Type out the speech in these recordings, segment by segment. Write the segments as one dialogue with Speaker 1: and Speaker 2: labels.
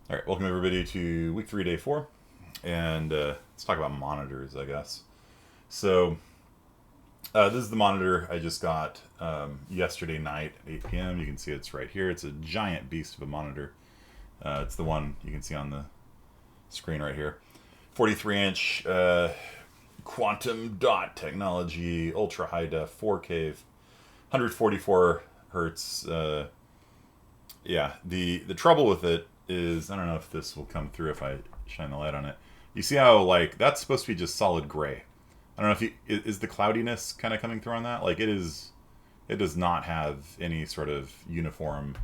Speaker 1: All right, welcome everybody to week 3, day 4, and let's talk about monitors, I guess. So this is the monitor I just got yesterday night at 8 p.m. You can see it's right here. It's a giant beast of a monitor. It's the one you can see on the screen right here. 43-inch quantum dot technology, ultra high def, 4K, 144 hertz. Yeah, the trouble with it is, I don't know if this will come through if I shine the light on it. You see how, like, that's supposed to be just solid gray. I don't know if you, is the cloudiness kind of coming through on that? Like, it does not have any sort of uniform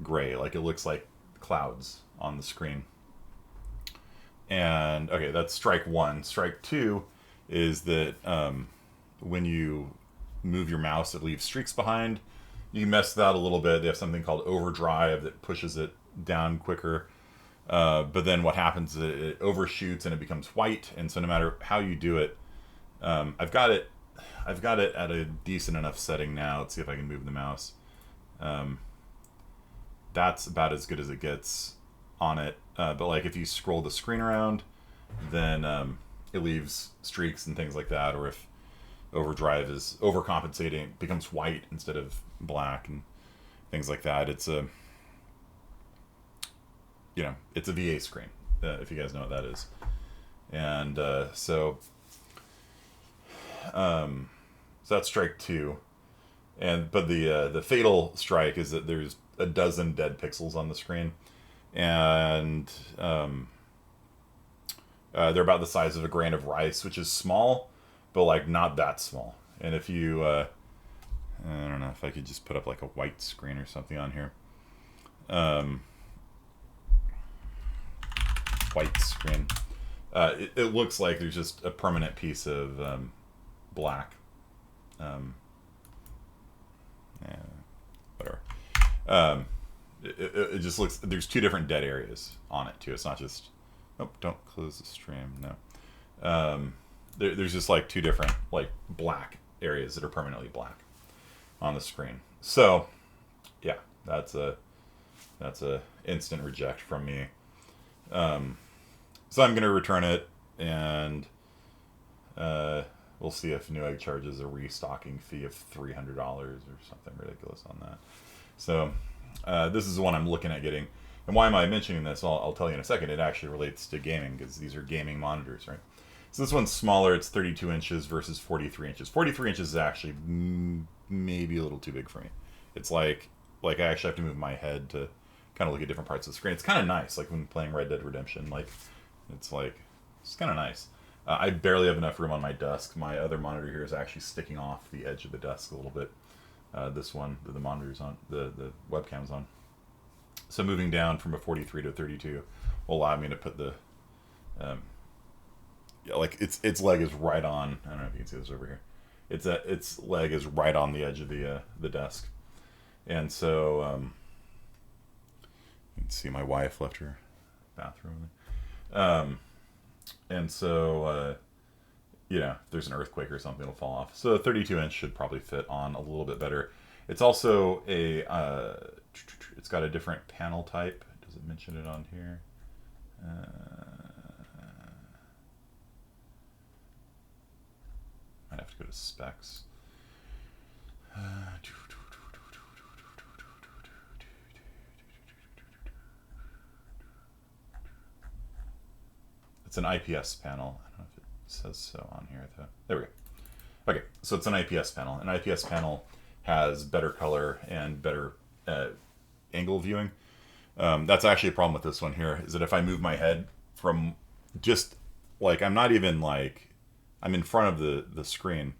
Speaker 1: gray. Like, it looks like clouds on the screen. And okay, that's strike one. Strike two is that when you move your mouse, it leaves streaks behind. You mess that a little bit. They have something called overdrive that pushes it down quicker. But then what happens is it overshoots and it becomes white. And so no matter how you do it, I've got it at a decent enough setting now. Let's see if I can move the mouse. That's about as good as it gets on it. But like if you scroll the screen around, then it leaves streaks and things like that. Or if overdrive is overcompensating, it becomes white instead of black and things like that. It's a it's a VA screen, if you guys know what that is. And so that's strike two. But the fatal strike is that there's a dozen dead pixels on the screen, and they're about the size of a grain of rice, which is small, but like not that small. And if you, I don't know if I could just put up like a white screen or something on here. White screen. It looks like there's just a permanent piece of black. Yeah, whatever. It just looks. There's two different dead areas on it too. It's not just. Oh, don't close the stream. No. There's just like two different like black areas that are permanently black on the screen. So, yeah, that's a instant reject from me. So I'm gonna return it, and we'll see if Newegg charges a restocking fee of $300 or something ridiculous on that. So this is the one I'm looking at getting. And why am I mentioning this? I'll tell you in a second. It actually relates to gaming because these are gaming monitors, right? So this one's smaller. It's 32 inches versus 43 inches. 43 inches is actually maybe a little too big for me. It's like I actually have to move my head to kind of look at different parts of the screen. It's kind of nice, like when playing Red Dead Redemption. Like, it's kind of nice. I barely have enough room on my desk. My other monitor here is actually sticking off the edge of the desk a little bit. This one, the monitor's on, the webcam's on. So moving down from a 43 to a 32 will allow me to put the, like its leg is right on. I don't know if you can see this over here. Its leg is right on the edge of the desk, and so you can see my wife left her bathroom. And so there's an earthquake or something, it'll fall off. So a 32 inch should probably fit on a little bit better. It's also it's got a different panel type. Does it mention it on here? Might have to go to specs. It's an IPS panel. I don't know if it says so on here though. There we go. Okay, so it's an IPS panel. An IPS panel has better color and better angle viewing. That's actually a problem with this one here, is that if I move my head from just like, I'm not even like, I'm in front of the screen,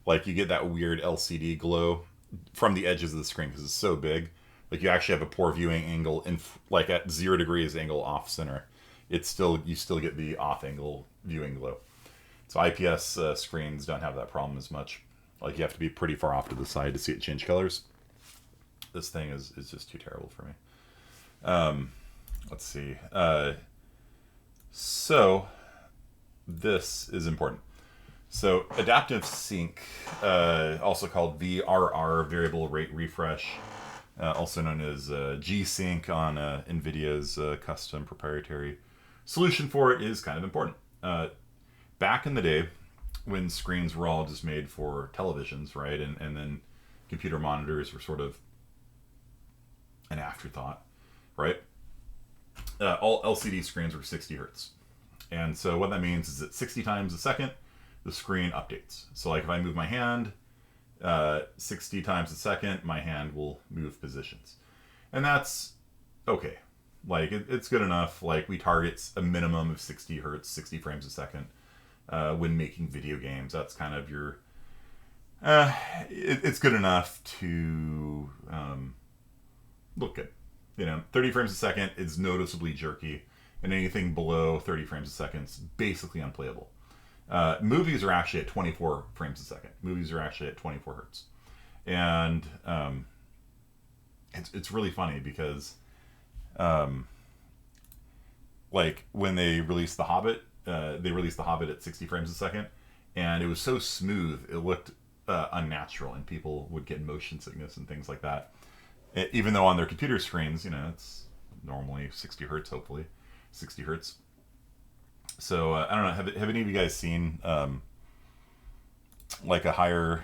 Speaker 1: like you get that weird LCD glow from the edges of the screen because it's so big. Like you actually have a poor viewing angle like at 0 degrees angle off center. You still get the off angle viewing glow. So IPS screens don't have that problem as much. Like you have to be pretty far off to the side to see it change colors. This thing is just too terrible for me. Let's see. So this is important. So adaptive sync, also called VRR, variable rate refresh, also known as Gsync on NVIDIA's custom proprietary solution for it, is kind of important. Back in the day, when screens were all just made for televisions, right, and then computer monitors were sort of an afterthought, right? All LCD screens were 60 hertz. And so what that means is that 60 times a second, the screen updates. So like if I move my hand 60 times a second, my hand will move positions. And that's okay. Like it's good enough. Like we target a minimum of 60 hertz, 60 frames a second when making video games. That's kind of your... it's good enough to look good. 30 frames a second is noticeably jerky, and anything below 30 frames a second is basically unplayable. Movies are actually at 24 frames a second. Movies are actually at 24 hertz. And it's really funny because like when they released The Hobbit, they released The Hobbit at 60 frames a second, and it was so smooth, it looked unnatural, and people would get motion sickness and things like that. Even though on their computer screens, it's normally 60 hertz, hopefully 60 hertz. So I don't know. Have any of you guys seen like a higher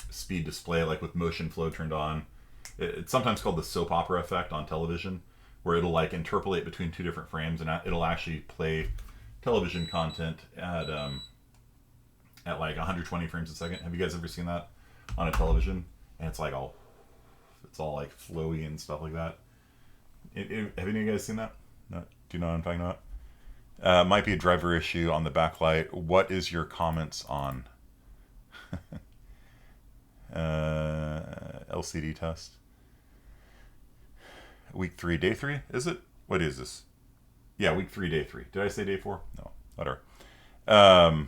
Speaker 1: speed display, like with motion flow turned on? It's sometimes called the soap opera effect on television, where it'll like interpolate between two different frames, and it'll actually play television content at like 120 frames a second. Have you guys ever seen that on a television? And it's like it's all like flowy and stuff like that. Have any of you guys seen that? No? Do you know what I'm talking about? Might be a driver issue on the backlight. What is your comments on LCD test? Week 3, day 3, is it? What is this? Yeah, week 3, day 3. Did I say day 4? No, whatever. I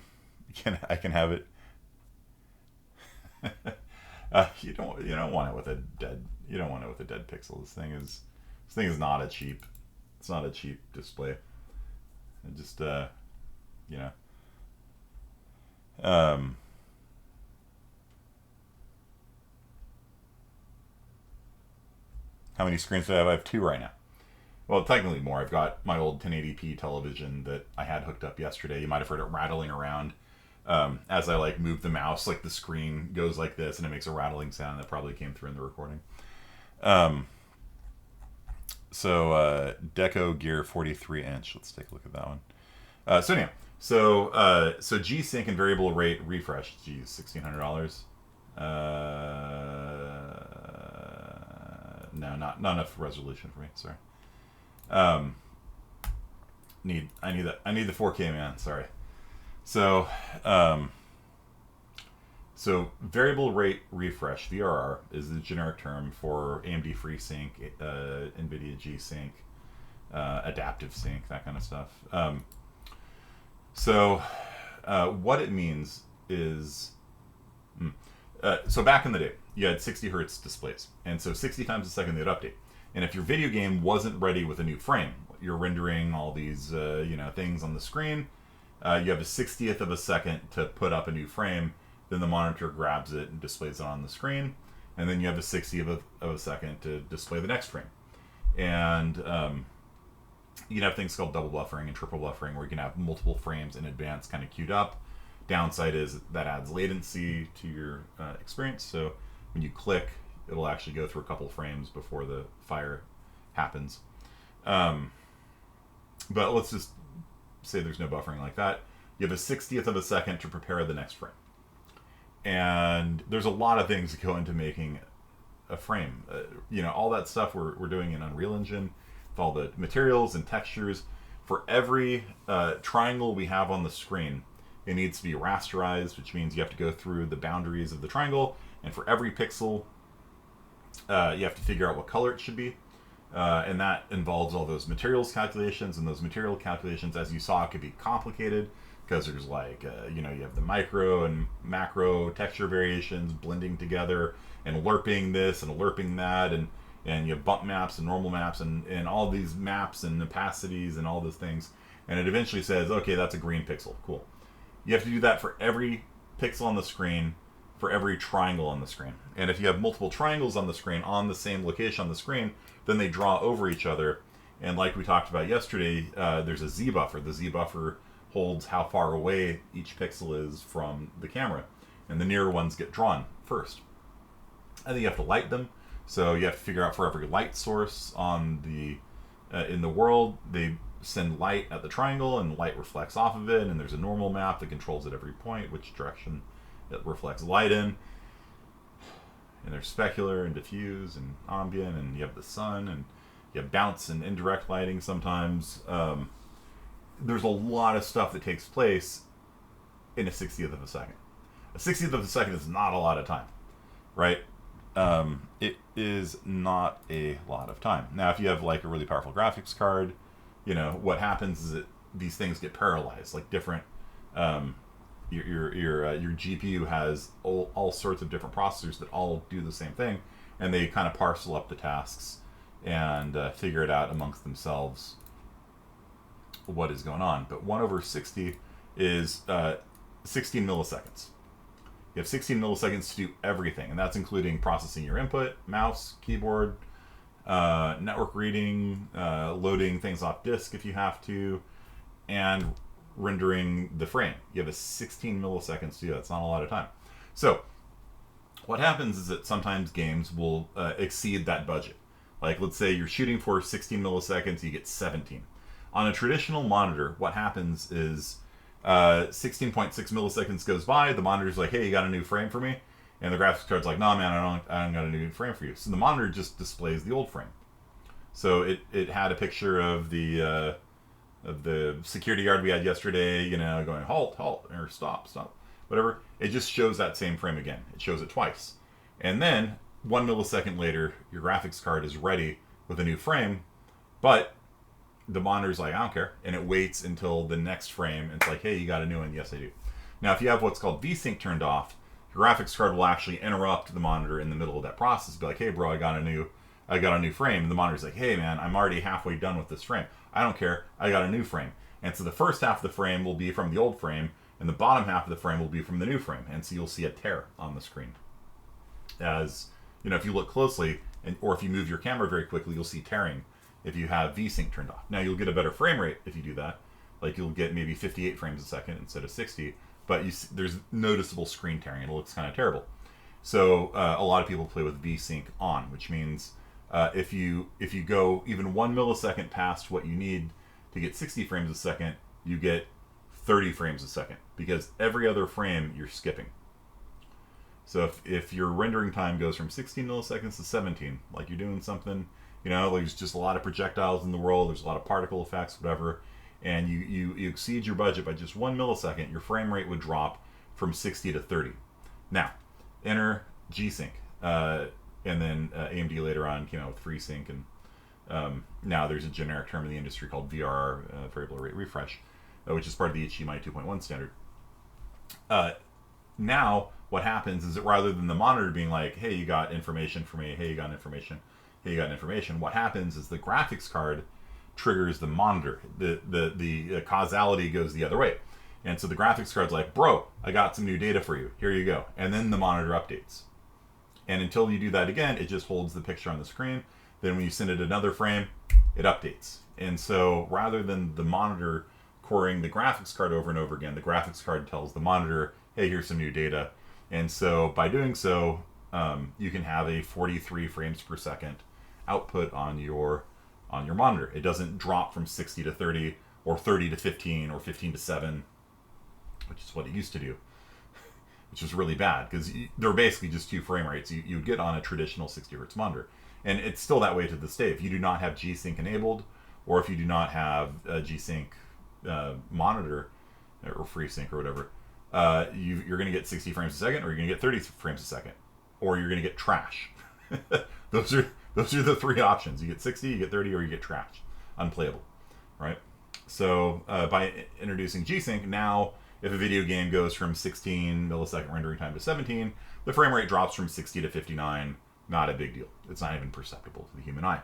Speaker 1: can have it. You don't want it with a dead pixel. This thing is not a cheap. It's not a cheap display. It just how many screens do I have? I have 2 right now. Well, technically more. I've got my old 1080p television that I had hooked up yesterday. You might have heard it rattling around as I like move the mouse. Like the screen goes like this, and it makes a rattling sound that probably came through in the recording. So Deco Gear 43 inch. Let's take a look at that one. So anyhow, so G-Sync and variable rate refresh. Geez, $1,600. No, not enough resolution for me. Sorry. I need the 4K, man. Sorry. So variable rate refresh, VRR, is the generic term for AMD Freesync, NVIDIA Gsync, adaptive sync, that kind of stuff. What it means is, so back in the day, you had 60 hertz displays, and so 60 times a second they'd update. And if your video game wasn't ready with a new frame, you're rendering all these things on the screen, you have a 60th of a second to put up a new frame, then the monitor grabs it and displays it on the screen, and then you have a 60th of a second to display the next frame. And you can have things called double buffering and triple buffering, where you can have multiple frames in advance kind of queued up. Downside is that adds latency to your experience, so when you click, it'll actually go through a couple frames before the fire happens. But let's just say there's no buffering like that. You have a 60th of a second to prepare the next frame. And there's a lot of things that go into making a frame. All that stuff we're doing in Unreal Engine, with all the materials and textures. For every triangle we have on the screen, it needs to be rasterized, which means you have to go through the boundaries of the triangle, and for every pixel, you have to figure out what color it should be. And that involves all those materials calculations, and those material calculations, as you saw, could be complicated because there's like, you have the micro and macro texture variations blending together, and lerping this and lerping that, and you have bump maps and normal maps and all these maps and opacities and all those things. And it eventually says, okay, that's a green pixel. Cool. You have to do that for every pixel on the screen for every triangle on the screen. And if you have multiple triangles on the screen on the same location on the screen, then they draw over each other. And like we talked about yesterday, there's a Z buffer. The Z buffer holds how far away each pixel is from the camera. And the nearer ones get drawn first. And then you have to light them. So you have to figure out for every light source on the in the world, they send light at the triangle and light reflects off of it. And there's a normal map that controls at every point which direction it reflects light in. And there's specular and diffuse and ambient, and you have the sun, and you have bounce and indirect lighting sometimes. There's a lot of stuff that takes place in a 60th of a second. A 60th of a second is not a lot of time, right? It is not a lot of time. Now, if you have like a really powerful graphics card, you know, what happens is that these things get parallelized, like different, your GPU has all sorts of different processors that all do the same thing, and they kind of parcel up the tasks and figure it out amongst themselves what is going on. But 1/60 is 16 milliseconds. You have 16 milliseconds to do everything, and that's including processing your input, mouse, keyboard, network reading, loading things off disk if you have to, and rendering the frame. You have a 16 milliseconds to do that. It's not a lot of time. So what happens is that sometimes games will exceed that budget. Like, let's say you're shooting for 16 milliseconds, you get 17. On a traditional monitor, what happens is 16.6 milliseconds goes by, the monitor's like, hey, you got a new frame for me? And the graphics card's like, no, man, I don't got a new frame for you. So the monitor just displays the old frame. So it had a picture of the security guard we had yesterday, you know, going halt, or stop, whatever. It just shows that same frame again. It shows it twice. And then 1 millisecond later, your graphics card is ready with a new frame, but the monitor's like, I don't care. And it waits until the next frame. And it's like, hey, you got a new one? Yes, I do. Now, if you have what's called Vsync turned off, your graphics card will actually interrupt the monitor in the middle of that process. Be like, hey, bro, I got a new frame. And the monitor's like, hey, man, I'm already halfway done with this frame. I don't care. I got a new frame. And so the first half of the frame will be from the old frame, and the bottom half of the frame will be from the new frame. And so you'll see a tear on the screen. As, you know, if you look closely, or if you move your camera very quickly, you'll see tearing if you have Vsync turned off. Now, you'll get a better frame rate if you do that. Like, you'll get maybe 58 frames a second instead of 60, but there's noticeable screen tearing. It looks kind of terrible. So a lot of people play with Vsync on, which means if you go even 1 millisecond past what you need to get 60 frames a second, you get 30 frames a second, because every other frame you're skipping. So if your rendering time goes from 16 milliseconds to 17, like you're doing something, you know, there's just a lot of projectiles in the world, there's a lot of particle effects, whatever, and you exceed your budget by just 1 millisecond, your frame rate would drop from 60 to 30. Now, enter Gsync. And then AMD later on came out with Freesync, and now there's a generic term in the industry called VRR, variable rate refresh, which is part of the HDMI 2.1 standard. Now, what happens is that rather than the monitor being like, hey, you got information for me, hey, you got information, hey, you got information, what happens is the graphics card triggers the monitor. The causality goes the other way. And so the graphics card's like, bro, I got some new data for you. Here you go. And then the monitor updates. And until you do that again, it just holds the picture on the screen. Then when you send it another frame, it updates. And so rather than the monitor querying the graphics card over and over again, the graphics card tells the monitor, hey, here's some new data. And so by doing so, you can have a 43 frames per second output on your monitor. It doesn't drop from 60 to 30 or 30 to 15 or 15 to 7, which is what it used to do, which is really bad because they're basically just 2 frame rates you would get on a traditional 60 hertz monitor. And it's still that way to this day. If you do not have Gsync enabled, or if you do not have a Gsync monitor or FreeSync or whatever, you're going to get 60 frames a second, or you're going to get 30 frames a second, or you're going to get trash. Those are the 3 options. You get 60, you get 30, or you get trash, unplayable, right? So by introducing Gsync, now if a video game goes from 16 millisecond rendering time to 17, the frame rate drops from 60 to 59. Not a big deal. It's not even perceptible to the human eye.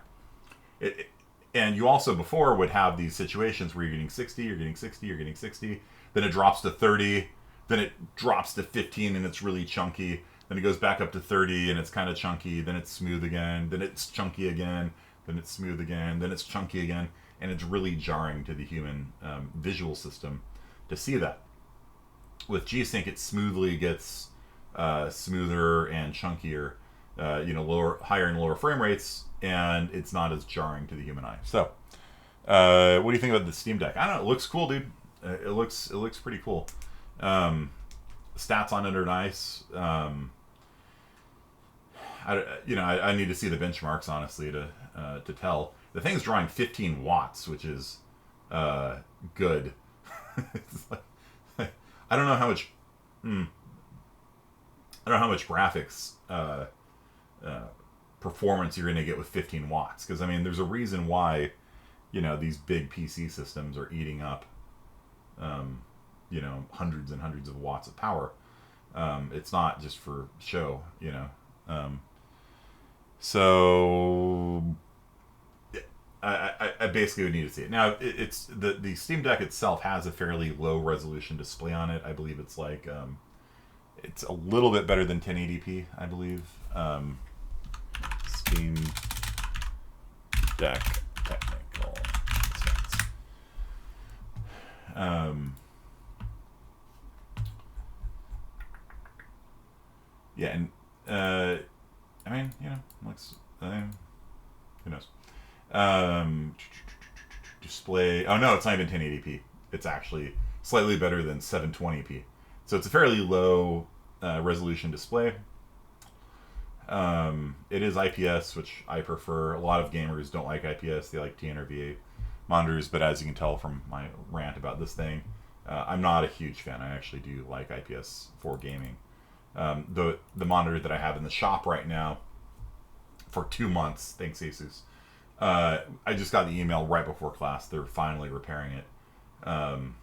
Speaker 1: And you also before would have these situations where you're getting 60, you're getting 60, you're getting 60, then it drops to 30, then it drops to 15 and it's really chunky. Then it goes back up to 30 and it's kind of chunky. Then it's smooth again. Then it's chunky again. Then it's smooth again. Then it's chunky again. And it's really jarring to the human visual system to see that. With Gsync, it smoothly gets smoother and chunkier, higher and lower frame rates, and it's not as jarring to the human eye. So, what do you think about the Steam Deck? I don't know. It looks cool, dude. It looks pretty cool. Stats on it are nice. I need to see the benchmarks, honestly, to tell. The thing's drawing 15 watts, which is good. It's like, I don't know how much. I don't know how much graphics performance you're going to get with 15 watts. Because, I mean, there's a reason why, these big PC systems are eating up, hundreds and hundreds of watts of power. It's not just for show, So, I basically would need to see it. Now, it's the Steam Deck itself has a fairly low resolution display on it. I believe it's like, it's a little bit better than 1080p, I believe. Steam Deck technical specs. Yeah, and I mean, looks. Who knows? Display. Oh no, it's not even 1080p. It's actually slightly better than 720p. So it's a fairly low resolution display. It is IPS, which I prefer. A lot of gamers don't like IPS. They like TN or VA monitors, but as you can tell from my rant about this thing, I'm not a huge fan. I actually do like IPS for gaming. The monitor that I have in the shop right now for 2 months, thanks Asus. I just got the email right before class. They're finally repairing it. And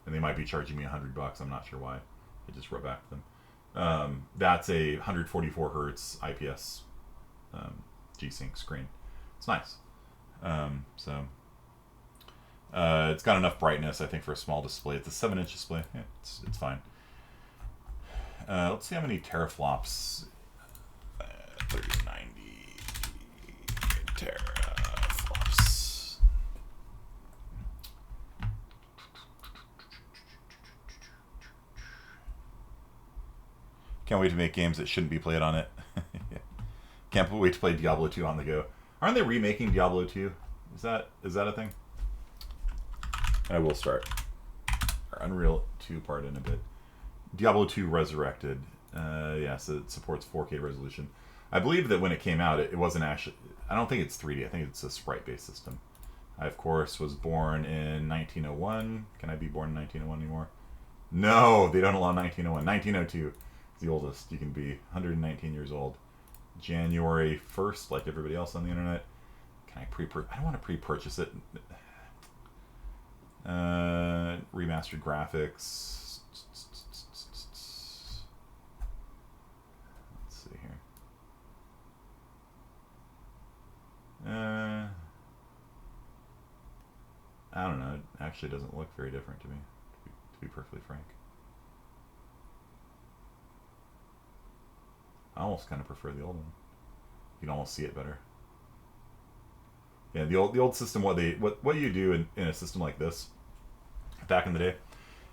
Speaker 1: they might be charging me $100. I'm not sure why. I just wrote back to them. That's a 144 hertz IPS G-Sync screen. It's nice. It's got enough brightness, I think, for a small display. It's a 7-inch display. Yeah, it's fine. Let's see how many teraflops. 3090 teraflops. Can't wait to make games that shouldn't be played on it. Can't wait to play Diablo 2 on the go. Aren't they remaking Diablo 2? Is that a thing? I will start our Unreal 2 part in a bit. Diablo 2 Resurrected. So it supports 4K resolution. I believe that when it came out, it wasn't actually. I don't think it's 3D. I think it's a sprite-based system. I, of course, was born in 1901. Can I be born in 1901 anymore? No, they don't allow 1901. 1902 is the oldest you can be. 119 years old. January 1st, like everybody else on the internet. Can I I don't want to pre-purchase it. Remastered graphics. Let's see here. I don't know. It actually doesn't look very different to me, to be perfectly frank. I almost kind of prefer the old one. You can almost see it better. Yeah, the old system. What you do in a system like this, back in the day,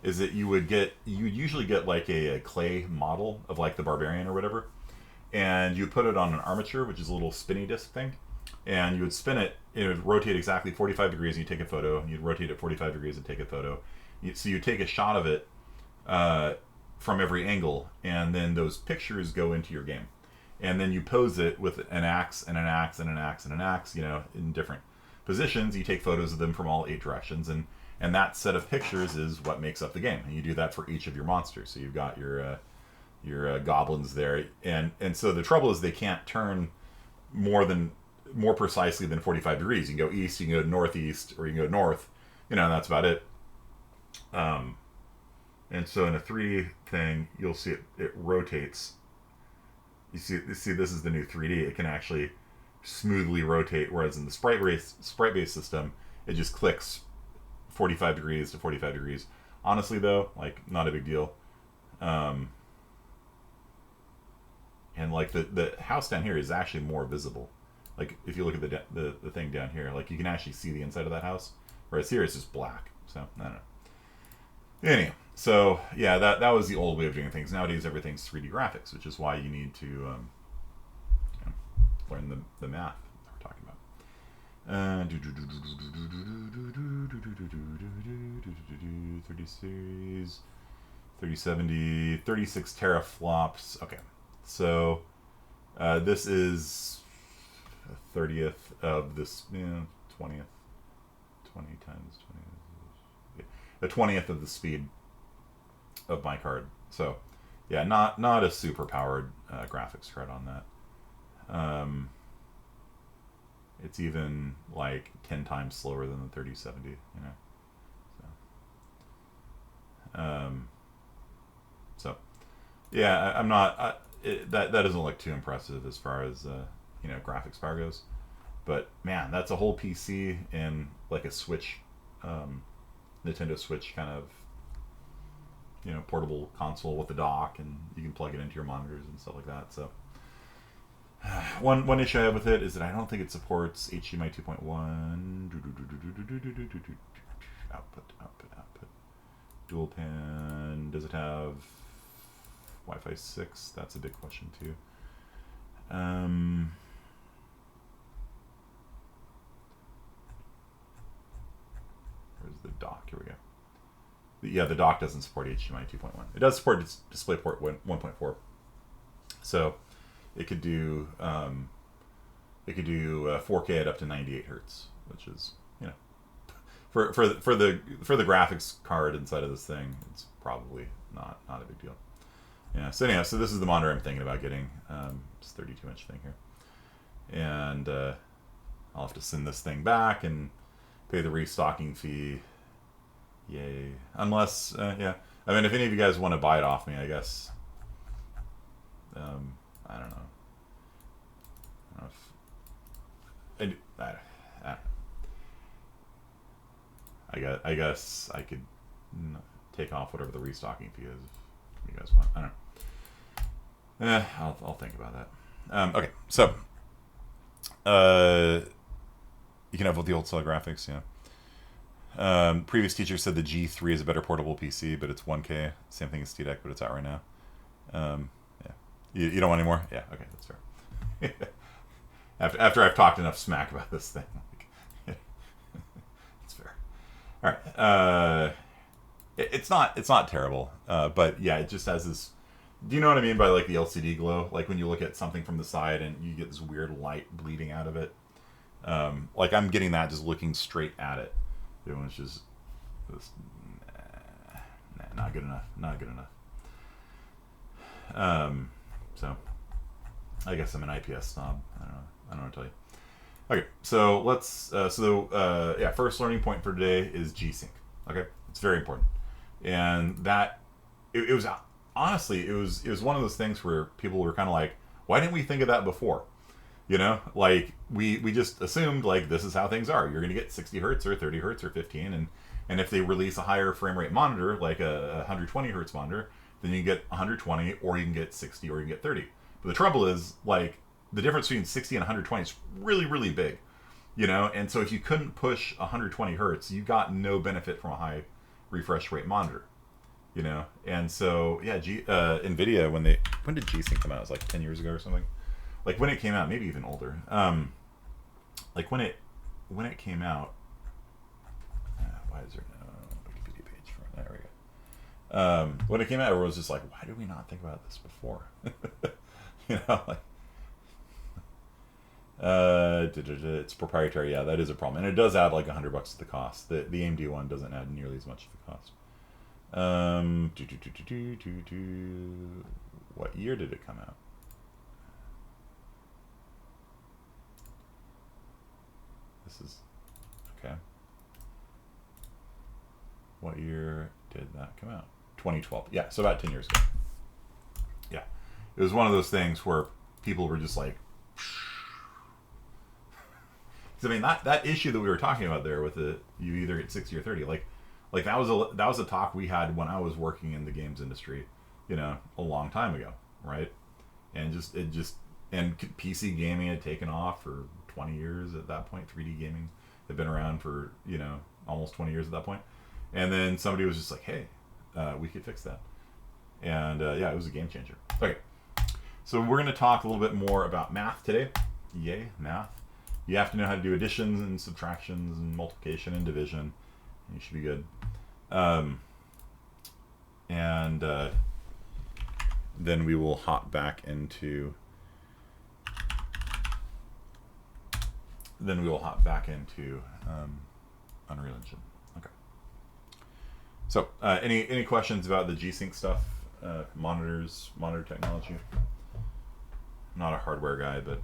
Speaker 1: is that you would usually get like a clay model of like the barbarian or whatever, and you put it on an armature, which is a little spinny disc thing, and you would spin it. It would rotate exactly 45 degrees, and you take a photo. And you'd rotate it 45 degrees and take a photo. So you take a shot of it from every angle, and then those pictures go into your game. And then you pose it with an axe and an axe and an axe and an axe, in different positions. You take photos of them from all 8 directions, and that set of pictures is what makes up the game. And you do that for each of your monsters. So you've got your goblins there, and so the trouble is they can't turn more precisely than 45 degrees. You can go east, you can go northeast, or you can go north. And that's about it. And so in a 3D thing, you'll see it rotates. You see, this is the new 3D. It can actually smoothly rotate, whereas in the sprite-based system, it just clicks 45 degrees to 45 degrees Honestly, though, like, not a big deal. And like the house down here is actually more visible. Like if you look at the thing down here, like you can actually see the inside of that house. Whereas here it's just black. So I don't know. Anyway, so yeah, that was the old way of doing things. Nowadays everything's 3D graphics, which is why you need to learn the math that we're talking about. 30 series, 3070, 36 teraflops. Okay, so this is a 30th of this, 20th, 20 times 20, yeah, a 20th of the speed of my card. So yeah, not a super powered graphics card on that. It's even like 10 times slower than the 3070, So yeah, I'm not. That doesn't look too impressive as far as graphics power goes. But man, that's a whole PC and like a Switch, Nintendo Switch kind of portable console with a dock, and you can plug it into your monitors and stuff like that. So one issue I have with it is that I don't think it supports HDMI 2.1. Output. Dual pan. Does it have Wi-Fi 6? That's a big question too. Where's the dock? Here we go. Yeah, the dock doesn't support HDMI 2.1. It does support DisplayPort 1.4. So it could do 4K at up to 98 hertz, which is for the graphics card inside of this thing, it's probably not a big deal. Yeah. So anyhow, so this is the monitor I'm thinking about getting. It's 32-inch thing here, and I'll have to send this thing back and pay the restocking fee. Yay! Unless yeah, I mean, if any of you guys want to buy it off me, I guess. I don't know. I guess I could take off whatever the restocking fee is if you guys want. I don't know. I'll think about that. Okay, so you can have the old style graphics, previous teacher said the G3 is a better portable PC, but it's 1K. Same thing as SteelDeck, but it's out right now. Yeah. You don't want any more? Yeah, okay, that's fair. After I've talked enough smack about this thing. It's fair. All right. It's not terrible, but yeah, it just has this. Do you know what I mean by like the LCD glow? Like when you look at something from the side and you get this weird light bleeding out of it. Like I'm getting that just looking straight at it, which is not good enough. Not good enough. So I guess I'm an IPS snob. I don't know what to tell you. Okay, so let's yeah, first learning point for today is Gsync. Okay, it's very important, and that it was honestly it was one of those things where people were kind of like, why didn't we think of that before? Like we just assumed like this is how things are. You're gonna get 60 hertz or 30 hertz or 15, and if they release a higher frame rate monitor like a 120 hertz monitor, then you can get 120 or you can get 60 or you can get 30. But the trouble is like the difference between 60 and 120 is really, really big, and so if you couldn't push 120 hertz, you got no benefit from a high refresh rate monitor, and so yeah, NVIDIA, when did Gsync come out? It was like 10 years ago or something. Like when it came out, maybe even older. Like when it came out, why is there no Wikipedia page for it? There we go. When it came out, it was just like, why did we not think about this before? Like it's proprietary. Yeah, that is a problem, and it does add like $100 to the cost. The AMD one doesn't add nearly as much to the cost. What year did it come out? This is okay. What year did that come out? 2012. Yeah, so about 10 years ago. Yeah, it was one of those things where people were just like, I mean that issue that we were talking about there with you either get 60 or 30. Like Like that was a talk we had when I was working in the games industry, a long time ago, right? And PC gaming had taken off for 20 years at that point. 3D gaming had been around for almost 20 years at that point. And then somebody was just like, hey, we could fix that. And yeah, it was a game changer. Okay, so we're going to talk a little bit more about math today. Yay, math. You have to know how to do additions and subtractions and multiplication and division. And you should be good. And then we will hop back into Unreal Engine. Okay. So, any questions about the Gsync stuff? Monitor technology. I'm not a hardware guy, but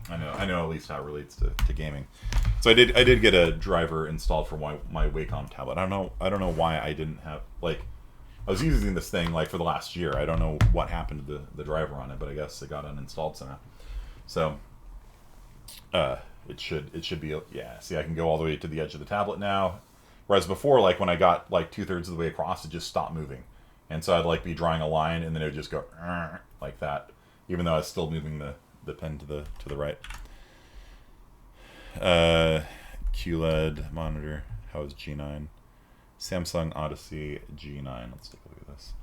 Speaker 1: I know at least how it relates to gaming. So I did get a driver installed for my Wacom tablet. I don't know why I didn't have, like, I was using this thing like for the last year. I don't know what happened to the driver on it, but I guess it got uninstalled somehow. So it should be, yeah. See, I can go all the way to the edge of the tablet now. Whereas before, like when I got like 2/3 of the way across, it just stopped moving, and so I'd like be drawing a line, and then it would just go like that, even though I was still moving the pen to the right. QLED monitor. How is G9? Samsung Odyssey G9. Let's take a look at this.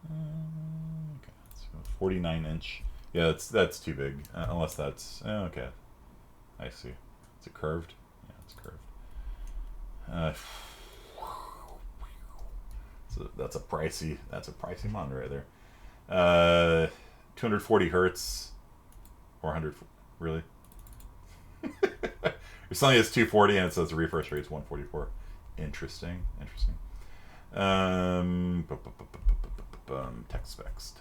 Speaker 1: Okay, so 49-inch. Yeah, that's too big. Unless that's okay. I see. Is it curved? Yeah, it's curved. So that's a pricey monitor right there. 240 hertz. 400, really? It's telling us 240 and it says the refresh rate's 144. Interesting. Tech specs.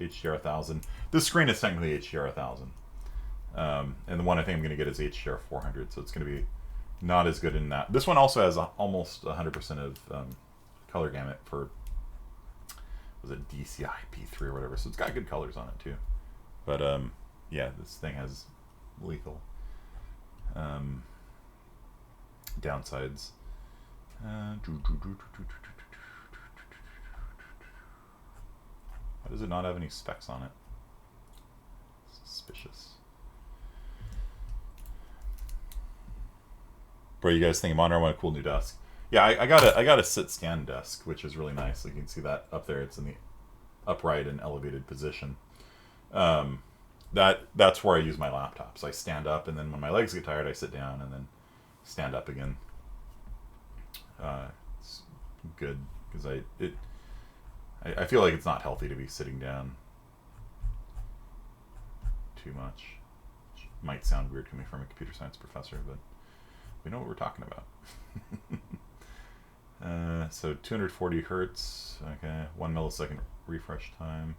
Speaker 1: HDR 1000. This screen is technically HDR 1000. And the one I think I'm going to get is HDR 400, so it's going to be not as good in that. This one also has almost 100% of color gamut for, was it DCI P3 or whatever, so it's got good colors on it too. But yeah, this thing has lethal downsides. Why does it not have any specs on it? Suspicious. What are you guys thinking? Monitor, I want a cool new desk. Yeah, I got a sit stand desk, which is really nice. You can see that up there. It's in the upright and elevated position. That's where I use my laptop. So I stand up, and then when my legs get tired, I sit down and then stand up again. It's good because I feel like it's not healthy to be sitting down too much. Which might sound weird coming from a computer science professor, but we know what we're talking about. So 240 hertz, okay, 1 millisecond refresh time.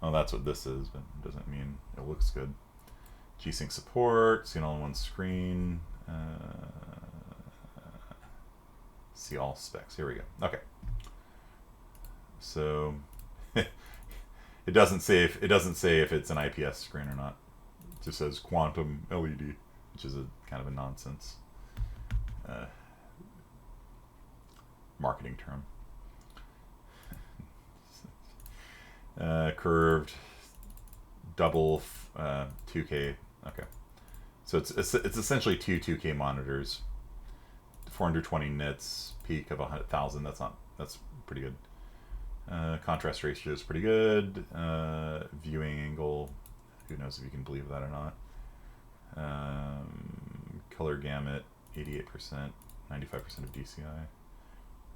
Speaker 1: Oh, that's what this is, but it doesn't mean it looks good. G-Sync support, see it all on one screen. See all specs. Here we go. Okay. So it doesn't say if it's an IPS screen or not. It just says quantum LED, which is a kind of a nonsense marketing term. Curved double 2K. Okay, so it's essentially two 2K monitors. 420 nits, peak of 100,000. That's pretty good. Contrast ratio is pretty good. Viewing angle, who knows if you can believe that or not. Color gamut, 88%, 95% of DCI.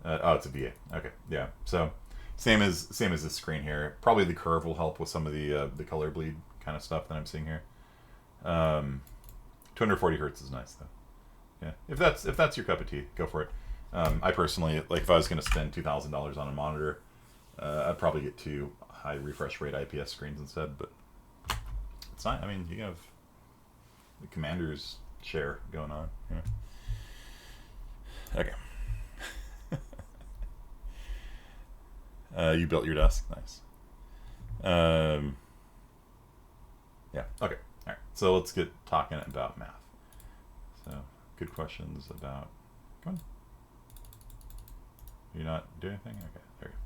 Speaker 1: Oh, it's a VA. Okay, yeah. So same as this screen here. Probably the curve will help with some of the color bleed kind of stuff that I'm seeing here. 240 hertz is nice though. Yeah, if that's your cup of tea, go for it. I personally, like, if I was going to spend $2,000 on a monitor, I'd probably get two high refresh rate IPS screens instead. But it's not. I mean, you have the Commander's share going on. Yeah. Okay. You built your desk. Nice. Yeah. Okay. All right. So let's get talking about math. So good questions about. Come on. You're not doing anything? Okay. There you go.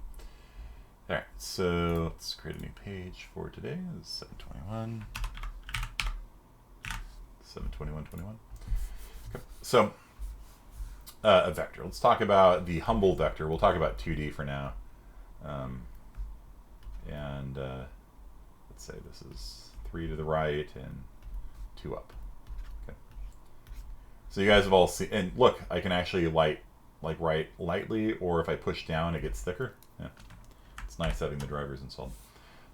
Speaker 1: All right. So let's create a new page for today. It's 721. 72121. Okay. So a vector. Let's talk about the humble vector. We'll talk about 2D for now. Let's say this is 3 to the right and 2 up. Okay. So you guys have all seen, and look, I can actually write lightly, or if I push down, it gets thicker. Yeah. It's nice having the drivers installed.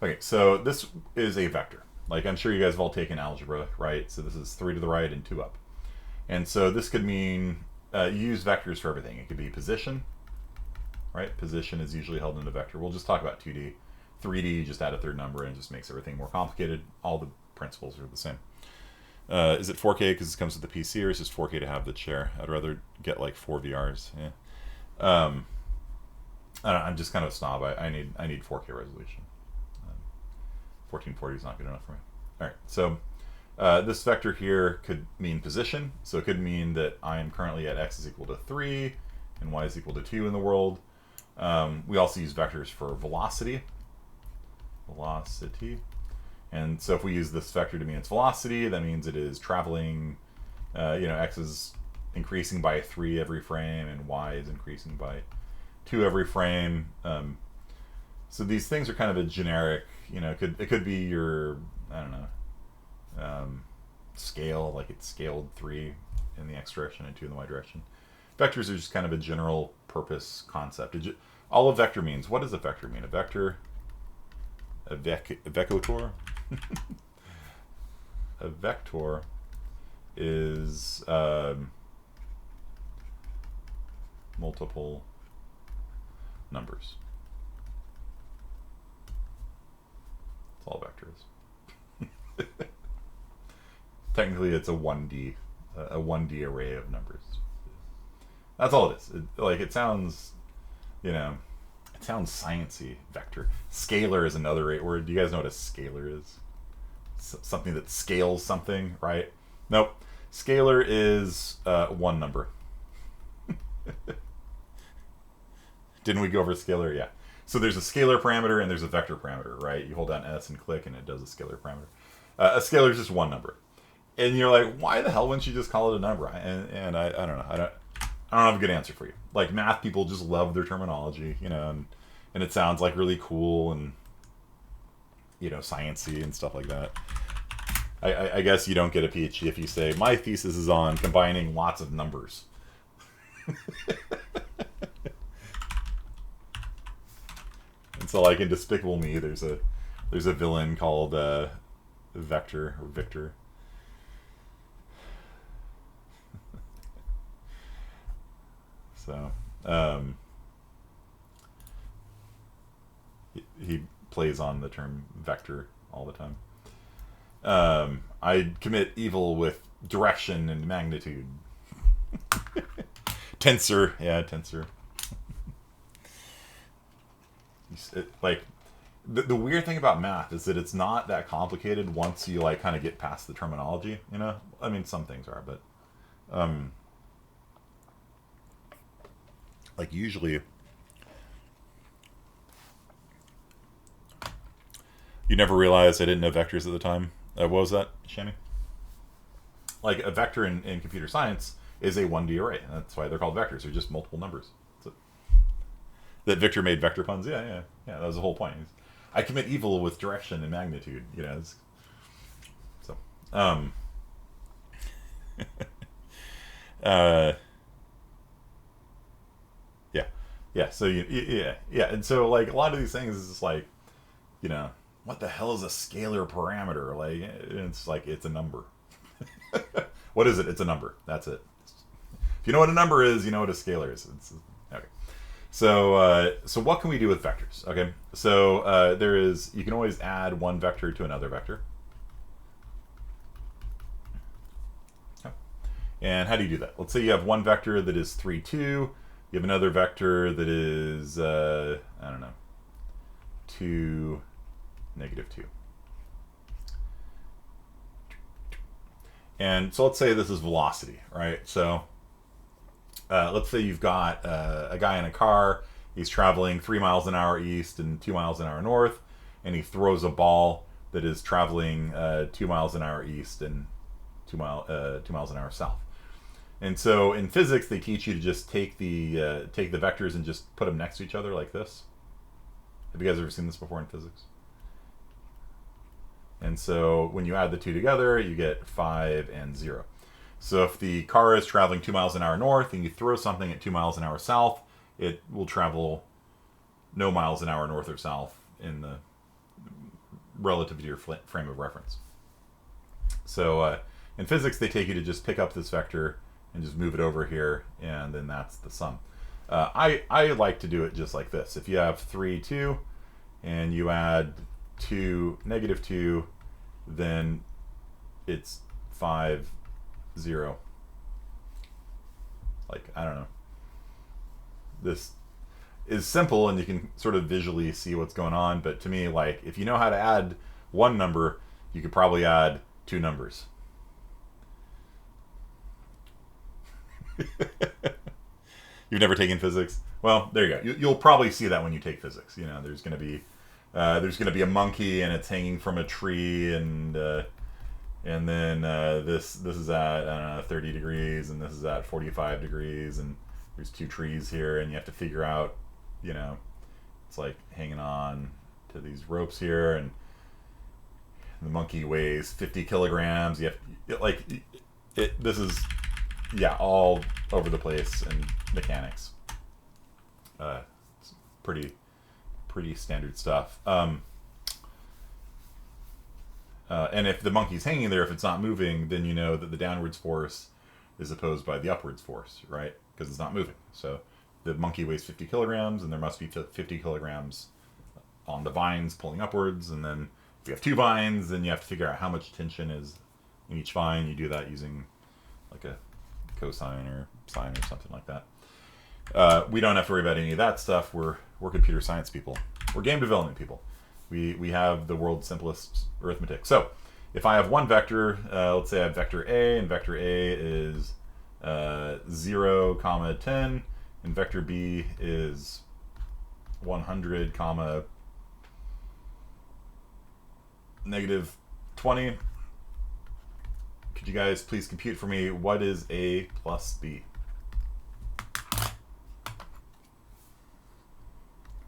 Speaker 1: Okay, so this is a vector. Like, I'm sure you guys have all taken algebra, right? So this is 3 to the right and 2 up. And so this could mean, you use vectors for everything. It could be position, right? Position is usually held in a vector. We'll just talk about 2D. 3D, just add a third number and it just makes everything more complicated. All the principles are the same. Is it 4K because it comes with the PC, or is it just 4K to have the chair? I'd rather get like 4 VRs. Yeah. I don't know, I'm just kind of a snob. I need 4K resolution. 1440 is not good enough for me. All right, so this vector here could mean position. So it could mean that I am currently at x is equal to 3 and y is equal to 2 in the world. We also use vectors for velocity. And so if we use this vector to mean its velocity, that means it is traveling, x is increasing by 3 every frame and y is increasing by 2 every frame. So these things are kind of a generic, it could be your, I don't know, scale, like it's scaled 3 in the x direction and 2 in the y direction. Vectors are just kind of a general purpose concept. All a vector means, what does a vector mean? A vector, a vector a vector is multiple numbers. That's all a vector is. Technically, it's a 1D array of numbers. That's all it is. It sounds, it sounds sciencey. Vector. Scalar is another great word. Do you guys know what a scalar is? Something that scales something, right? Nope. Scalar is one number. Didn't we go over scalar? Yeah. So there's a scalar parameter and there's a vector parameter, right? You hold down S and click and it does a scalar parameter. A scalar is just one number. And you're like, why the hell wouldn't you just call it a number? And I don't know. I don't have a good answer for you. Like, math people just love their terminology, and it sounds like really cool and, sciencey and stuff like that. I guess you don't get a PhD if you say, my thesis is on combining lots of numbers. And so, like, in Despicable Me, there's a villain called Vector or Victor. So, he plays on the term vector all the time. I commit evil with direction and magnitude. Tensor, yeah, tensor. The weird thing about math is that it's not that complicated once you kind of get past the terminology. I mean, some things are, but usually you never realized I didn't know vectors at the time. What was that, Shammy? Like, a vector in computer science is a 1D array. That's why they're called vectors. They're just multiple numbers. That Victor made vector puns. Yeah. That was the whole point. I commit evil with direction and magnitude. So, yeah. So yeah. And so, a lot of these things is just what the hell is a scalar parameter? It's a number. What is it? It's a number. That's it. If you know what a number is, you know what a scalar is. Okay. So what can we do with vectors? Okay. So you can always add one vector to another vector. Okay. And how do you do that? Let's say you have one vector that is 3, 2. You have another vector that is, I don't know, to -2. And so let's say this is velocity, right? So let's say you've got a guy in a car. He's traveling 3 miles an hour east and 2 miles an hour north, and he throws a ball that is traveling 2 miles an hour east and 2 miles an hour south. And so in physics, they teach you to just take the vectors and just put them next to each other like this. Have you guys ever seen this before in physics? And so when you add the two together, you get 5 and 0. So if the car is traveling 2 miles an hour north and you throw something at 2 miles an hour south, it will travel no miles an hour north or south in the relative to your frame of reference. So in physics, they take you to just pick up this vector and just move it over here, and then that's the sum. I like to do it just like this. If you have 3, 2, and you add 2, -2, then it's 5, 0. Like, I don't know. This is simple and you can sort of visually see what's going on, but to me, like, if you know how to add one number, you could probably add 2 numbers. You've never taken physics? Well, there you go. You'll probably see that when you take physics. You know, there's going to be a monkey and it's hanging from a tree, and then this is at 30 degrees and this is at 45 degrees, and there's 2 trees here, and you have to figure out, you know, it's like hanging on to these ropes here, and the monkey weighs 50 kilograms. You have this is, yeah, all over the place in mechanics. It's pretty standard stuff. And if the monkey's hanging there, if it's not moving, then you know that the downwards force is opposed by the upwards force, right? Because it's not moving. So the monkey weighs 50 kilograms, and there must be 50 kilograms on the vines pulling upwards. And then if you have 2 vines, then you have to figure out how much tension is in each vine. You do that using like a cosine or sine or something like that. We don't have to worry about any of that stuff. We're computer science people. We're game development people. We have the world's simplest arithmetic. So if I have one vector, let's say I have vector A, and vector A is 0, 10, and vector B is 100, -20. Could you guys please compute for me what is A plus B?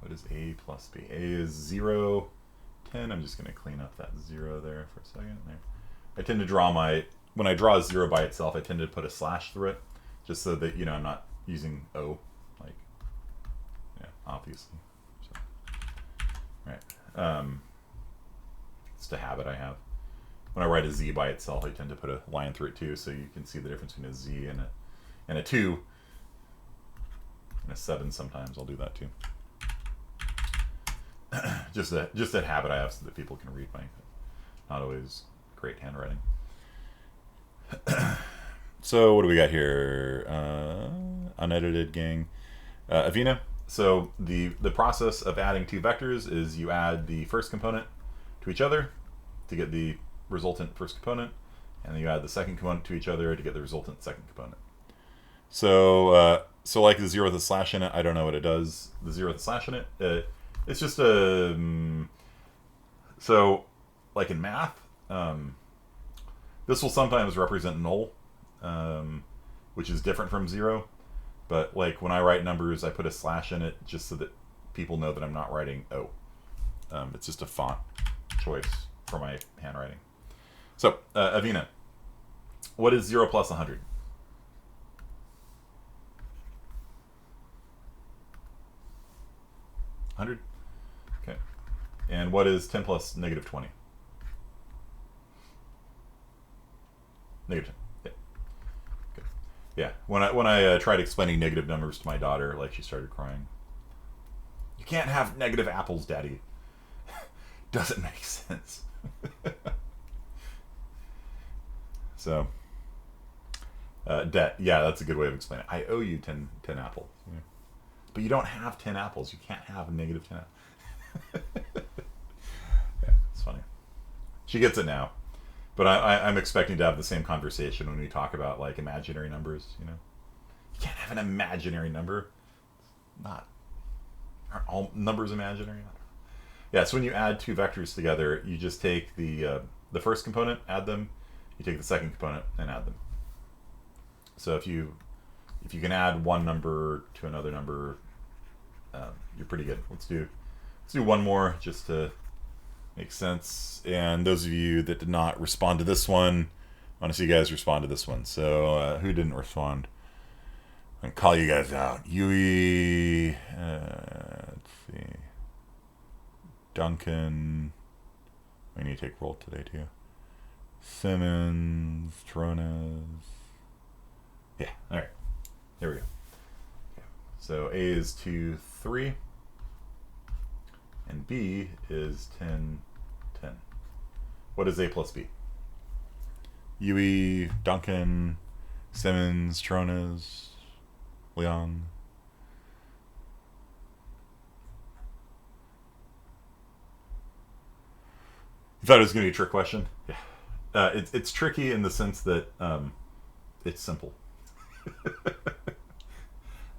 Speaker 1: What is A plus B? A is 0, 10. I'm just going to clean up that 0 there for a second. There. I tend to draw when I draw a 0 by itself, I tend to put a slash through it, just so that, you know, I'm not using O, like, yeah, obviously. So, right. It's a habit I have. When I write a Z by itself, I tend to put a line through it too, so you can see the difference between a Z and a 2. And a 7 sometimes, I'll do that too. just that habit I have so that people can read my not always great handwriting. So what do we got here? Unedited gang. Avena. So the process of adding 2 vectors is you add the first component to each other to get the resultant first component, and then you add the second component to each other to get the resultant second component. So like the 0 with a slash in it, I don't know what it does. The 0 with a slash in it, it's just a so like in math, this will sometimes represent null, which is different from 0. But like when I write numbers, I put a slash in it just so that people know that I'm not writing O. It's just a font choice for my handwriting. So, Avena, what is 0 plus 100? 100? Okay. And what is 10 plus -20? -10. Yeah. Good. Yeah. When I tried explaining negative numbers to my daughter, like, she started crying. You can't have negative apples, Daddy. Doesn't make sense. So, debt. Yeah, that's a good way of explaining it. I owe you 10 apples. Yeah. But you don't have 10 apples. You can't have -10 apples. She gets it now. But I'm expecting to have the same conversation when we talk about like imaginary numbers. You know, you can't have an imaginary number. Not aren't all numbers imaginary? Yeah. So when you add two vectors together, you just take the first component, add them. You take the second component and add them. So if you can add one number to another number, you're pretty good. Let's do one more just to make sense. And those of you that did not respond to this one, I want to see you guys respond to this one. So who didn't respond? I'm gonna call you guys out. Yui, let's see, Duncan. We need to take roll today too. Simmons, Tronas. Yeah. All right. There we go. Okay. So A is 2, 3. And B is 10, 10. What is A plus B? Yui, Duncan, Simmons, Tronas, Leon. You thought it was going to be a trick question? Yeah. It's tricky in the sense that it's simple.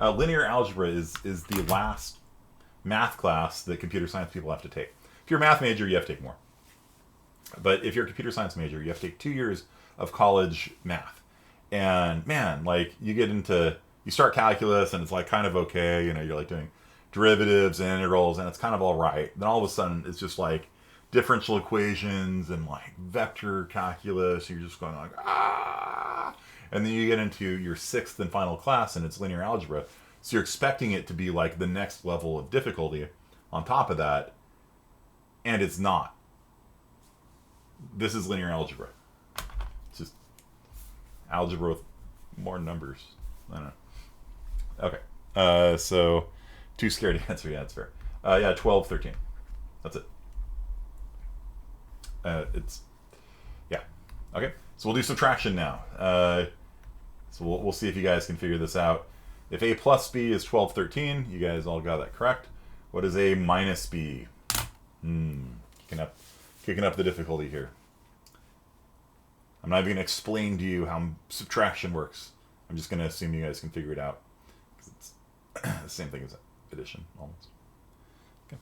Speaker 1: Linear algebra is the last math class that computer science people have to take. If you're a math major, you have to take more. But if you're a computer science major, you have to take 2 years of college math. And man, like you start calculus and it's like kind of okay, you know, you're like doing derivatives and integrals and it's kind of all right. Then all of a sudden it's just like differential equations and like vector calculus. You're just going like, ah. And then you get into your 6th and final class and it's linear algebra. So you're expecting it to be like the next level of difficulty on top of that. And it's not. This is linear algebra. It's just algebra with more numbers. I don't know. Okay. So too scared to answer. Yeah, that's fair. Yeah, 12, 13. That's it. Yeah. Okay. So we'll do subtraction now. So we'll see if you guys can figure this out. If A plus B is 12, 13, you guys all got that correct. What is A minus B? Kicking up the difficulty here. I'm not even going to explain to you how subtraction works. I'm just going to assume you guys can figure it out. It's the same thing as addition, almost. Okay.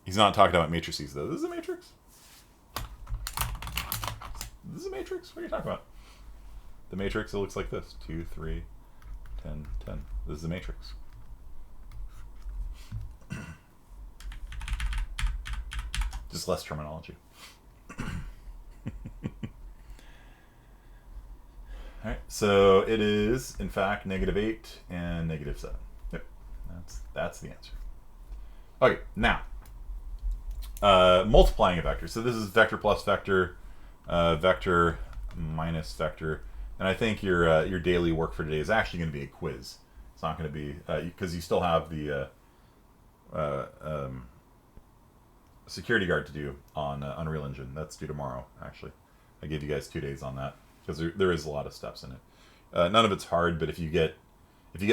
Speaker 1: He's not talking about matrices, though. This is a matrix? This is a matrix? What are you talking about? The matrix, it looks like this. 2, 3, 10, 10. This is the matrix. Just less terminology. Alright, so it is, in fact, -8 and -7. Yep, that's the answer. Okay, now, multiplying a vector. So this is vector plus vector, vector minus vector. And I think your daily work for today is actually going to be a quiz. It's not going to be, because you still have the security guard to do on Unreal Engine. That's due tomorrow, actually. I gave you guys 2 days on that because there is a lot of steps in it. None of it's hard, but if you get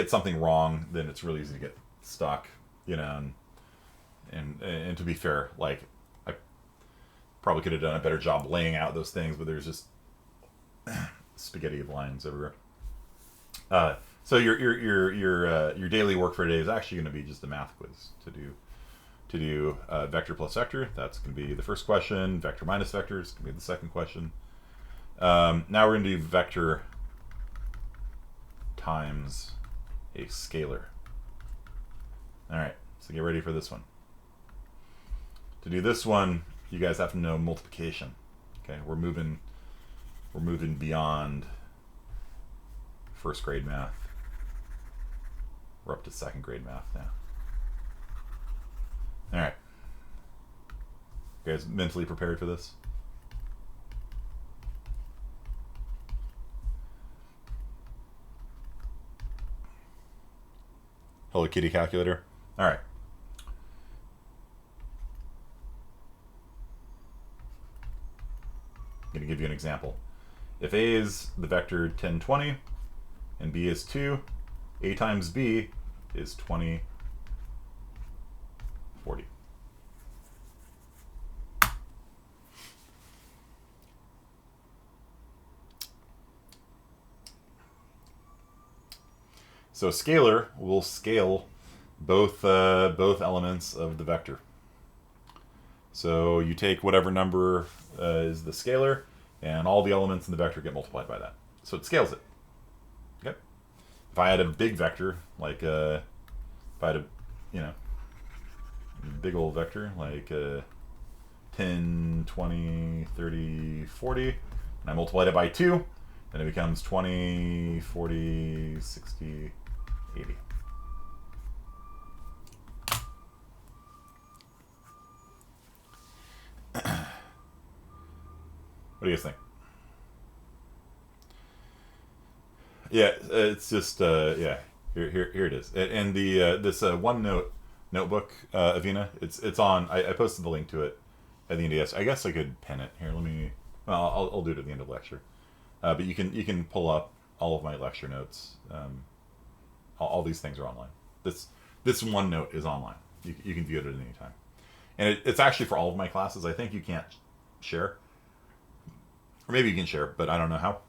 Speaker 1: something wrong, then it's really easy to get stuck, you know. And to be fair, like I probably could have done a better job laying out those things, but there's just spaghetti of lines everywhere. So your daily work for today is actually going to be just a math quiz to do vector plus vector. That's going to be the first question. Vector minus vector is going to be the second question. Now we're going to do vector times a scalar. All right, so get ready for this one. To do this one, you guys have to know multiplication. Okay, we're moving beyond first grade math. We're up to second grade math now. All right. You guys mentally prepared for this? Hello Kitty calculator. All right. I'm going to give you an example. If A is the vector 10, 20, and B is 2, A times B is 20, 40. So a scalar will scale both elements of the vector. So you take whatever number is the scalar, and all the elements in the vector get multiplied by that. So it scales it. Okay. If I had a big vector, like if I had a, big old vector, like 10, 20, 30, 40, and I multiplied it by 2, then it becomes 20, 40, 60, 80. What do you guys think? Yeah, it's just yeah. Here it is. And the this OneNote notebook, Avina. It's on. I posted the link to it at the end of yesterday. I guess I could pin it here. Let me. Well, I'll do it at the end of the lecture. But you can pull up all of my lecture notes. All these things are online. This OneNote is online. You can view it at any time, and it's actually for all of my classes. I think you can't share, or maybe you can share, but I don't know how.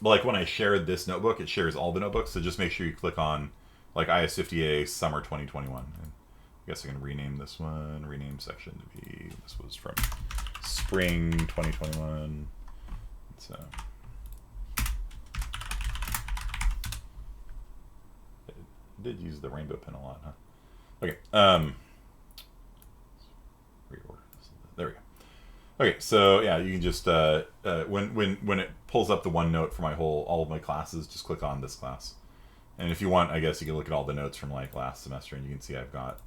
Speaker 1: But like when I shared this notebook, it shares all the notebooks. So just make sure you click on like IS50A Summer 2021. And I guess I can rename this one. Rename section to be. This was from Spring 2021. So. Did use the rainbow pen a lot, huh? Okay. Reorder this. There we go. Okay, so yeah, you can just when it pulls up the OneNote for all of my classes, just click on this class, and if you want, I guess you can look at all the notes from like last semester, and you can see I've got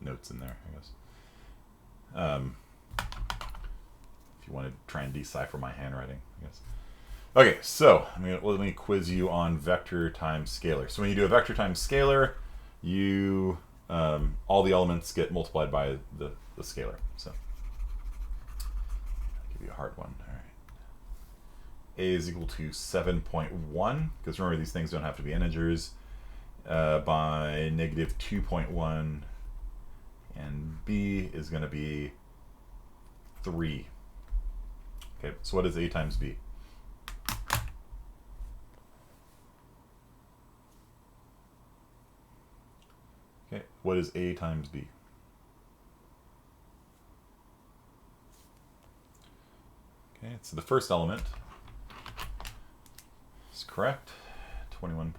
Speaker 1: notes in there, I guess. If you want to try and decipher my handwriting, I guess. Okay, so let me quiz you on vector times scalar. So when you do a vector times scalar, you all the elements get multiplied by the scalar. So I'll give you a hard one. All right. A is equal to 7.1, because remember these things don't have to be integers, by negative 2.1, and B is going to be 3. Okay, so what is A times B? Okay, what is A times B? Okay, so the first element is correct, 21.3.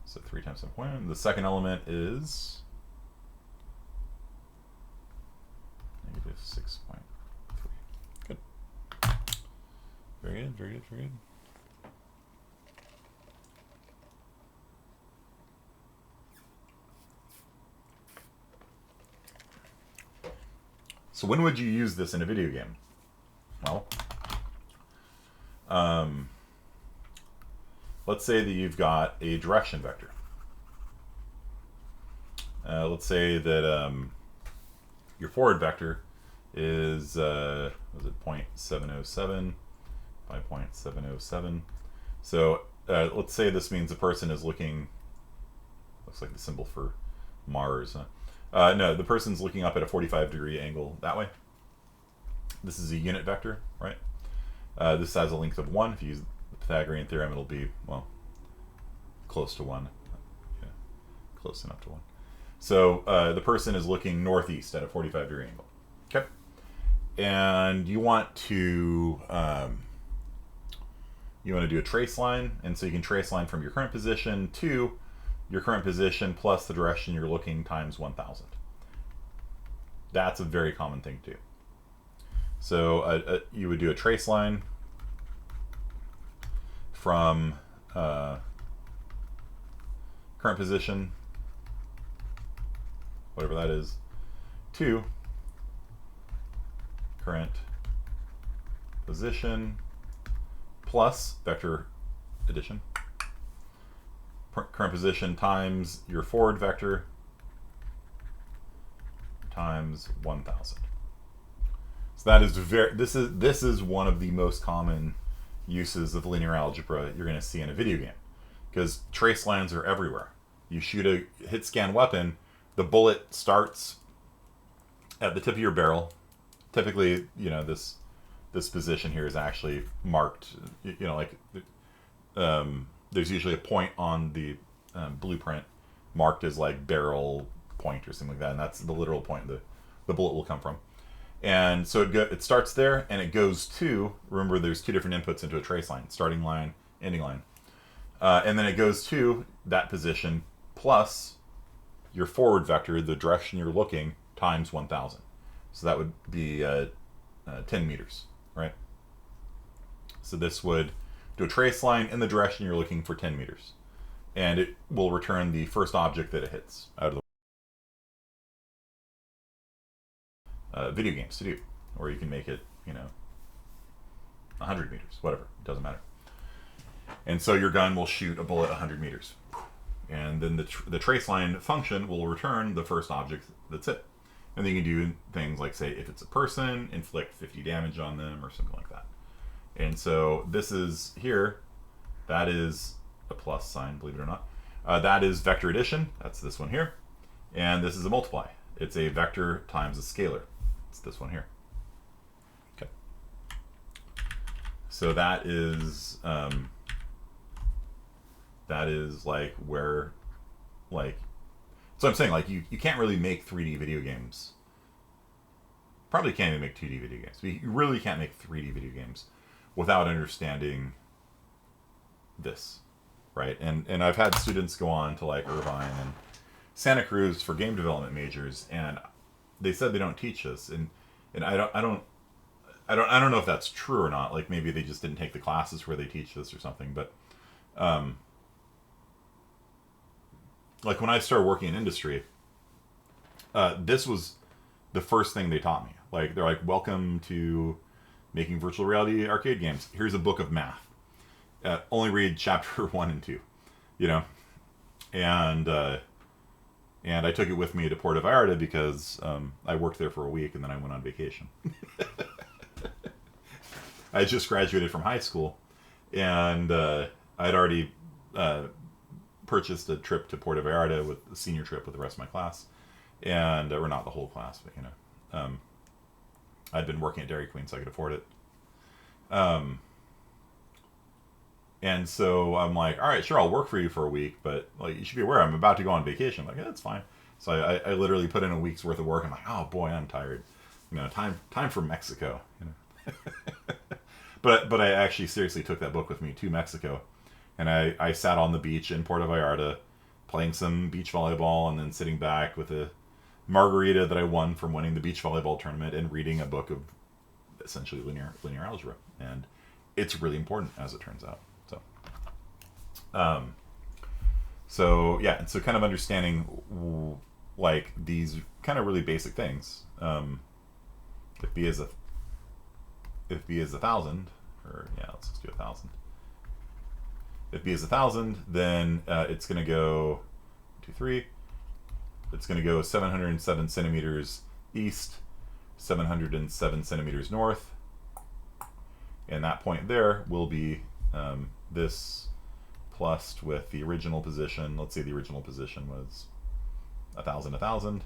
Speaker 1: So 3 times 7.1. The second element is negative 6.3. Good. Very good, very good, very good. So when would you use this in a video game? Well, let's say that you've got a direction vector. Let's say that your forward vector is was it 0.707 by 0.707. So let's say this means the person is looking. Looks like the symbol for Mars. Huh? No, the person's looking up at a 45-degree angle that way. This is a unit vector, right? This has a length of 1. If you use the Pythagorean theorem, it'll be, well, close to 1. Yeah, close enough to 1. So the person is looking northeast at a 45-degree angle. Okay? And you want to do a trace line, and so you can trace line from your current position to your current position plus the direction you're looking times 1,000. That's a very common thing to do. So you would do a trace line from current position, whatever that is, to current position plus vector addition. Current position times your forward vector times 1,000. So that is this is one of the most common uses of linear algebra you're going to see in a video game, because trace lines are everywhere. You shoot a hit scan weapon, the bullet starts at the tip of your barrel. Typically, this this position here is actually marked, you know, like there's usually a point on the blueprint marked as like barrel point or something like that, and that's the literal point the bullet will come from. And so it starts there, and it goes to, remember there's two different inputs into a trace line, starting line, ending line. And then it goes to that position plus your forward vector, the direction you're looking, times 1,000. So that would be 10 meters, right? So this would do a trace line in the direction you're looking for 10 meters. And it will return the first object that it hits out of the video games to do. Or you can make it, you know, 100 meters, whatever, it doesn't matter. And so your gun will shoot a bullet 100 meters. And then the trace line function will return the first object that's it. And then you can do things like, say, if it's a person, inflict 50 damage on them or something like that. And so this is here, that is a plus sign, believe it or not. That is vector addition, that's this one here. And this is a multiply. It's a vector times a scalar. It's this one here. Okay. So that is like where, like, so I'm saying, like, you can't really make 3D video games. Probably can't even make 2D video games. But you really can't make 3D video games without understanding this, right? And I've had students go on to like Irvine and Santa Cruz for game development majors, and they said they don't teach this, and I don't know if that's true or not. Like maybe they just didn't take the classes where they teach this or something, but like when I started working in industry, this was the first thing they taught me. Like they're like, welcome to making virtual reality arcade games. Here's a book of math. Only read chapter 1 and 2, you know? And I took it with me to Puerto Vallarta because I worked there for a week and then I went on vacation. I just graduated from high school, and I'd already purchased a trip to Puerto Vallarta with a senior trip with the rest of my class, and or not the whole class, but you know, I'd been working at Dairy Queen, so I could afford it. And so I'm like, all right, sure, I'll work for you for a week, but like you should be aware I'm about to go on vacation. I'm like, yeah, that's fine. So I literally put in a week's worth of work. I'm like, oh boy, I'm tired. You know, time for Mexico. You know. But I actually seriously took that book with me to Mexico, and I sat on the beach in Puerto Vallarta, playing some beach volleyball, and then sitting back with a margarita that I won from winning the beach volleyball tournament, and reading a book of essentially linear algebra, and it's really important as it turns out. So yeah, and so kind of understanding like these kind of really basic things. If B is 1,000, or yeah, let's just do 1,000. If B is 1,000, then it's going to go 2, 3. It's going to go 707 centimeters east, 707 centimeters north, and that point there will be this plus with the original position. Let's say the original position was 1,000, 1,000.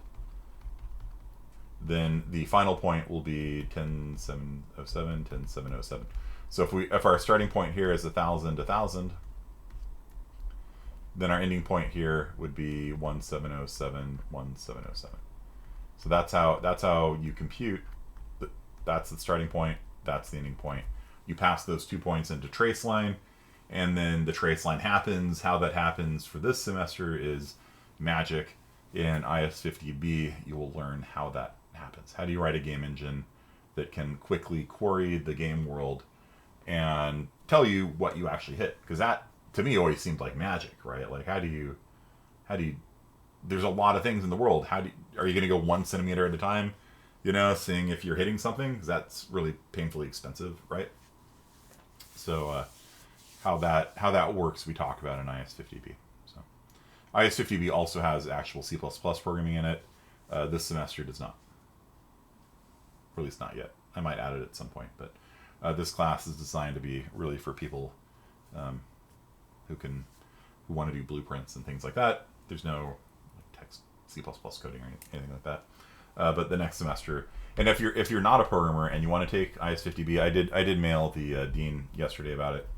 Speaker 1: Then the final point will be 10,707, 10,707. So if our starting point here is 1,000, 1,000, then our ending point here would be 1,707, 1,707. So that's how you compute. That's the starting point. That's the ending point. You pass those 2 points into trace line, and then the trace line happens. How that happens for this semester is magic. In IS50B, you will learn how that happens. How do you write a game engine that can quickly query the game world and tell you what you actually hit? Because that, to me, always seemed like magic, right? Like, how do you, there's a lot of things in the world. Are you going to go 1 centimeter at a time, you know, seeing if you're hitting something? Because that's really painfully expensive, right? So, how that works, we talk about in IS50B. So, IS50B also has actual C++ programming in it. This semester does not. Or at least not yet. I might add it at some point, but this class is designed to be really for people who want to do blueprints and things like that. There's no text C++ coding or anything like that. but the next semester. And if you're not a programmer and you want to take IS50B, I did mail the dean yesterday about it.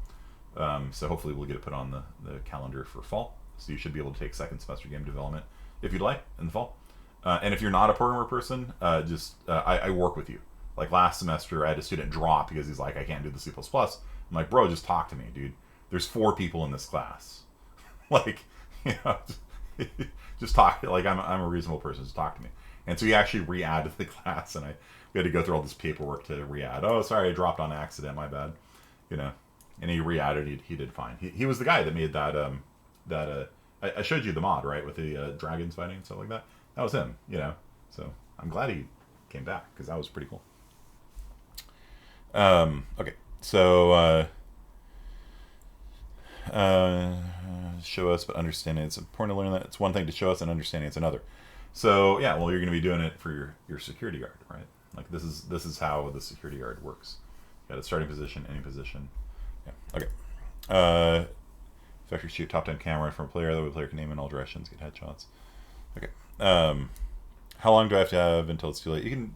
Speaker 1: So hopefully we'll get it put on the calendar for fall. So you should be able to take second semester game development if you'd like in the fall. And if you're not a programmer person, I work with you. Like last semester, I had a student drop because he's like, I can't do the C++. I'm like, bro, just talk to me, dude. There's 4 people in this class. Like, you know, just talk. Like I'm a reasonable person. Just talk to me. And so he actually re-added the class, and we had to go through all this paperwork to re-add. Oh, sorry, I dropped on accident. My bad. You know, and he re-added. He did fine. He was the guy that made that I showed you the mod, right, with the dragons fighting and stuff like that. That was him. You know, so I'm glad he came back because that was pretty cool. Okay, so show us, but understanding. It's important to learn that. It's one thing to show us, and understanding it's another. So yeah, well, you're going to be doing it for your security guard, right? Like this is how the security guard works. You got a starting position, any position. Yeah. Okay. Vector shoot top down camera from a player. That way the player can aim in all directions, get headshots. Okay. How long do I have to have until it's too late? You can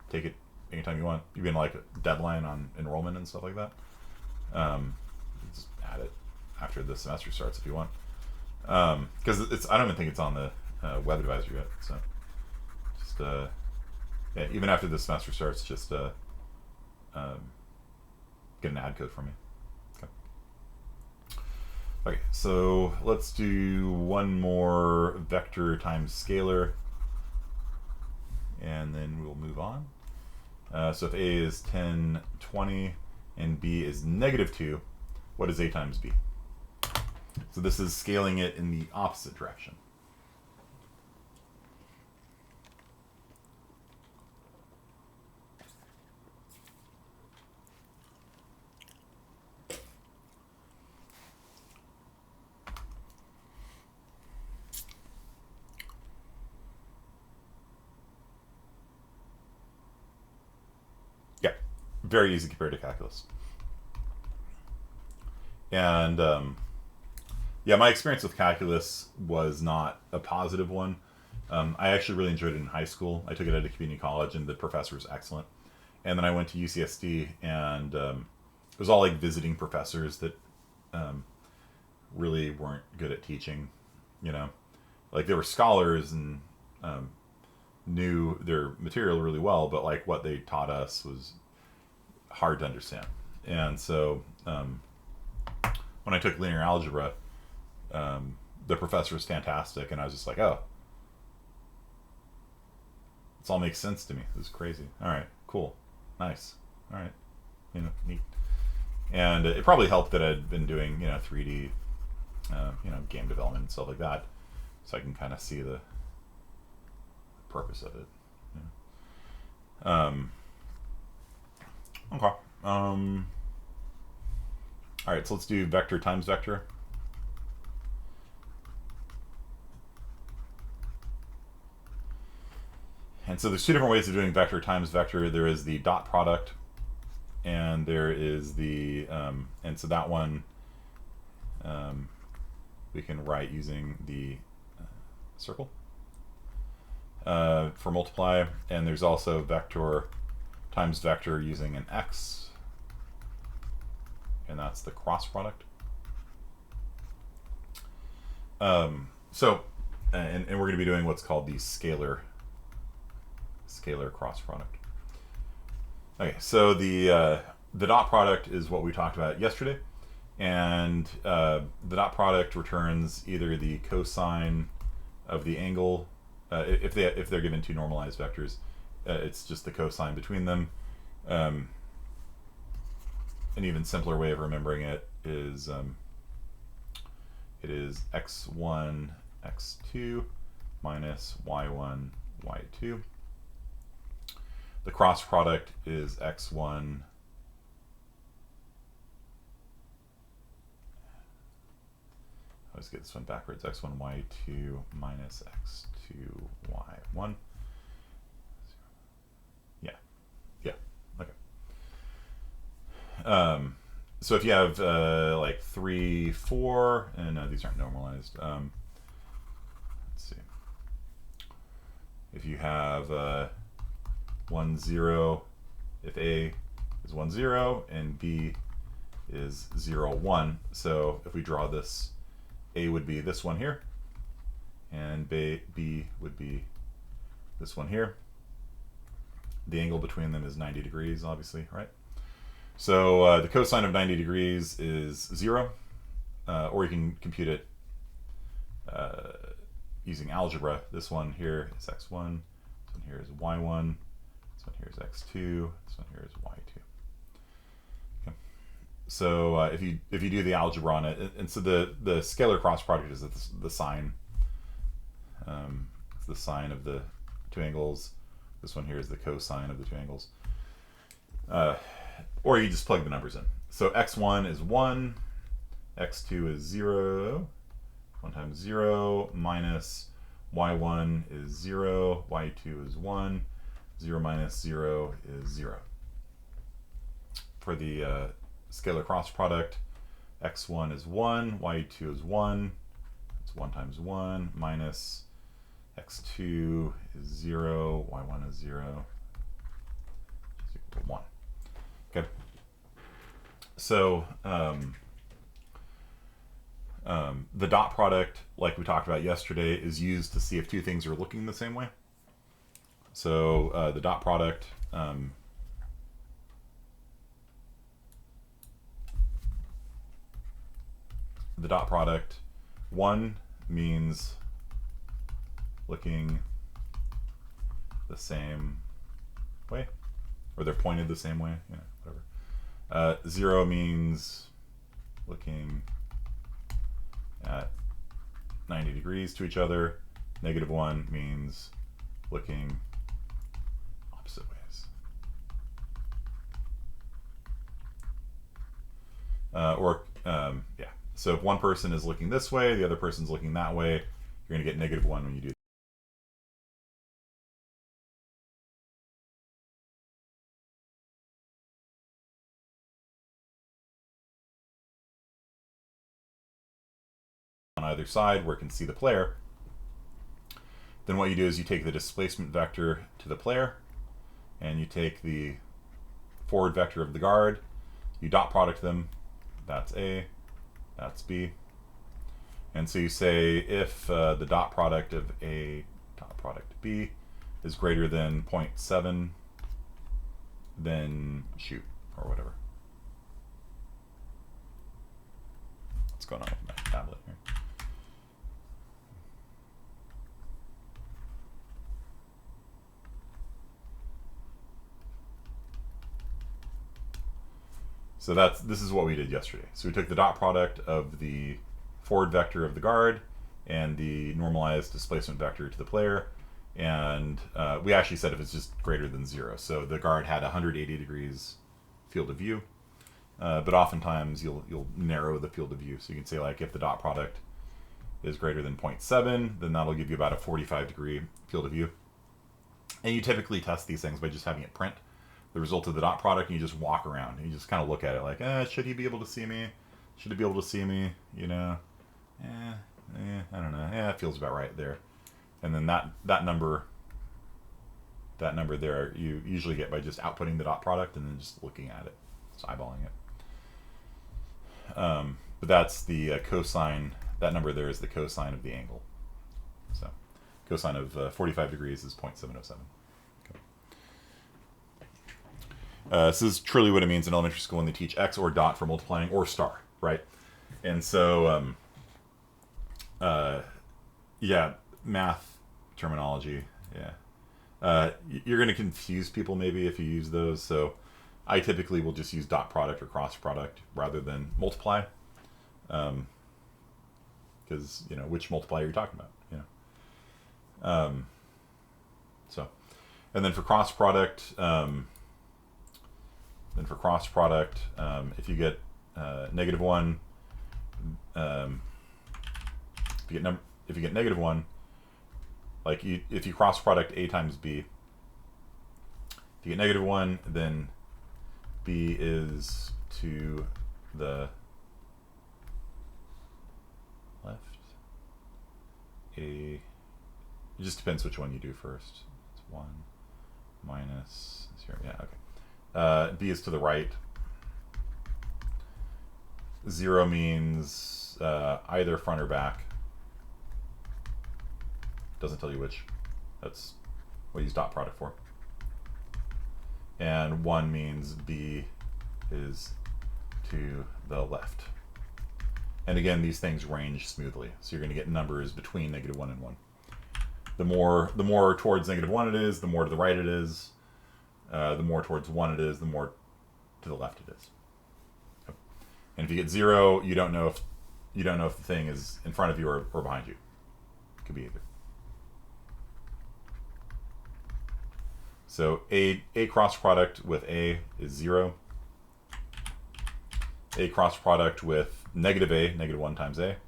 Speaker 1: take it anytime you want. You can like a deadline on enrollment and stuff like that. Just add it after the semester starts if you want. Because I don't even think it's on the web advisor yet. So just yeah, even after the semester starts, just get an ad code from me. Okay, so let's do one more vector times scalar, and then we'll move on. So if A is 10, 20, and B is -2, what is A times B? So this is scaling it in the opposite direction. Very easy compared to calculus. And yeah, my experience with calculus was not a positive one. I actually really enjoyed it in high school. I took it at a community college, and the professor was excellent. And then I went to UCSD, and it was all like visiting professors that really weren't good at teaching. You know, like they were scholars and knew their material really well, but like what they taught us was hard to understand. And so when I took linear algebra, the professor was fantastic, and I was just like, oh, this all makes sense to me. This is crazy. All right, cool, nice. All right, you know, neat. And it probably helped that I'd been doing 3D game development and stuff like that, so I can kind of see the purpose of it. Okay. All right, so let's do vector times vector. And so there's 2 different ways of doing vector times vector. There is the dot product, and there is the and so that one we can write using the circle for multiply, and there's also vector times vector using an x, and that's the cross product. So and we're going to be doing what's called the scalar cross product. Okay, so the dot product is what we talked about yesterday, and the dot product returns either the cosine of the angle if they're given 2 normalized vectors. It's just the cosine between them. An even simpler way of remembering it is x1 x2 minus y1 y2. The cross product is x1 I always get this one backwards. X1 y2 minus x2 y1. Yeah. Okay. So if you have like 3, 4, and these aren't normalized. Let's see. if you have 1, 0, if A is 1, 0 and B is 0, 1. So if we draw this, A would be this one here, and B would be this one here. The angle between them is 90 degrees, obviously, right? So the cosine of 90 degrees is 0, or you can compute it using algebra. This one here is x1, this one here is y1, this one here is x2, this one here is y2. Okay. So if you do the algebra on it, and so the scalar cross product is the sine. It's the sine of the two angles. This one here is the cosine of the two angles. Or you just plug the numbers in. So x1 is 1, x2 is 0, 1 times 0, minus y1 is 0, y2 is 1, 0 minus 0 is 0. For the scalar cross product, x1 is 1, y2 is 1, it's 1 times 1, minus x2 is 0, y1 is 0, is equal to 1. Okay. So the dot product, like we talked about yesterday, is used to see if two things are looking the same way. So the dot product, one means looking the same way, or they're pointed the same way, yeah, whatever. 0 means looking at 90 degrees to each other. -1 means looking opposite ways. Yeah. So if one person is looking this way, the other person's looking that way, you're going to get -1 when you do that. On either side where it can see the player. Then what you do is you take the displacement vector to the player, and you take the forward vector of the guard, you dot product them, that's A, that's B. And so you say if the dot product of A dot product B is greater than 0.7, then shoot, or whatever. What's going on with my tablet here? So this is what we did yesterday. So we took the dot product of the forward vector of the guard and the normalized displacement vector to the player, and we actually said if it's just greater than 0. So the guard had 180 degrees field of view, but oftentimes you'll narrow the field of view. So you can say, like, if the dot product is greater than 0.7, then that'll give you about a 45 degree field of view. And you typically test these things by just having it print the result of the dot product, and you just walk around and you just kind of look at it like, should he be able to see me? Should he be able to see me? You know, I don't know. Yeah, it feels about right there. And then that number there, you usually get by just outputting the dot product and then just looking at it, just eyeballing it. But that's the cosine. That number there is the cosine of the angle. So cosine of 45 degrees is 0.707. This is truly what it means in elementary school when they teach x or dot for multiplying, or star, right? And so, yeah, math terminology, yeah. You're going to confuse people maybe if you use those. So I typically will just use dot product or cross product rather than multiply. Because, you know, which multiplier you're talking about, you know. So, and then for cross product, if you get -1, if you get -1, like if you cross product A times B, if you get -1, then B is to the left, A It just depends which one you do first. It's 1 minus 0. Yeah, okay. B is to the right. 0 means either front or back. Doesn't tell you which. That's what you use dot product for. And 1 means B is to the left. And again, these things range smoothly. So you're going to get numbers between -1 and 1. The more towards -1 it is, the more to the right it is. The more towards 1 it is, the more to the left it is. And if you get 0, you don't know if the thing is in front of you or behind you. It could be either. So a cross product with A is 0. A cross product with -A, -1 times A,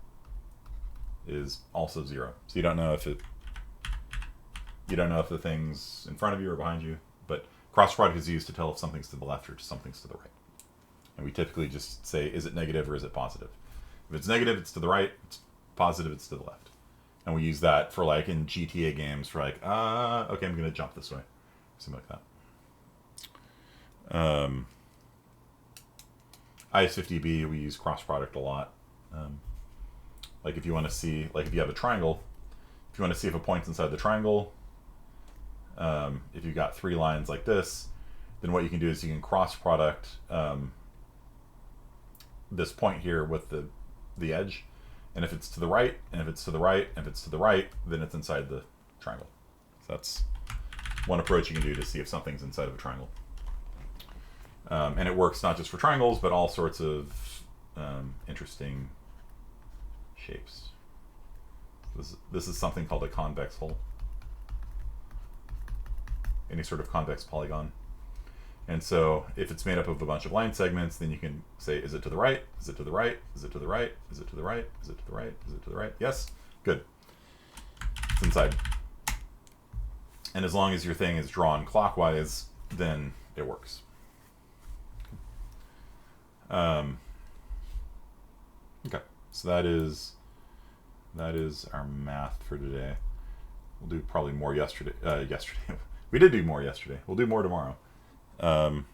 Speaker 1: is also 0. So you don't know if the thing's in front of you or behind you, but cross product is used to tell if something's to the left or something's to the right. And we typically just say, is it negative or is it positive? If it's negative, it's to the right. If it's positive, it's to the left. And we use that for like in GTA games for like, okay, I'm going to jump this way. Something like that. IS50B, we use cross product a lot. Like if you want to see, like if you have a triangle, if you want to see if a point's inside the triangle, if you've got 3 lines like this, then what you can do is you can cross product this point here with the edge, and if it's to the right, and if it's to the right, and if it's to the right, then it's inside the triangle. So that's one approach you can do to see if something's inside of a triangle. And it works not just for triangles, but all sorts of interesting shapes. This is something called a convex hole. Any sort of convex polygon. And so if it's made up of a bunch of line segments, then you can say, is it to the right? Is it to the right? Is it to the right? Is it to the right? Is it to the right? Is it to the right? Yes? Good. It's inside. And as long as your thing is drawn clockwise, then it works. Okay, so that is our math for today. We'll do probably more yesterday. We did do more yesterday. We'll do more tomorrow. If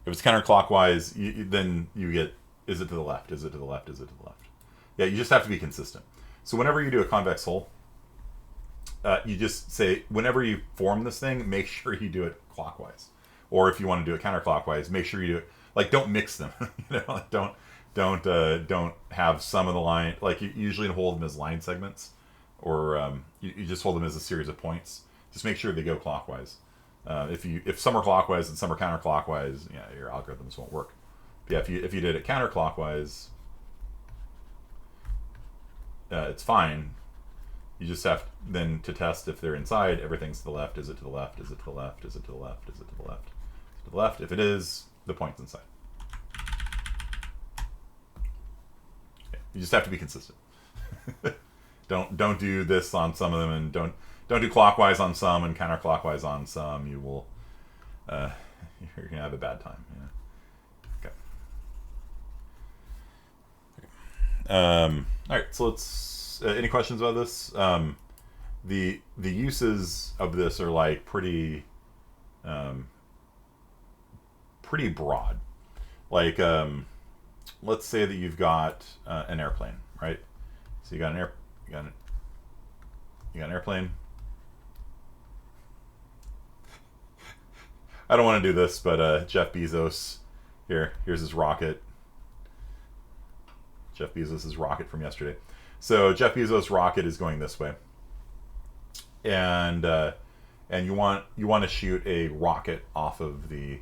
Speaker 1: it's counterclockwise, then you get, is it to the left? Is it to the left? Is it to the left? Yeah, you just have to be consistent. So whenever you do a convex hole, you just say, whenever you form this thing, make sure you do it clockwise. Or if you want to do it counterclockwise, make sure you do it, like, don't mix them. Like don't have some of the line, like you usually hold them as line segments, or you just hold them as a series of points. Just make sure they go clockwise. If some are clockwise and some are counterclockwise, yeah, your algorithms won't work. But yeah, if you did it counterclockwise, it's fine. You just have then to test if they're inside. Everything's to the left. Is it to the left? Is it to the left? Is it to the left? Is it to the left? Is it to the left? If it is, the point's inside. Okay. You just have to be consistent. Don't do this on some of them, and don't do clockwise on some and counterclockwise on some. You will you're gonna have a bad time. Yeah. Okay. All right. So let's. Any questions about this? The uses of this are like pretty broad. Like let's say that you've got an airplane, right? So you got an airplane. I don't want to do this, but Jeff Bezos, here's his rocket. Jeff Bezos' rocket from yesterday. So Jeff Bezos' rocket is going this way, and you want to shoot a rocket off of the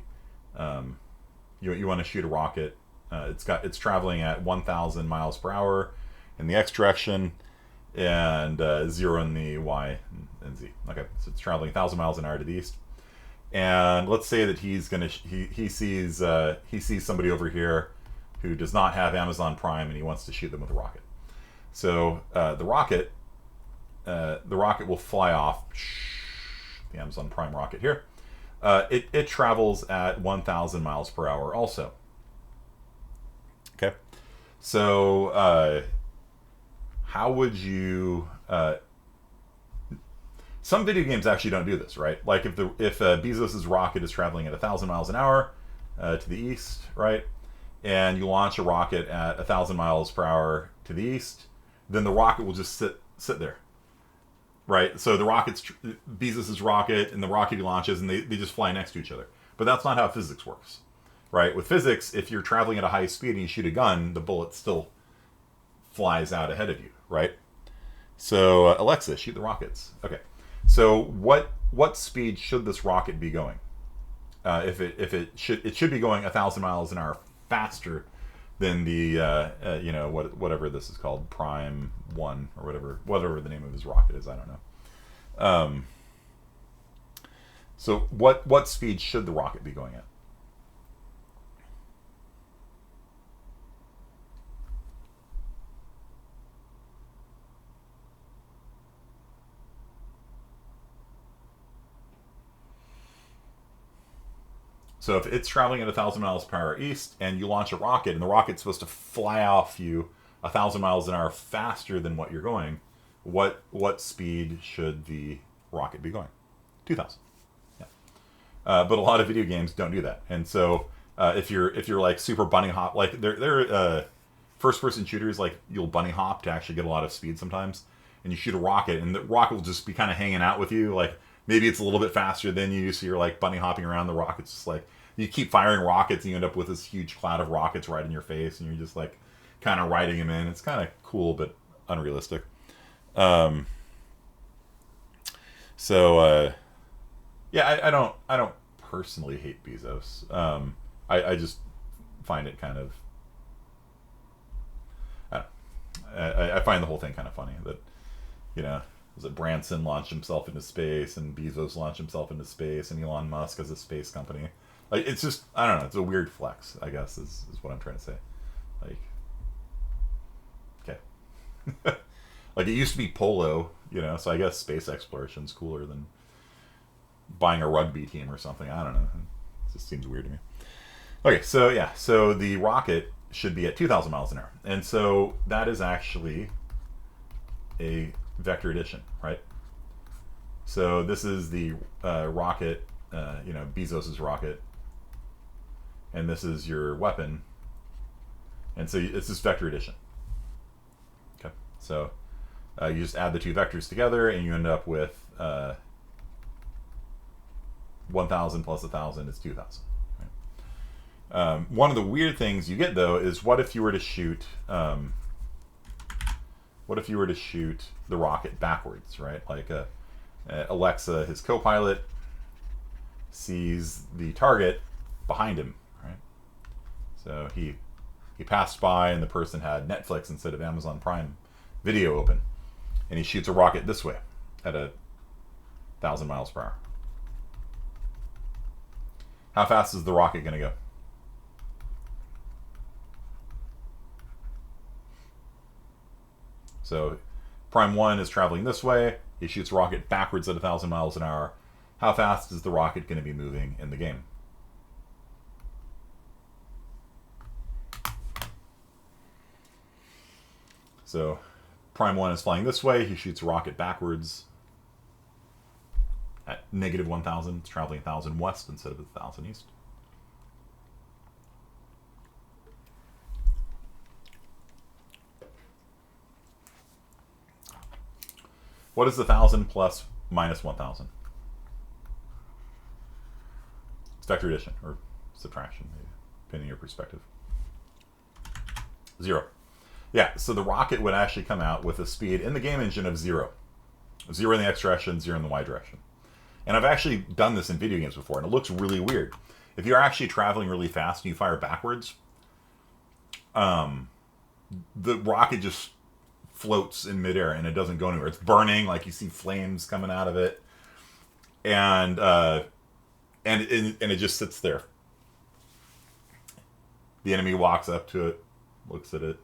Speaker 1: you want to shoot a rocket. It's traveling at 1,000 miles per hour in the x direction, and 0 in the y and z. Okay, so it's traveling 1,000 miles an hour to the east. And let's say that he sees somebody over here who does not have Amazon Prime, and he wants to shoot them with a rocket. So the rocket will fly off. The Amazon Prime rocket here. It travels at 1,000 miles per hour also. Okay, so how would you Some video games actually don't do this, right? Like if Bezos's rocket is traveling at 1,000 miles an hour to the east, right, and you launch a rocket at 1,000 miles per hour to the east, then the rocket will just sit there, right? So the rocket's Bezos's rocket and the rocket he launches, and they just fly next to each other. But that's not how physics works, right? With physics, if you're traveling at a high speed and you shoot a gun, the bullet still flies out ahead of you, right? So Alexa, shoot the rockets. Okay. So what speed should this rocket be going? If it should be going 1,000 miles an hour faster than the you know, whatever this is called, Prime 1 or whatever the name of his rocket is. I don't know. So what speed should the rocket be going at? So if it's traveling at 1,000 miles per hour east and you launch a rocket and the rocket's supposed to fly off you 1,000 miles an hour faster than what you're going, what speed should the rocket be going? 2,000. Yeah. But a lot of video games don't do that. And so if you're like super bunny hop, like they're first person shooters, like you'll bunny hop to actually get a lot of speed sometimes, and you shoot a rocket and the rocket will just be kind of hanging out with you, like maybe it's a little bit faster than you, so you're like bunny hopping around. The rocket's just like, you keep firing rockets and you end up with this huge cloud of rockets right in your face, and you're just like kind of riding them in. It's kind of cool but unrealistic. Yeah, I don't personally hate Bezos. I just find it kind of, I find the whole thing kind of funny that, you know, was it Branson launched himself into space and Bezos launched himself into space and Elon Musk has a space company. Like, it's just, I don't know, it's a weird flex, I guess, is what I'm trying to say. Like, okay. Like, it used to be polo, you know, so I guess space exploration's cooler than buying a rugby team or something. I don't know. It just seems weird to me. Okay, so yeah, so the rocket should be at 2,000 miles an hour. And so that is actually a vector addition, right? So this is the rocket, you know, Bezos's rocket, and this is your weapon, and so it's this vector addition. Okay, so you just add the two vectors together, and you end up with 1,000 plus 1,000 is 2,000. Right? One of the weird things you get though is what if you were to shoot the rocket backwards, right? Like Alexa, his co-pilot, sees the target behind him, right? So he passed by and the person had Netflix instead of Amazon Prime Video open, and he shoots a rocket this way at 1,000 miles per hour. How fast is the rocket going to go? So Prime 1 is traveling this way. He shoots a rocket backwards at 1,000 miles an hour. How fast is the rocket going to be moving in the game? So Prime 1 is flying this way. He shoots a rocket backwards at negative 1,000. It's traveling 1,000 west instead of 1,000 east. What is 1,000 plus minus 1,000? It's vector addition or subtraction, maybe, depending on your perspective. 0. Yeah, so the rocket would actually come out with a speed in the game engine of 0. 0 in the x direction, 0 in the y direction. And I've actually done this in video games before, and it looks really weird. If you're actually traveling really fast and you fire backwards, the rocket just floats in midair and it doesn't go anywhere. It's burning, like you see flames coming out of it, and it just sits there. The enemy walks up to it, looks at it.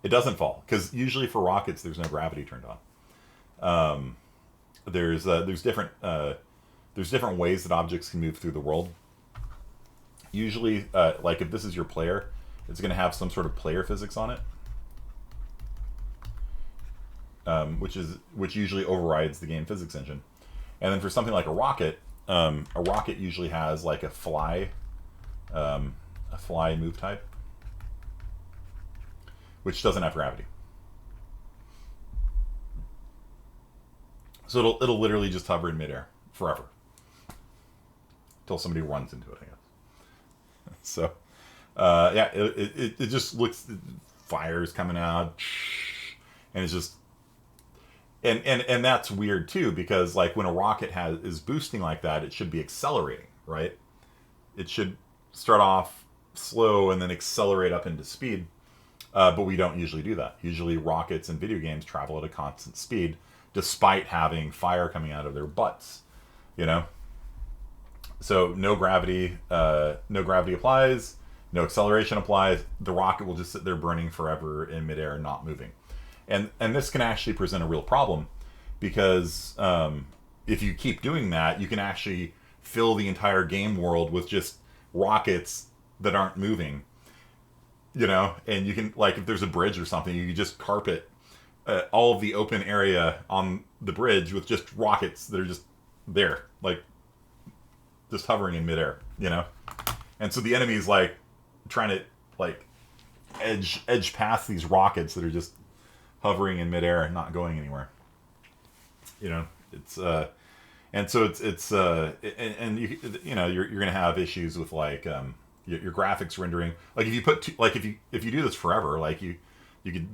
Speaker 1: It doesn't fall because usually for rockets there's no gravity turned on. There's different ways that objects can move through the world. Usually, like if this is your player, it's going to have some sort of player physics on it. which usually overrides the game physics engine. And then for something like a rocket usually has like a fly move type, which doesn't have gravity. So it'll literally just hover in midair forever until somebody runs into it, I guess. So yeah, it just looks, fire's coming out, and it's just, and that's weird too, because like when a rocket is boosting like that, it should be accelerating, right? It should start off slow and then accelerate up into speed, but we don't usually do that. Usually rockets in video games travel at a constant speed despite having fire coming out of their butts, you know? So no gravity applies, no acceleration applies. The rocket will just sit there burning forever in midair and not moving. And this can actually present a real problem, because if you keep doing that, you can actually fill the entire game world with just rockets that aren't moving, you know? And you can, like, if there's a bridge or something, you can just carpet all of the open area on the bridge with just rockets that are just there, like, just hovering in midair, you know? And so the enemy's like trying to like edge past these rockets that are just hovering in midair and not going anywhere. You know, it's and so it's and you know you're gonna have issues with like your graphics rendering. Like if you put if you do this forever, like you could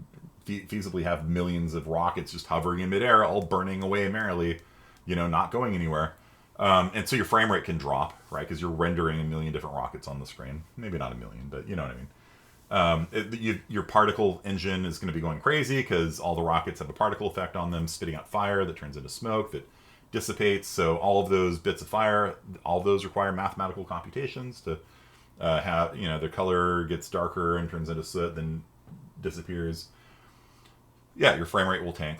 Speaker 1: feasibly have millions of rockets just hovering in midair, all burning away merrily, you know, not going anywhere. And so your frame rate can drop, right? Because you're rendering a million different rockets on the screen. Maybe not a million, but you know what I mean. Your particle engine is going to be going crazy because all the rockets have a particle effect on them, spitting out fire that turns into smoke that dissipates. So all of those bits of fire, all of those require mathematical computations to have, you know, their color gets darker and turns into soot, then disappears. Yeah, your frame rate will tank.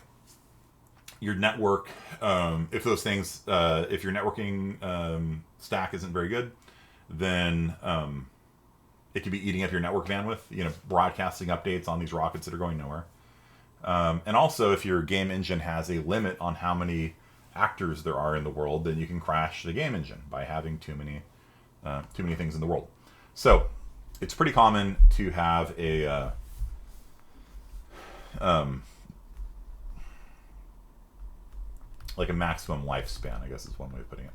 Speaker 1: Your network, if those things, if your networking stack isn't very good, then it could be eating up your network bandwidth, you know, broadcasting updates on these rockets that are going nowhere. And also, if your game engine has a limit on how many actors there are in the world, then you can crash the game engine by having too many things in the world. So it's pretty common to have a like a maximum lifespan, I guess is one way of putting it,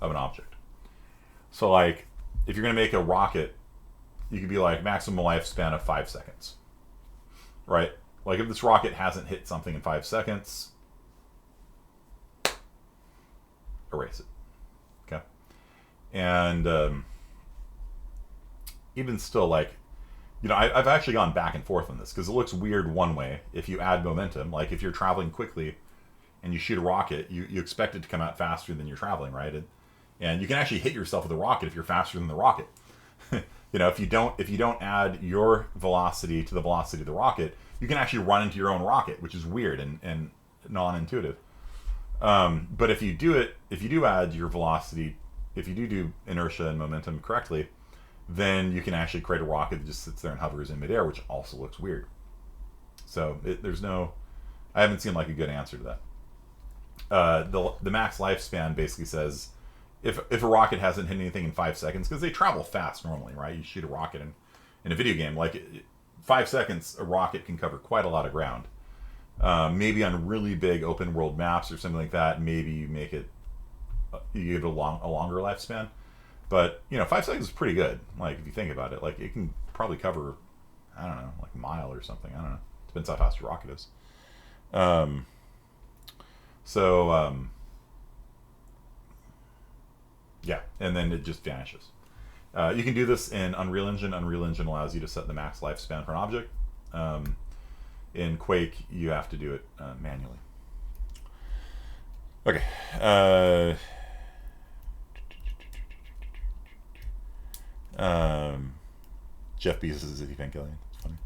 Speaker 1: of an object. So like, if you're going to make a rocket, you could be like maximum lifespan of 5 seconds, right? Like if this rocket hasn't hit something in 5 seconds, erase it, okay? And even still, like, you know, I've actually gone back and forth on this because it looks weird one way. If you add momentum, like if you're traveling quickly and you shoot a rocket, you expect it to come out faster than you're traveling, right? And you can actually hit yourself with a rocket if you're faster than the rocket. You know, if you don't add your velocity to the velocity of the rocket, you can actually run into your own rocket, which is weird and non-intuitive. But if you do add your velocity, if you do inertia and momentum correctly, then you can actually create a rocket that just sits there and hovers in midair, which also looks weird. So I haven't seen like a good answer to that. The max lifespan basically says if a rocket hasn't hit anything in 5 seconds, because they travel fast normally, right? You shoot a rocket in a video game, like 5 seconds, a rocket can cover quite a lot of ground. Maybe on really big open world maps or something like that, maybe you make it, you give it a longer lifespan. But, you know, 5 seconds is pretty good. Like, if you think about it, like, it can probably cover, I don't know, like a mile or something. I don't know. Depends how fast your rocket is. Yeah, and then it just vanishes. You can do this in Unreal Engine. Unreal Engine allows you to set the max lifespan for an object. In Quake, you have to do it manually. Okay. Jeff Bezos is Evangelion. It's funny.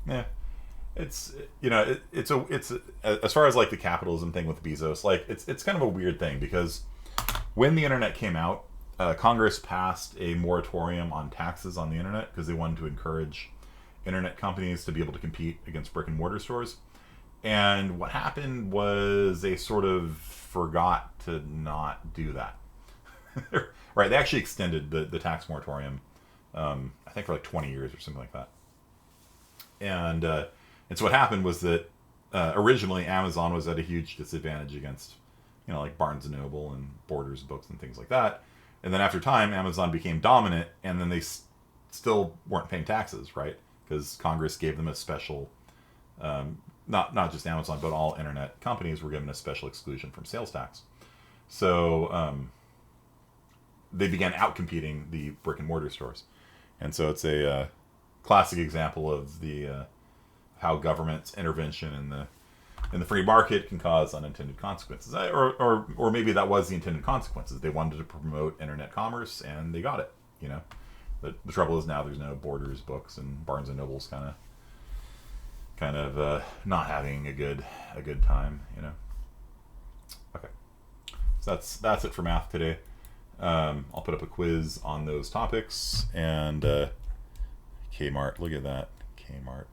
Speaker 1: Yeah, it's, you know, it's as far as like the capitalism thing with Bezos, like it's kind of a weird thing because when the internet came out, Congress passed a moratorium on taxes on the internet because they wanted to encourage internet companies to be able to compete against brick and mortar stores. And what happened was they sort of forgot to not do that. Right, they actually extended the tax moratorium, I think for like 20 years or something like that. And so what happened was that originally Amazon was at a huge disadvantage against, like Barnes and Noble and Borders books and things like that. And then after time, Amazon became dominant, and then they still weren't paying taxes, right? Because Congress gave them a special, not just Amazon, but all internet companies were given a special exclusion from sales tax. So they began outcompeting the brick and mortar stores. And so it's a classic example of the how government's intervention in the free market can cause unintended consequences, or maybe that was the intended consequences. They wanted to promote internet commerce, and they got it. The trouble is now there's no Borders books, and Barnes and Noble's kind of not having a good time. Okay, so that's it for math today. I'll put up a quiz on those topics, and Kmart. Look at that, Kmart.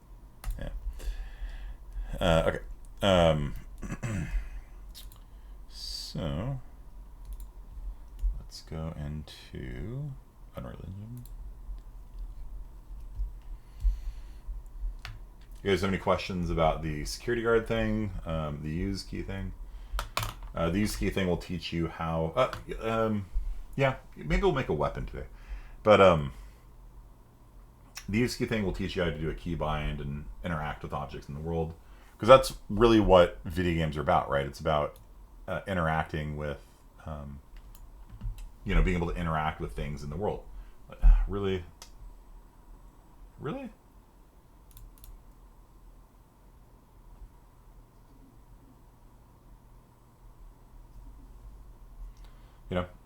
Speaker 1: Yeah. Okay. So let's go into Unreal Engine. You guys have any questions about the security guard thing, the use key thing? The use key thing will teach you how. Yeah, maybe we'll make a weapon today, but the use key thing will teach you how to do a key bind and interact with objects in the world. Because that's really what video games are about, right? It's about interacting with, being able to interact with things in the world. Really? Really?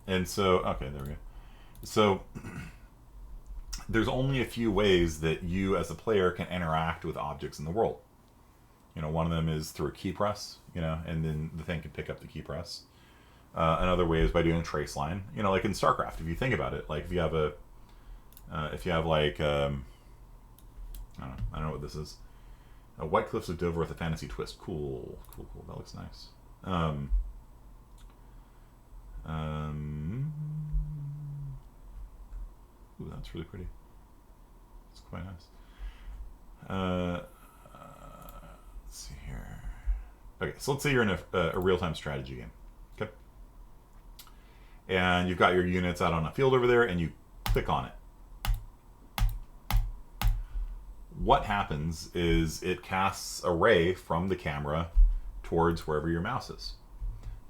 Speaker 1: And so, okay, there we go. So, there's only a few ways that you as a player can interact with objects in the world. One of them is through a key press, and then the thing can pick up the key press. Another way is by doing a trace line. Like in StarCraft, if you think about it, like if you have like, I don't know what this is. White Cliffs of Dover with a fantasy twist. Cool. That looks nice. Ooh, that's really pretty. It's quite nice. Let's see here. Okay, so let's say you're in a real-time strategy game. Okay. And you've got your units out on a field over there, and you click on it. What happens is it casts a ray from the camera towards wherever your mouse is.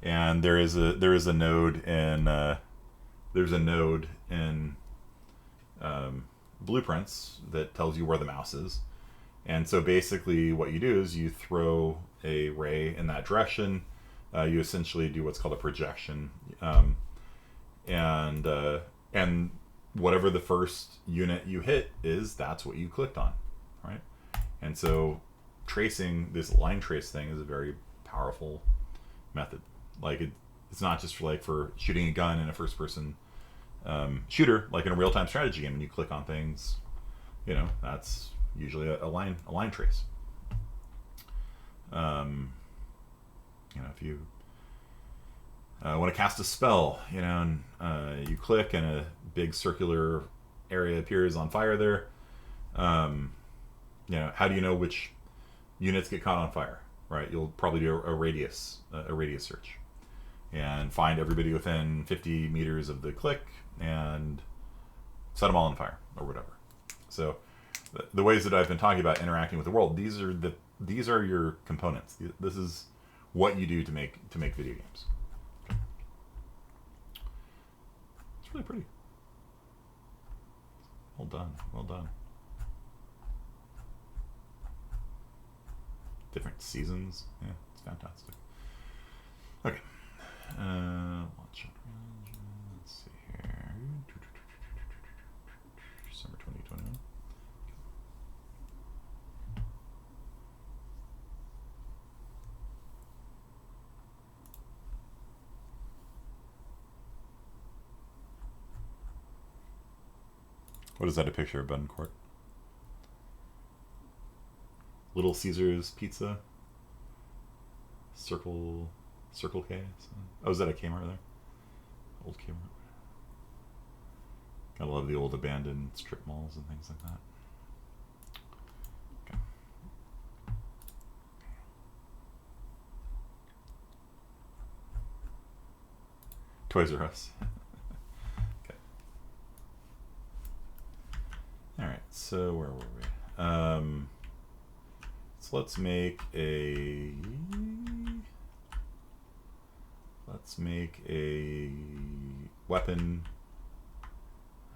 Speaker 1: And there is a node in Blueprints that tells you where the mouse is. And so basically what you do is you throw a ray in that direction. You essentially do what's called a projection. And whatever the first unit you hit is, that's what you clicked on, right? And so tracing, this line trace thing, is a very powerful method. Like it's not just for shooting a gun in a first-person shooter, like in a real-time strategy game, and you click on things, that's usually a line trace. If you want to cast a spell, and you click and a big circular area appears on fire there, how do you know which units get caught on fire, right? You'll probably do a radius search and find everybody within 50 meters of the click and set them all on fire or whatever. So the ways that I've been talking about interacting with the world, these are your components. This is what you do to make video games. It's really pretty. Well done. Different seasons. Yeah, it's fantastic. Okay. Let's see here. December 2021. What is that a picture of, Betancourt? Little Caesars Pizza. Circle K. Oh, is that a Kmart there? Old Kmart. Gotta love the old abandoned strip malls and things like that. Okay. Toys R Us. Okay. All right. So where were we? So let's make a weapon,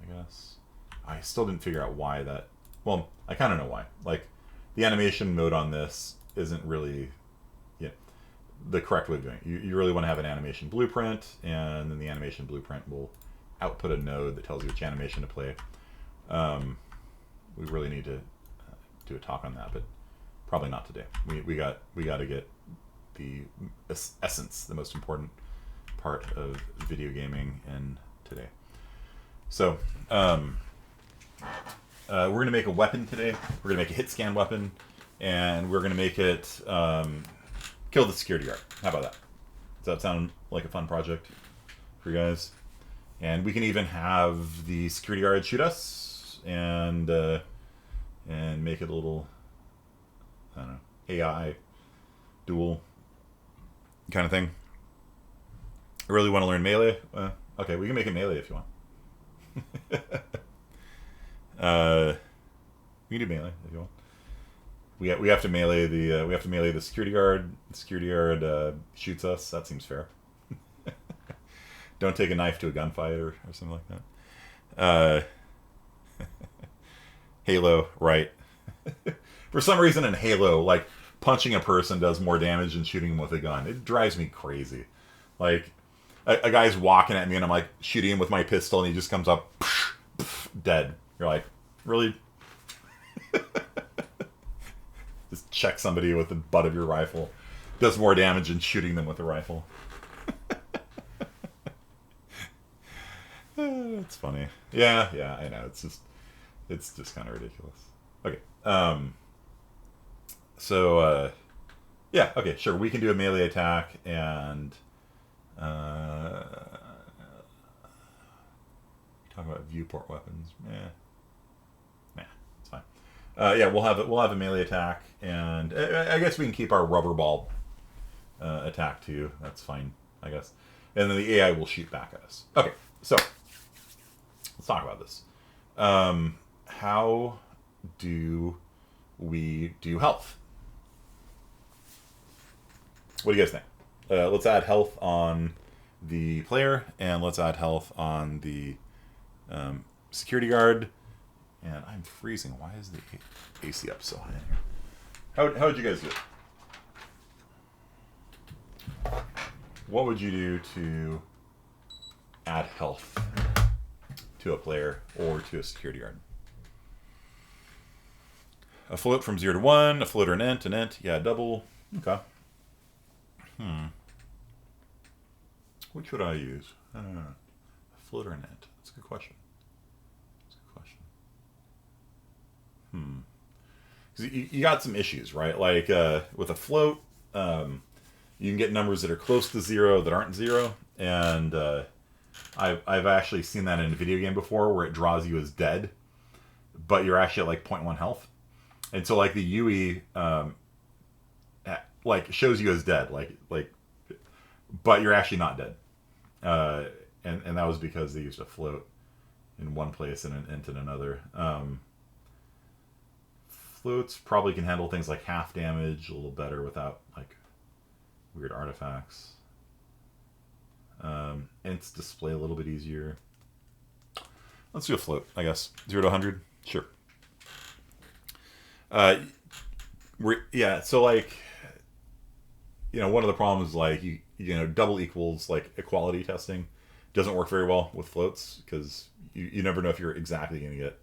Speaker 1: I guess. I still didn't figure out why that. Well, I kind of know why. Like, the animation mode on this isn't really, the correct way of doing it. You really want to have an animation blueprint, and then the animation blueprint will output a node that tells you which animation to play. We really need to do a talk on that, but probably not today. We got to get the essence, the most important part of video gaming in today. So we're going to make a weapon today. We're going to make a Hitscan weapon, and we're going to make it kill the security guard. How about that? Does that sound like a fun project for you guys? And we can even have the security guard shoot us and make it a little, I don't know, AI duel kind of thing. I really want to learn melee. Okay, we can make it melee if you want. We can do melee if you want. We have to melee the security guard. The security guard shoots us. That seems fair. Don't take a knife to a gunfight or something like that. Halo, right? For some reason in Halo, like, punching a person does more damage than shooting them with a gun. It drives me crazy. Like, a guy's walking at me and I'm like shooting him with my pistol and he just comes up, dead. You're like, really? Just check somebody with the butt of your rifle. Does more damage than shooting them with a rifle. It's funny. Yeah, I know. It's just kind of ridiculous. Okay. So, yeah, okay, sure. We can do a melee attack, and talk about viewport weapons. Nah, it's fine. Yeah, we'll have a melee attack, and I guess we can keep our rubber ball attack too. That's fine, I guess. And then the AI will shoot back at us. Okay, so let's talk about this. How do we do health? What do you guys think? Let's add health on the player, and let's add health on the security guard. And I'm freezing. Why is the AC up so high in here? How would you guys do it? What would you do to add health to a player or to a security guard? A float from 0 to 1, a float or an int, yeah, double. Okay. Which would I use? A float or an int? That's a good question. Because you got some issues, right? Like with a float, you can get numbers that are close to 0 that aren't 0, and I've actually seen that in a video game before where it draws you as dead, but you're actually at like 0.1 health, and so like the UE like shows you as dead, like, but you're actually not dead, and that was because they used a float in one place and an int in another. Floats probably can handle things like half damage a little better without like weird artifacts. Ints display a little bit easier. Let's do a float, I guess. 0 to 100, sure. Yeah, so like, one of the problems, like double equals like equality testing doesn't work very well with floats because you never know if you're exactly going to get.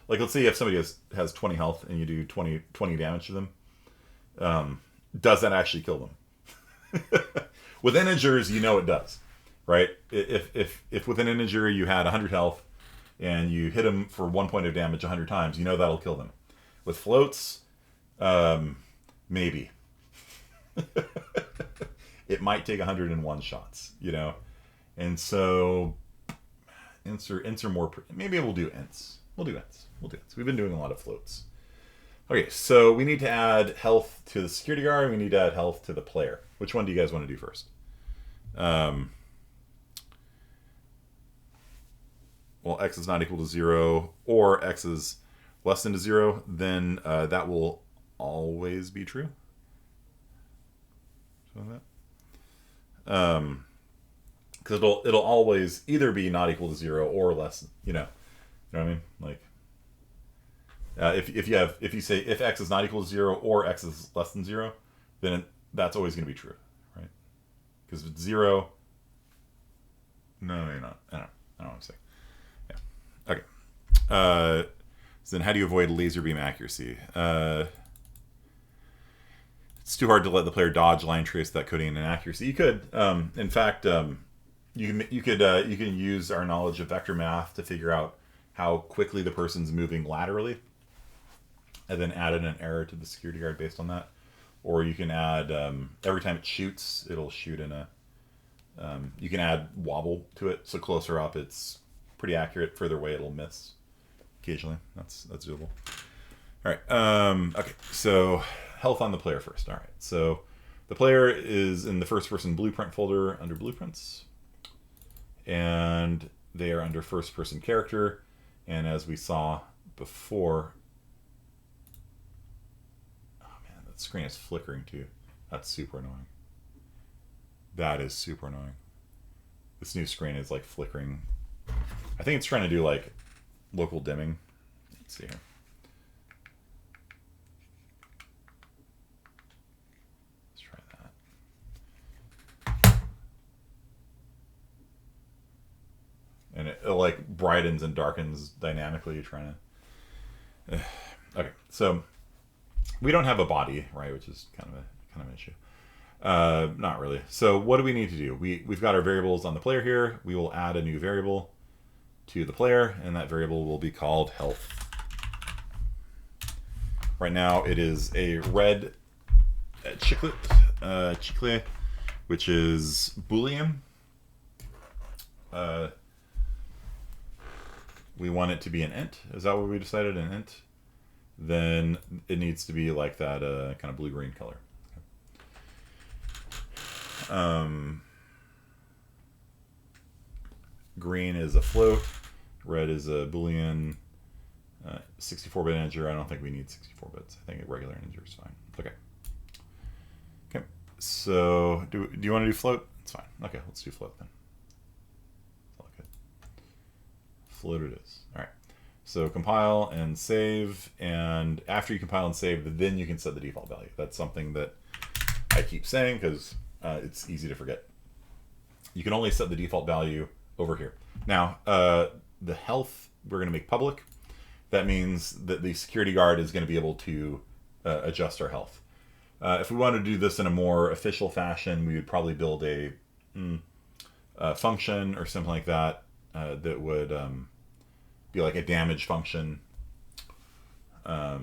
Speaker 1: Like, let's say if somebody has 20 health and you do 20 damage to them, does that actually kill them? With integers, it does, right? If with an integer you had 100 health and you hit them for 1 point of damage 100 times, you know that'll kill them. With floats, maybe. It might take 101 shots, you know? And so, ints are more... Maybe we'll do ints. We'll do ints. We've been doing a lot of floats. Okay, so we need to add health to the security guard. We need to add health to the player. Which one do you guys want to do first? Well, x is not equal to 0, or x is less than to 0, then that will always be true. Because it'll always either be not equal to 0 or less. You know what I mean? Like, if you say if x is not equal to 0 or x is less than 0, then that's always going to be true, right? Because if it's 0, no, you're not. I don't know what I'm saying. Yeah. Okay. So then, how do you avoid laser beam accuracy? It's too hard to let the player dodge, line trace that coding and inaccuracy. You could, in fact, you can use our knowledge of vector math to figure out how quickly the person's moving laterally, and then add in an error to the security guard based on that. Or you can add every time it shoots, it'll shoot in a. You can add wobble to it, so closer up it's pretty accurate. Further away it'll miss occasionally. That's doable. All right. Okay. So health on the player first. All right. So the player is in the first person blueprint folder under blueprints, and they are under first person character. And as we saw before, oh man, that screen is flickering too. That's super annoying. That is super annoying. This new screen is like flickering. I think it's trying to do like local dimming. Let's see here. Let's try that. And it like brightens and darkens dynamically. You're trying to. Okay, so we don't have a body, right? Which is kind of an issue. Not really. So what do we need to do? We've got our variables on the player here. We will add a new variable to the player, and that variable will be called health. Right now it is a red chiclet, which is Boolean. We want it to be an int. Is that what we decided? An int? Then it needs to be like that kind of blue-green color. Green is a float. Red is a Boolean. 64-bit integer. I don't think we need 64 bits. I think a regular integer is fine. Okay. Okay. So do you want to do float? It's fine. Okay, let's do float then. All good. Float it is. All right. So compile and save, and after you compile and save, then you can set the default value. That's something that I keep saying because it's easy to forget. You can only set the default value over here. Now, the health we're going to make public. That means that the security guard is going to be able to adjust our health. If we want to do this in a more official fashion, we would probably build a function or something like that that would be like a damage function. Yeah,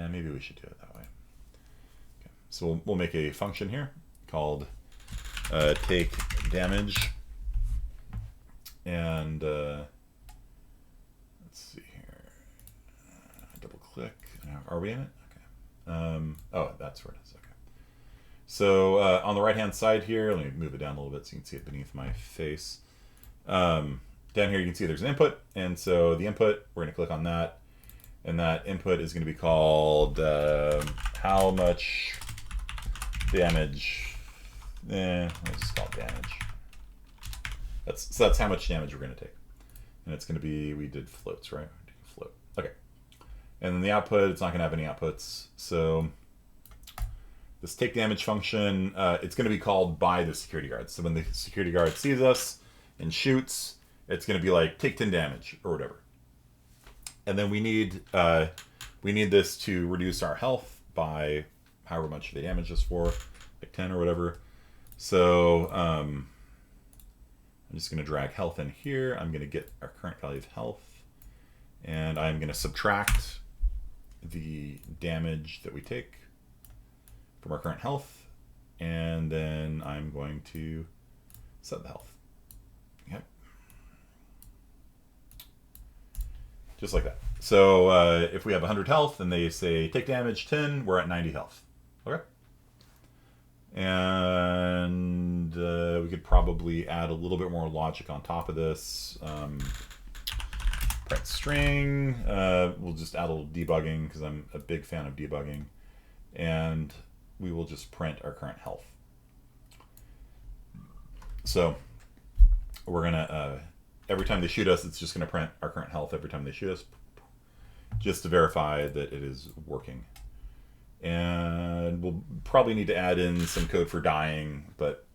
Speaker 1: maybe we should do it that way. Okay. So we'll make a function here called take damage, and let's see here. Double click. Are we in it? Okay. Oh, that's where it is. Okay. So on the right hand side here, let me move it down a little bit so you can see it beneath my face. Down here you can see there's an input, and so the input, we're going to click on that, and that input is going to be called how much damage. Let's just call it damage. That's how much damage we're going to take, and it's going to be, we did floats, right? Float. Okay. And then the output, it's not going to have any outputs. So this take damage function, it's going to be called by the security guard. So when the security guard sees us and shoots, it's going to be like take 10 damage or whatever. And then we need this to reduce our health by however much they damage us for, like 10 or whatever. So I'm just going to drag health in here. I'm going to get our current value of health, and I'm going to subtract the damage that we take from our current health, and then I'm going to set the health. Okay. Just like that. So if we have 100 health and they say take damage 10, we're at 90 health. Okay. And we could probably add a little bit more logic on top of this. Print string. We'll just add a little debugging because I'm a big fan of debugging. And we will just print our current health. So we're going to, every time they shoot us, it's just going to print our current health every time they shoot us, just to verify that it is working. And we'll probably need to add in some code for dying, but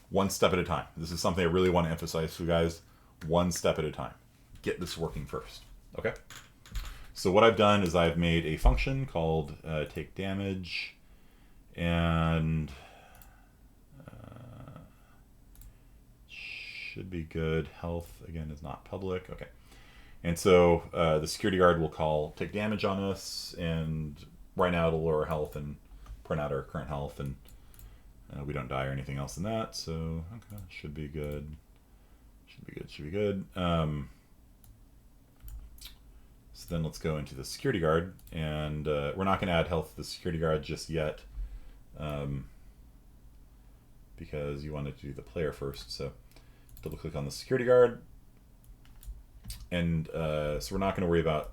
Speaker 1: one step at a time. This is something I really want to emphasize to you guys. One step at a time. Get this working first. Okay? So what I've done is I've made a function called take damage, and should be good. Health, again, is not public. Okay. And so the security guard will call take damage on us, and right now it'll lower health and print out our current health, and we don't die or anything else in that. So, okay, should be good. Should be good, should be good. So then let's go into the security guard, and we're not going to add health to the security guard just yet, because you want to do the player first. So double click on the security guard, and so we're not going to worry about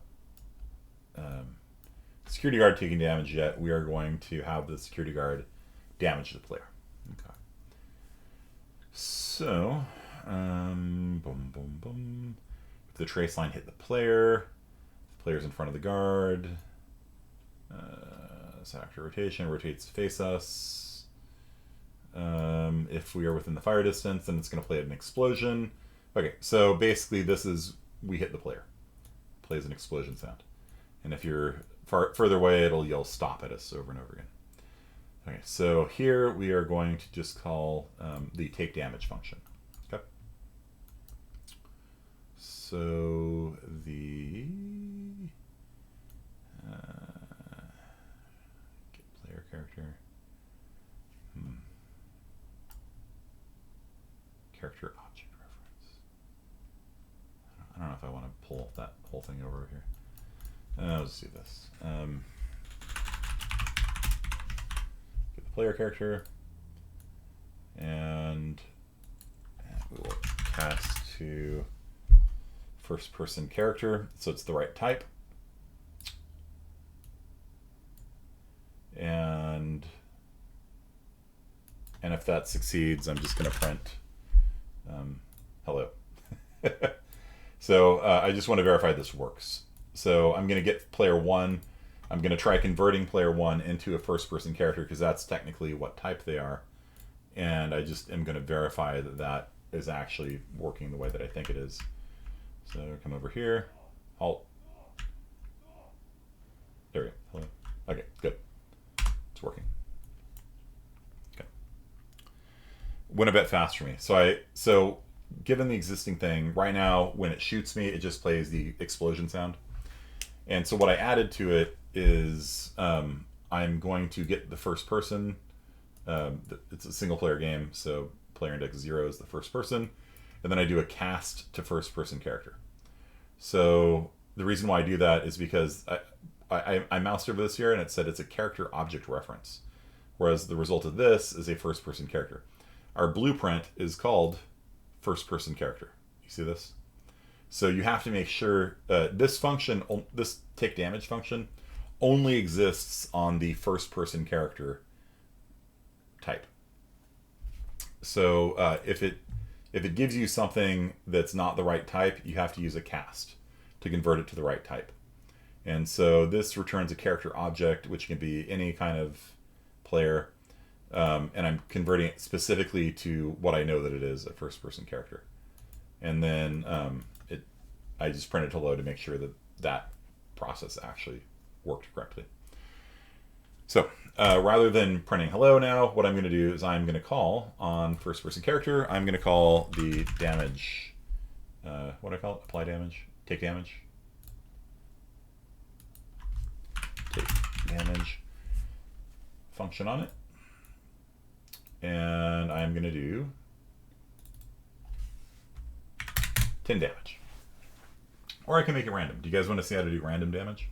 Speaker 1: security guard taking damage yet. We are going to have the security guard damage the player. Okay. So, boom, boom, boom. If the trace line hit the player, the player's in front of the guard. Actor rotation rotates to face us. If we are within the fire distance, then it's going to play an explosion. Okay, so basically this is, we hit the player. It plays an explosion sound. And if you're further away, it'll yell stop at us over and over again. Okay, so here we are going to just call the take damage function. Okay. So the get player character. Character object reference. I don't know if I want to pull that whole thing over here. Let's do this. Get the player character, and we will cast to first person character, so it's the right type. And if that succeeds, I'm just going to print hello. So I just want to verify this works. So I'm going to get player 1. I'm going to try converting player 1 into a first-person character because that's technically what type they are. And I just am going to verify that that is actually working the way that I think it is. So come over here. Halt. There we go. Hello. Okay, good. It's working. Okay. Went a bit fast for me. So given the existing thing, right now when it shoots me, it just plays the explosion sound. And so what I added to it is I'm going to get the first person. It's a single player game, so player index 0 is the first person. And then I do a cast to first person character. So the reason why I do that is because I moused over this here and it said it's a character object reference. Whereas the result of this is a first person character. Our blueprint is called first person character. You see this? So you have to make sure this function, this take damage function, only exists on the first person character type. So if it gives you something that's not the right type, you have to use a cast to convert it to the right type. And so this returns a character object, which can be any kind of player. And I'm converting it specifically to what I know that it is, a first person character. And then I just print it hello to make sure that that process actually worked correctly. So rather than printing hello now, what I'm going to do is I'm going to call on first person character. I'm going to call the damage. What do I call it? Apply damage. Take damage. Take damage function on it. And I'm going to do 10 damage. Or I can make it random. Do you guys want to see how to do random damage?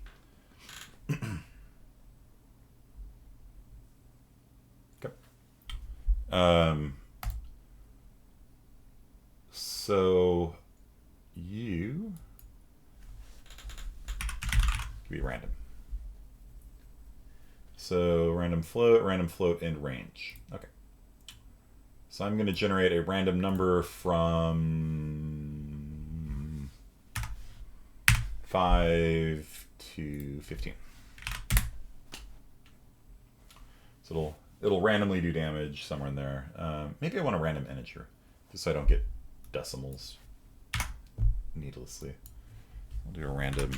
Speaker 1: Okay. So you can be random. So random float, and range. Okay. So I'm going to generate a random number from 5 to 15. So it'll randomly do damage somewhere in there. Maybe I want a random integer, just so I don't get decimals needlessly. I'll do a random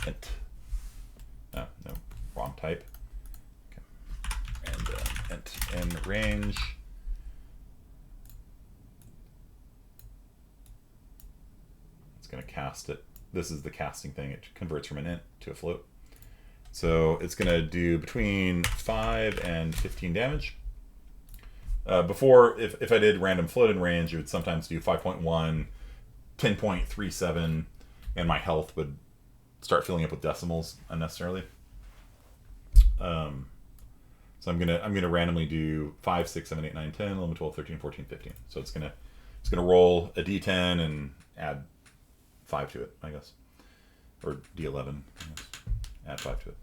Speaker 1: int. Oh, no, wrong type. Okay. Random int and range. It's going to cast it. This is the casting thing. It converts from an int to a float. So it's going to do between 5 and 15 damage. Before, if I did random float and range, it would sometimes do 5.1, 10.37, and my health would start filling up with decimals unnecessarily. So I'm gonna randomly do 5, 6, 7, 8, 9, 10, 11, 12, 13, 14, 15. So it's gonna roll a d10 and add 5 to it, I guess, or d11. I guess. Add 5 to it.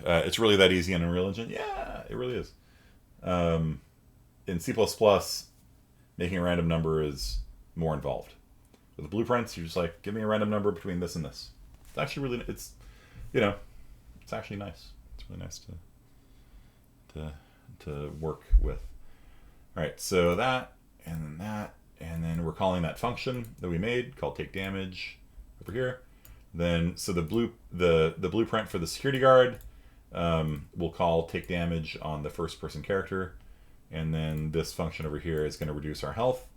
Speaker 1: It's really that easy in Unreal Engine? Yeah, it really is. In C++, making a random number is more involved. With the blueprints, you're just like, give me a random number between this and this. It's actually really, it's actually nice. It's really nice to work with. All right, so that, and then we're calling that function that we made called take damage over here. Then, so the blueprint for the security guard, we'll call take damage on the first person character, and then this function over here is going to reduce our health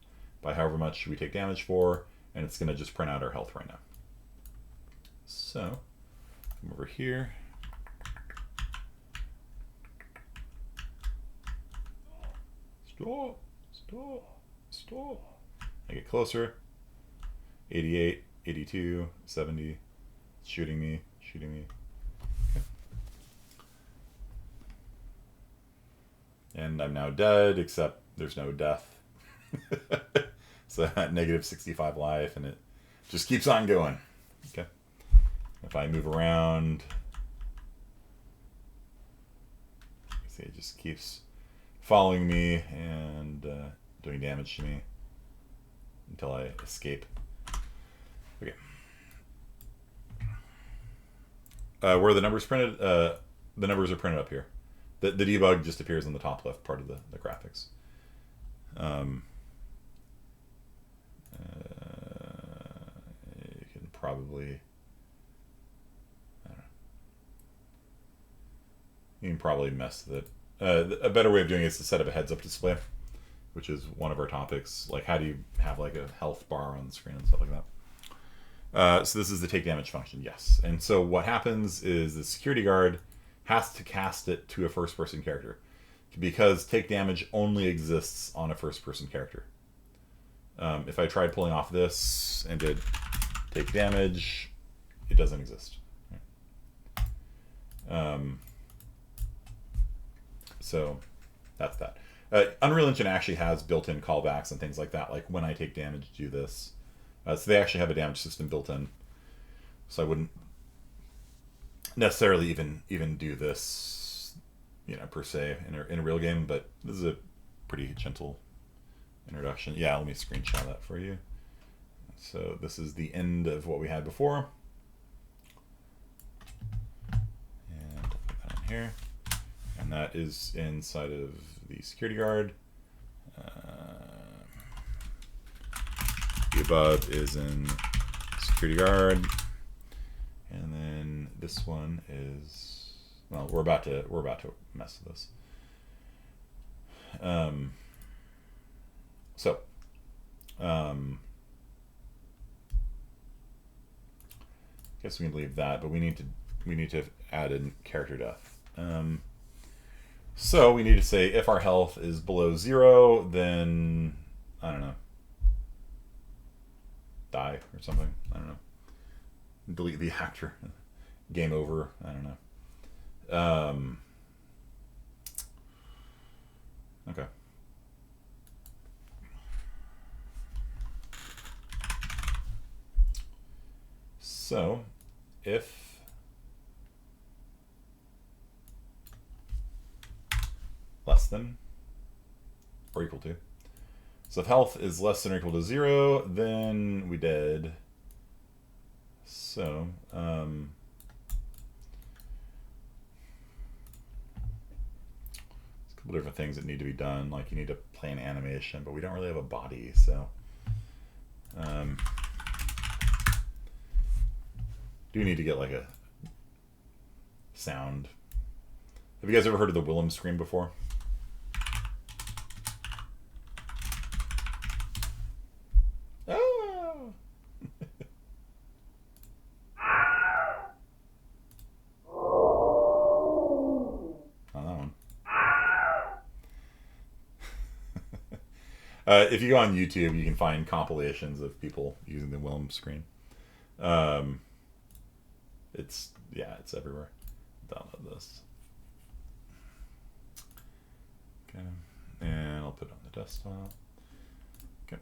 Speaker 1: by however much we take damage for, and it's going to just print out our health right now. So come over here, stop. I get closer. 88, 82, 70, shooting me. Okay. And I'm now dead, except there's no death. So negative 65 life, and it just keeps on going. Okay. If I move around, see, it just keeps following me and doing damage to me until I escape. Okay. Where are the numbers printed? The numbers are printed up here. The debug just appears in the top left part of the graphics. You can probably, I don't know. You can probably mess with it. A better way of doing it is to set up a heads-up display, which is one of our topics. Like, how do you have like a health bar on the screen and stuff like that? So this is the take damage function, yes. And so what happens is the security guard has to cast it to a first-person character, because take damage only exists on a first-person character. If I tried pulling off this and did take damage, it doesn't exist. So that's that. Unreal Engine actually has built-in callbacks and things like that, like when I take damage, do this. So they actually have a damage system built in. So I wouldn't necessarily even do this, per se in a real game, but this is a pretty gentle introduction. Yeah, let me screenshot that for you. So this is the end of what we had before. And I'll put that on here. And that is inside of the security guard. The above is in security guard. And then this one is, well, we're about to mess with this. Guess we can leave that, but we need to add in character death. So we need to say if our health is below 0, then I don't know, die or something. I don't know. Delete the actor. Game over. I don't know. Okay. So, if less than or equal to. So if health is less than or equal to 0, then we dead. So, there's a couple different things that need to be done. Like you need to play an animation, but we don't really have a body, so do need to get like a sound. Have you guys ever heard of the Willem scream before? If you go on YouTube, you can find compilations of people using the Willem screen. It's everywhere. Download this. Okay, and I'll put it on the desktop. Okay,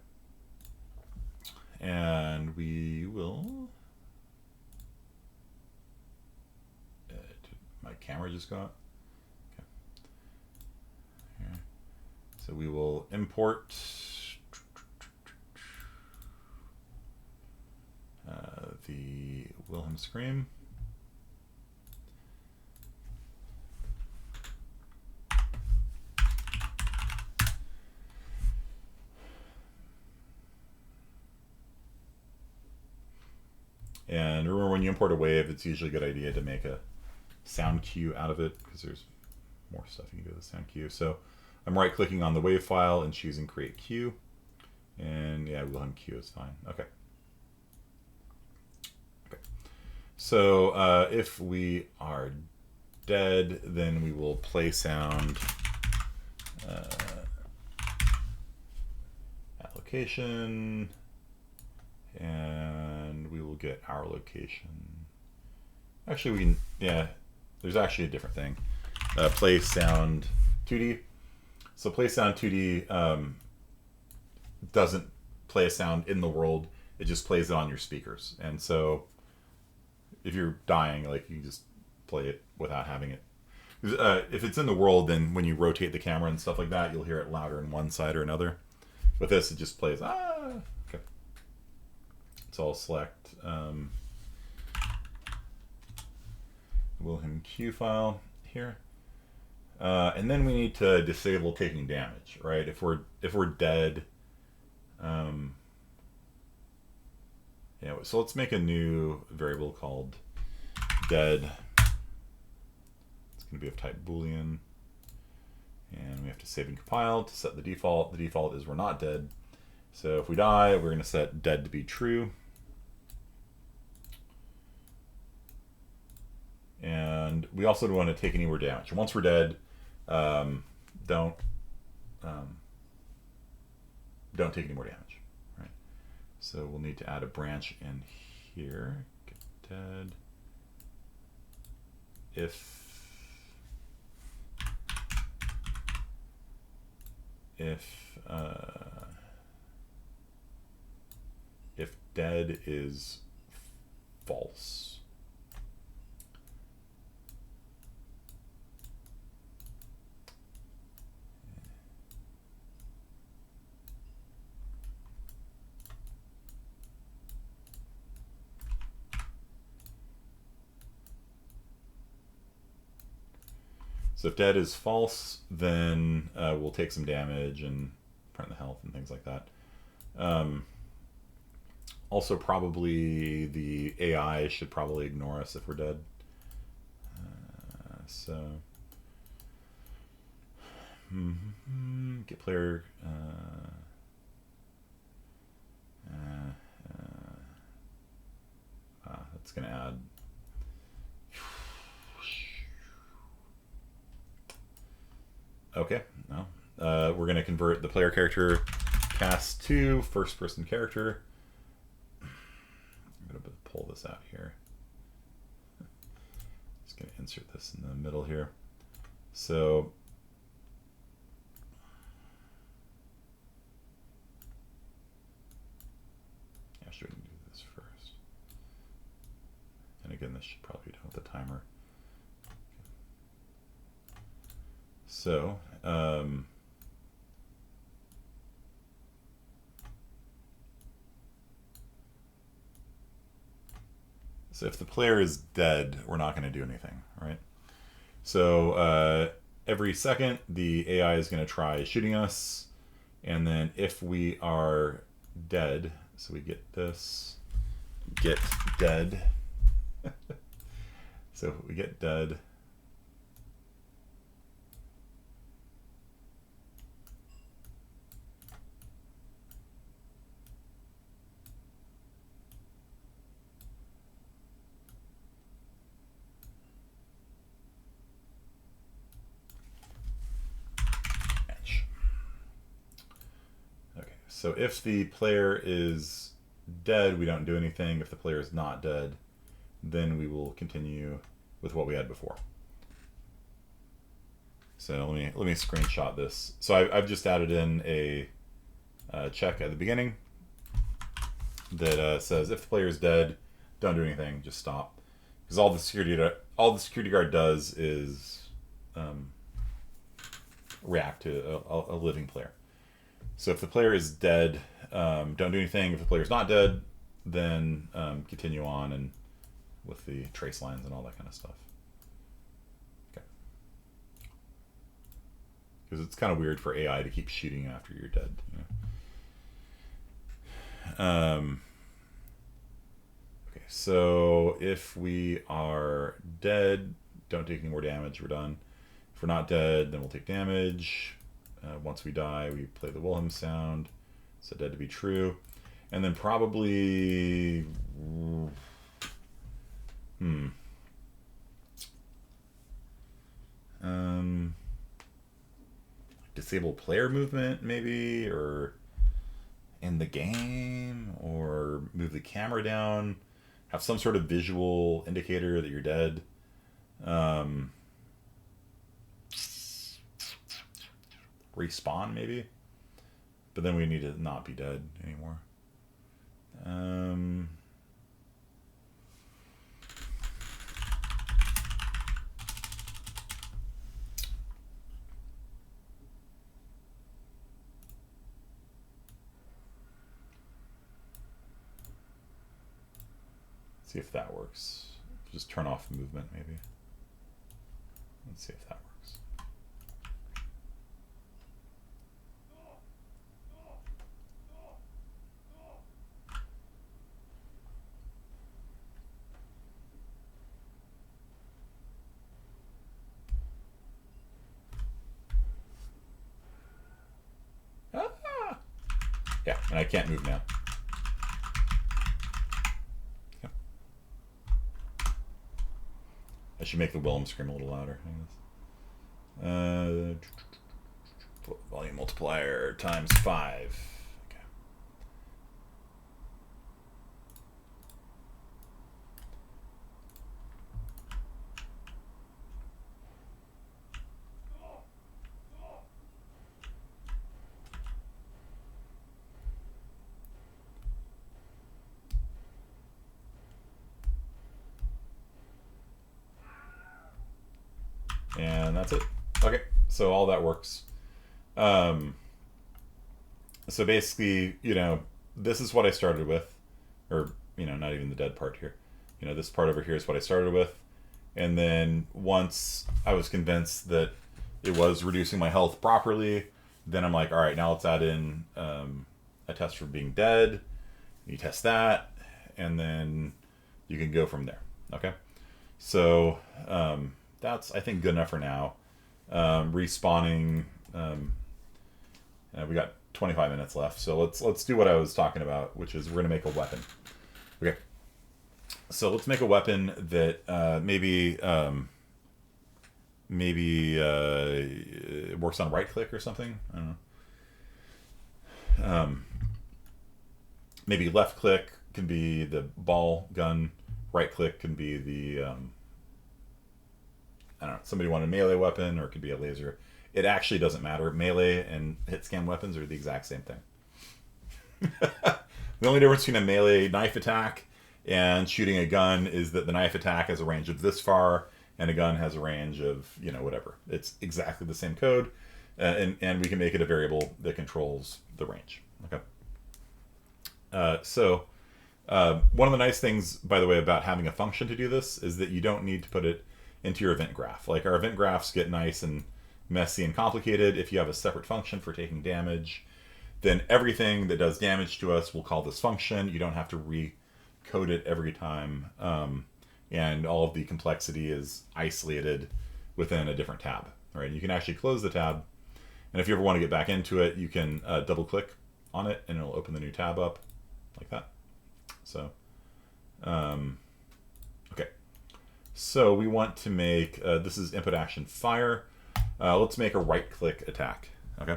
Speaker 1: and we will. My camera just got. Okay. Here. So we will import. The Wilhelm Scream. And remember, when you import a wave, it's usually a good idea to make a sound cue out of it, because there's more stuff you can do with the sound cue. So I'm right-clicking on the wave file and choosing Create Cue. And yeah, Wilhelm Cue is fine. Okay. So if we are dead, then we will play sound at location, and we will get our location. Actually, we can, yeah, there's actually a different thing. Play sound 2D. So play sound 2D doesn't play a sound in the world, it just plays it on your speakers. And so if you're dying, like, you just play it without having it. If it's in the world, then when you rotate the camera and stuff like that, you'll hear it louder on one side or another. With this, it just plays, okay. So I'll select Wilhelm Cue file here. And then we need to disable taking damage, right? If we're dead, yeah, so let's make a new variable called dead. It's going to be of type Boolean. And we have to save and compile to set the default. The default is we're not dead. So if we die, we're going to set dead to be true. And we also don't want to take any more damage. And once we're dead, don't take any more damage. So we'll need to add a branch in here. Get dead. If dead is false. So if dead is false, then we'll take some damage and print the health and things like that. Also, probably the AI should probably ignore us if we're dead. So get player. That's gonna add. Okay, no. We're gonna convert the player character cast to first-person character. I'm gonna pull this out here. Just gonna insert this in the middle here. So yeah, should we do this first? And again, this should probably be done with the timer. So so if the player is dead, we're not going to do anything, right? So every second, the AI is going to try shooting us, and then if we are dead, so we get this, get dead. So if we get dead, so if the player is dead, we don't do anything. If the player is not dead, then we will continue with what we had before. So let me screenshot this. So I've just added in a check at the beginning that says if the player is dead, don't do anything, just stop. Because all the security guard does is react to a living player. So if the player is dead, don't do anything. If the player is not dead, then continue on and with the trace lines and all that kind of stuff. Okay. Because it's kind of weird for AI to keep shooting after you're dead. You know? Okay, so if we are dead, don't take any more damage. We're done. If we're not dead, then we'll take damage. Once we die, we play the Wilhelm sound. So dead to be true. And then probably... disable player movement, maybe? Or in the game? Or move the camera down? Have some sort of visual indicator that you're dead. Respawn maybe, but then we need to not be dead anymore. See if that works. Just turn off movement maybe. Let's see if that works. Yeah, and I can't move now. Yep. I should make the Wilhelm scream a little louder, I guess. Volume multiplier times 5. Okay. And that's it. Okay, so all that works. So basically, you know, this is what I started with, or, you know, not even the dead part here. You know, this part over here is what I started with. And then once I was convinced that it was reducing my health properly, then I'm like, all right, now let's add in a test for being dead. You test that, and then you can go from there. Okay. So that's, I think, good enough for now. Respawning. We got 25 minutes left, so let's do what I was talking about, which is we're gonna make a weapon. Okay. So let's make a weapon that maybe it works on right click or something. I don't know. Maybe left click can be the ball gun. Right click can be the I don't know. Somebody wanted a melee weapon, or it could be a laser. It actually doesn't matter. Melee and hitscan weapons are the exact same thing. The only difference between a melee knife attack and shooting a gun is that the knife attack has a range of this far, and a gun has a range of, you know, whatever. It's exactly the same code, and we can make it a variable that controls the range. Okay. One of the nice things, by the way, about having a function to do this is that you don't need to put it into your event graph. Like, our event graphs get nice and messy and complicated. If you have a separate function for taking damage, then everything that does damage to us will call this function. You don't have to recode it every time. And all of the complexity is isolated within a different tab. All right, you can actually close the tab. And if you ever want to get back into it, you can double click on it and it'll open the new tab up like that. So, okay. So we want to make, this is input action fire. Let's make a right click attack. Okay.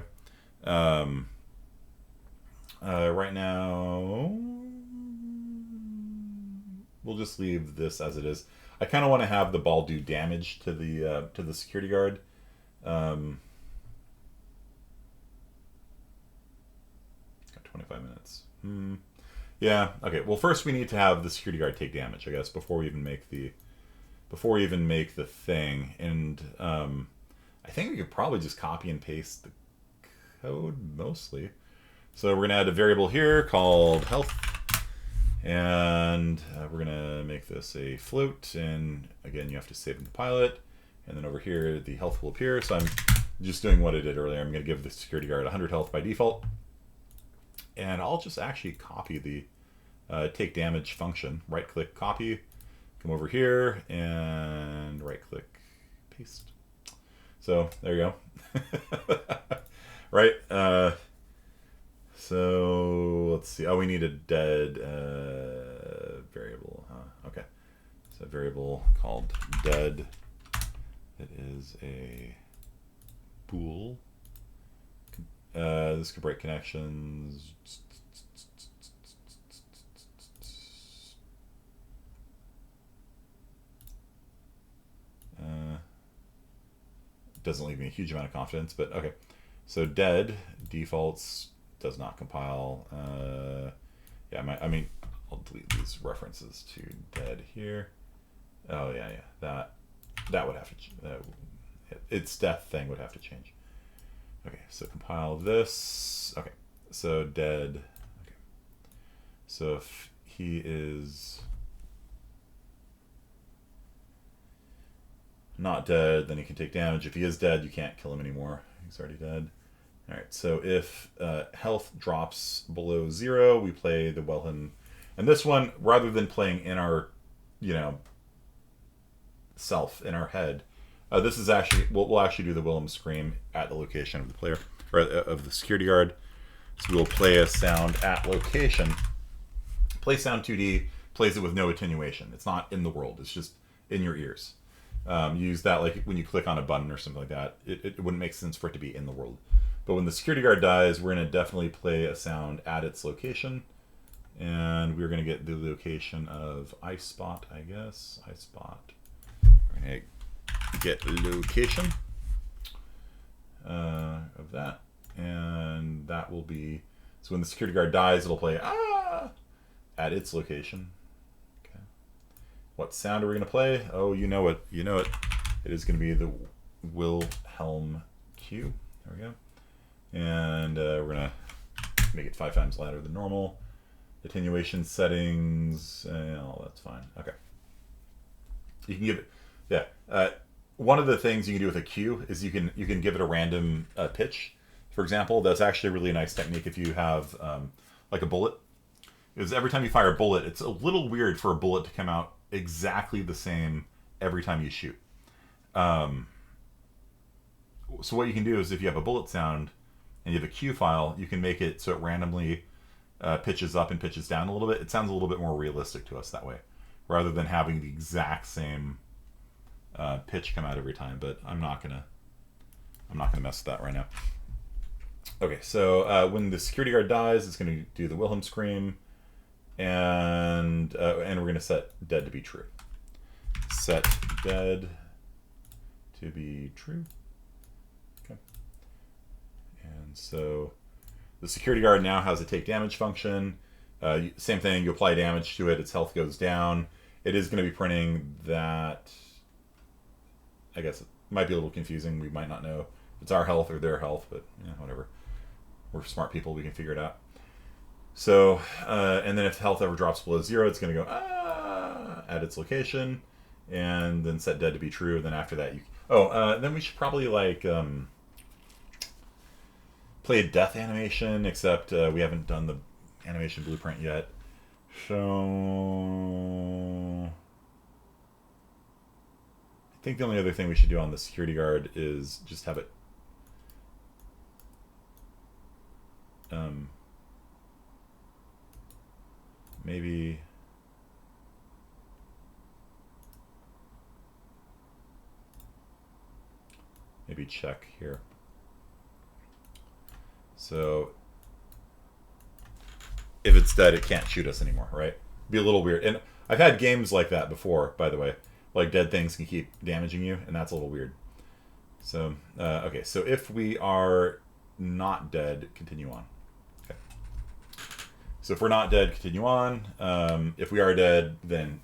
Speaker 1: Right now, we'll just leave this as it is. I kind of want to have the ball do damage to the security guard. Got 25 minutes. Yeah. Okay. Well, first we need to have the security guard take damage, I guess, before we even make the thing. And I think we could probably just copy and paste the code mostly. So we're gonna add a variable here called health, and we're gonna make this a float. And again, you have to save and compile it. And then over here, the health will appear. So I'm just doing what I did earlier. I'm gonna give the security guard 100 health by default. And I'll just actually copy the take damage function. Right click, copy, come over here and right click, paste. So there you go. Right. So let's see. Oh, we need a dead variable. Okay. So a variable called dead. It is a bool. This could break connections. Doesn't leave me a huge amount of confidence, but okay. So dead defaults does not compile. Yeah, I mean, I'll delete these references to dead here. Oh yeah, that would have to. Its death thing would have to change. Okay, so compile this. Okay, so dead. Okay, so if he is not dead, then he can take damage. If he is dead, you can't kill him anymore. He's already dead. All right, so if health drops below 0, we play the Wilhelm. And this one, rather than playing in our, self, in our head, this is actually, we'll actually do the Wilhelm scream at the location of the player, or of the security guard. So we'll play a sound at location. Play sound 2D, plays it with no attenuation. It's not in the world, it's just in your ears. Use that like when you click on a button or something like that. It wouldn't make sense for it to be in the world. But when the security guard dies, we're going to definitely play a sound at its location. And we're going to get the location of iSpot, I guess. iSpot. We're going to get location of that. And that will be... So when the security guard dies, it'll play at its location. Okay. What sound are we going to play? Oh, you know it. You know it. It is going to be the Wilhelm Q. There we go. And we're going to make it 5 times louder than normal. Attenuation settings, oh, that's fine. Okay. You can give it, yeah. One of the things you can do with a Q is you can give it a random pitch. For example, that's actually a really nice technique if you have like a bullet. Because every time you fire a bullet, it's a little weird for a bullet to come out exactly the same every time you shoot. So what you can do is if you have a bullet sound and you have a cue file, you can make it so it randomly pitches up and pitches down a little bit. It sounds a little bit more realistic to us that way, rather than having the exact same pitch come out every time. But I'm not gonna mess with that right now. Okay, so when the security guard dies, it's gonna do the Wilhelm scream, and we're gonna set dead to be true. Set dead to be true. Okay. And so the security guard now has a take damage function. Same thing, you apply damage to it, its health goes down. It is going to be printing that. I guess it might be a little confusing. We might not know if it's our health or their health, but whatever. We're smart people, we can figure it out. So, and then if health ever drops below 0, it's going to go at its location, and then set dead to be true. Then after that, then we should probably play a death animation, except we haven't done the animation blueprint yet. So I think the only other thing we should do on the security guard is just have it maybe check here. So if it's dead, it can't shoot us anymore, right? Be a little weird. And I've had games like that before, by the way. Like dead things can keep damaging you, and that's a little weird. So, okay, so if we are not dead, continue on. Okay. So if we're not dead, continue on. If we are dead, then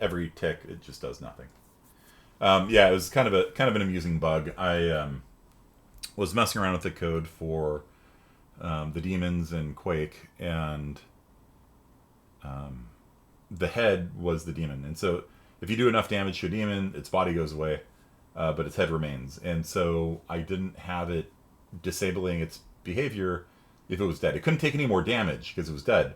Speaker 1: every tick, it just does nothing. Yeah, it was kind of an amusing bug. I was messing around with the code for the demons in Quake, and the head was the demon. And so if you do enough damage to a demon, its body goes away, but its head remains. And so I didn't have it disabling its behavior if it was dead. It couldn't take any more damage because it was dead,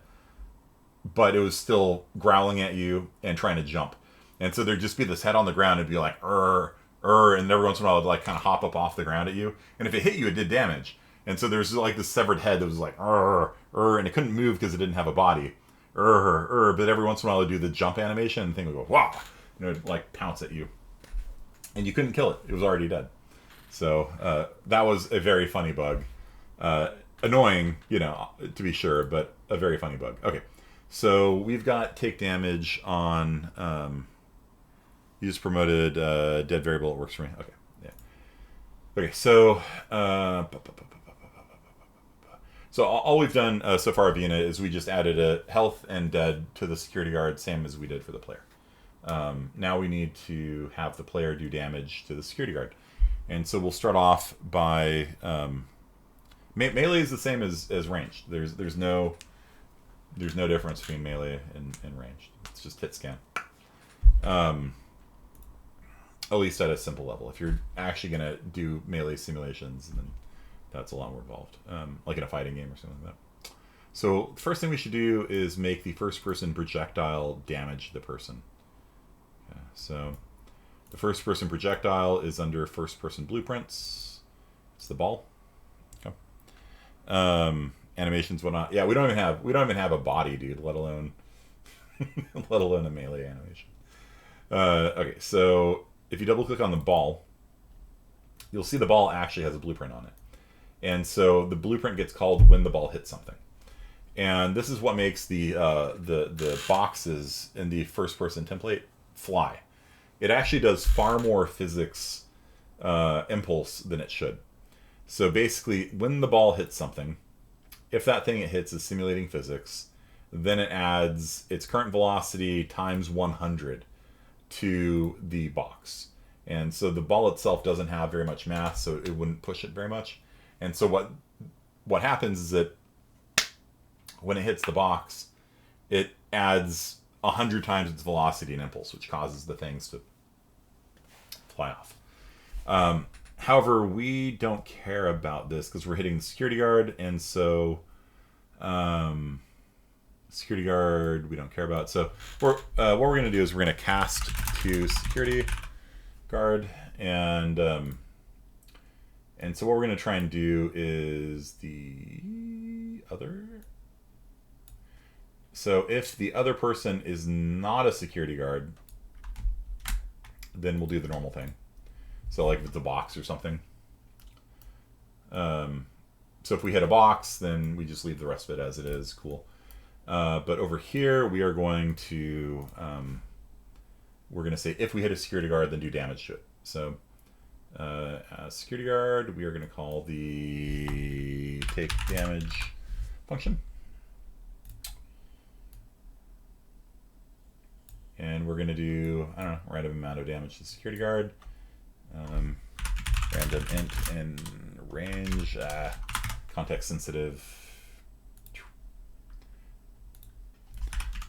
Speaker 1: but it was still growling at you and trying to jump. And so there'd just be this head on the ground and be like, and every once in a while it would like kind of hop up off the ground at you. And if it hit you, it did damage. And so there's like this severed head that was like, and it couldn't move because it didn't have a body. But every once in a while it'd do the jump animation and the thing would go, wow, it'd like pounce at you. And you couldn't kill it. It was already dead. So that was a very funny bug. Annoying, to be sure, but a very funny bug. Okay, so we've got take damage on... you just promoted dead variable. It works for me. Okay, yeah. Okay, so so all we've done so far, Vina, is we just added a health and dead to the security guard, same as we did for the player. Now we need to have the player do damage to the security guard, and so we'll start off by melee is the same as ranged. There's no difference between melee and ranged. It's just hit scan. At least at a simple level. If you're actually going to do melee simulations, then that's a lot more involved, like in a fighting game or something like that. So the first thing we should do is make the first-person projectile damage the person. Okay, so the first-person projectile is under first-person blueprints. It's the ball. Okay. Animations, whatnot. Yeah, we don't even have a body, dude. Let alone a melee animation. Okay, so if you double click on the ball, you'll see the ball actually has a blueprint on it. And so the blueprint gets called when the ball hits something. And this is what makes the boxes in the first person template fly. It actually does far more physics impulse than it should. So basically, when the ball hits something, if that thing it hits is simulating physics, then it adds its current velocity times 100 to the box. And so the ball itself doesn't have very much mass, so it wouldn't push it very much. And so what happens is that when it hits the box, it adds 100 times its velocity and impulse, which causes the things to fly off. However, we don't care about this because we're hitting the security guard, and so security guard we don't care about. So what we're going to do is we're going to cast to security guard, And so what we're going to try and do is the other. So if the other person is not a security guard, then we'll do the normal thing. So like if it's a box or something. So if we hit a box, then we just leave the rest of it as it is. Cool. But over here, we are going to say if we hit a security guard, then do damage to it. So security guard, we are going to call the take damage function. And we're going to do, I don't know, random amount of damage to the security guard. Random int in range, context sensitive.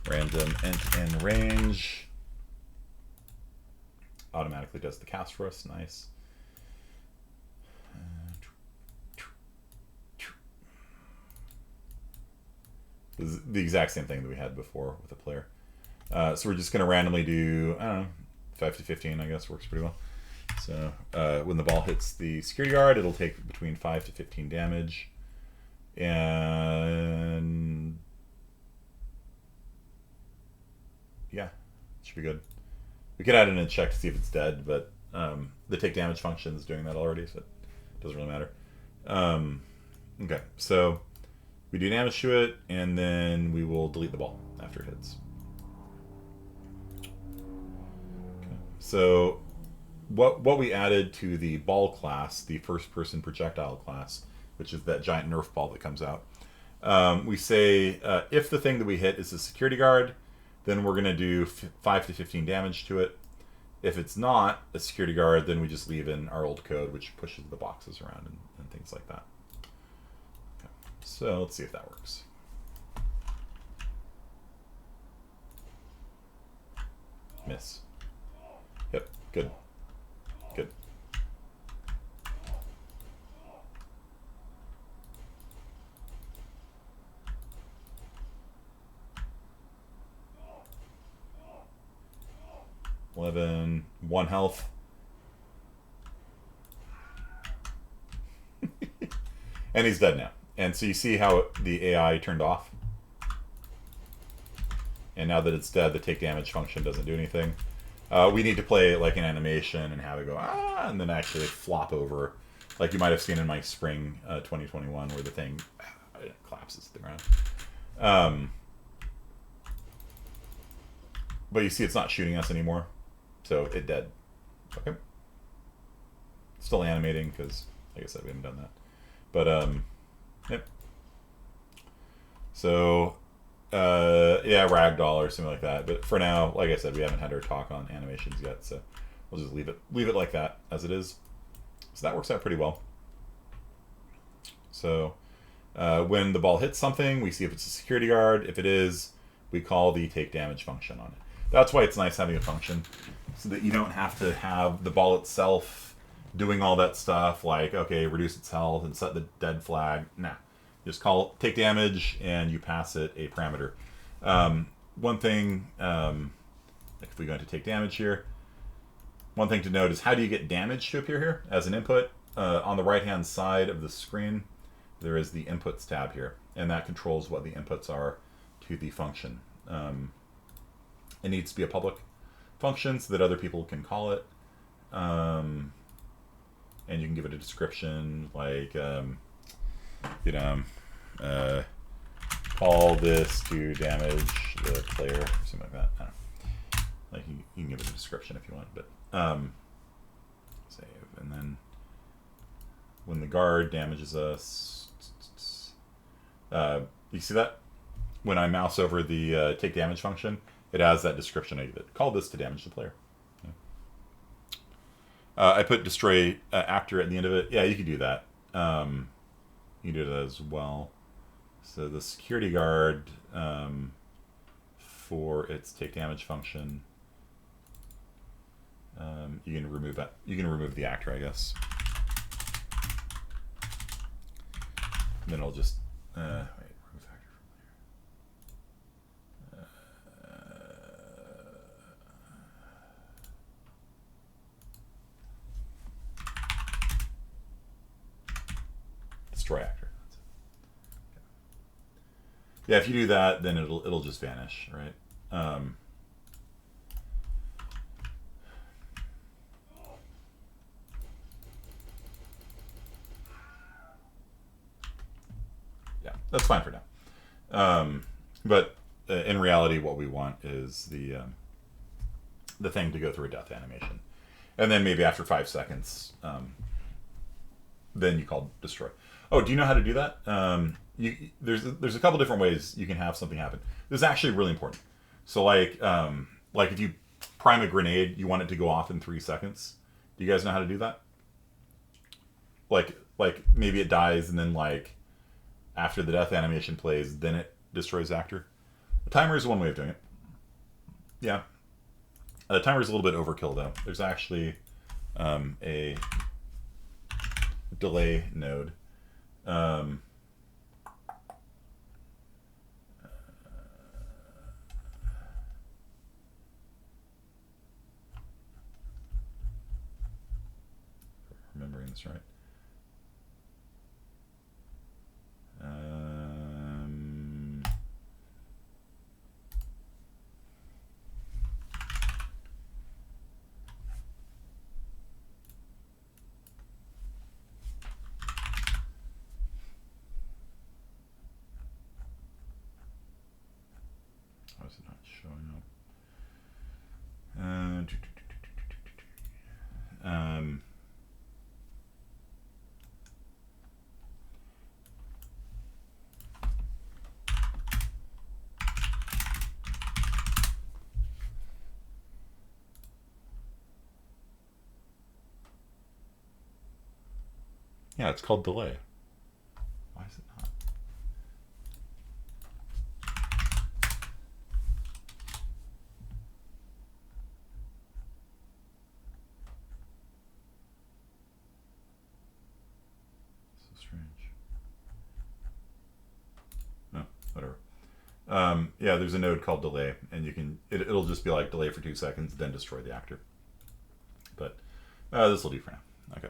Speaker 1: Random int in range. Automatically does the cast for us, nice. This is the exact same thing that we had before with the player. So we're just going to randomly do, I don't know, 5 to 15, I guess, works pretty well. So when the ball hits the security guard, it'll take between 5 to 15 damage. And yeah, should be good. We could add in a check to see if it's dead, but the take damage function is doing that already, so it doesn't really matter. Okay, so we do damage to it, and then we will delete the ball after it hits. So what we added to the ball class, the first person projectile class, which is that giant Nerf ball that comes out, we say if the thing that we hit is a security guard, then we're going to do 5 to 15 damage to it. If it's not a security guard, then we just leave in our old code, which pushes the boxes around and things like that. Okay. So let's see if that works. Miss. Yep, good. Good. One health. And he's dead now. And so you see how the AI turned off? And now that it's dead, the take damage function doesn't do anything. We need to play like an animation and have it go, ah, and then actually flop over, like you might have seen in my spring 2021, where the thing collapses to the ground. But you see it's not shooting us anymore, so it dead. Okay. Still animating, because, like I said, we haven't done that. But, yep. So, yeah, ragdoll or something like that. But for now, like I said, we haven't had our talk on animations yet, so we'll just leave it like that as it is. So that works out pretty well. So when the ball hits something, we see if it's a security guard. If it is, we call the take damage function on it. That's why it's nice having a function, so that you don't have to have the ball itself doing all that stuff like, okay, reduce its health and set the dead flag. Nah. Just call take damage and you pass it a parameter. One thing, like if we go into take damage here, one thing to note is how do you get damage to appear here as an input? On the right hand side of the screen, there is the inputs tab here, and that controls what the inputs are to the function. It needs to be a public function so that other people can call it. And you can give it a description like, you know, call this to damage the player, or something like that. I don't know. Like you can give it a description if you want, but save. And then when the guard damages us, you see that? When I mouse over the take damage function, it has that description. I call this to damage the player. Yeah. I put destroy actor at the end of it. Yeah, you can do that. You can do that as well. So the security guard, for its take damage function, you can remove that. You can remove the actor, I guess. And then I'll just wait, remove actor from here. destroy actor. That's it. Okay. Yeah, if you do that, then it'll just vanish, right? Yeah, that's fine for now. But in reality, what we want is the thing to go through a death animation, and then maybe after 5 seconds, then you call destroy. Oh, do you know how to do that? There's a couple different ways you can have something happen. This is actually really important. So like if you prime a grenade, you want it to go off in 3 seconds. Do you guys know how to do that? Like maybe it dies and then like after the death animation plays, then it destroys actor. The timer is one way of doing it. Yeah. The timer is a little bit overkill though. There's actually a delay node. Remembering this right. Why is it not showing up? Yeah, it's called delay. Why is it not? So strange. No, whatever. Yeah, there's a node called delay, and you can it'll just be like delay for 2 seconds, then destroy the actor. But this will do for now. Okay.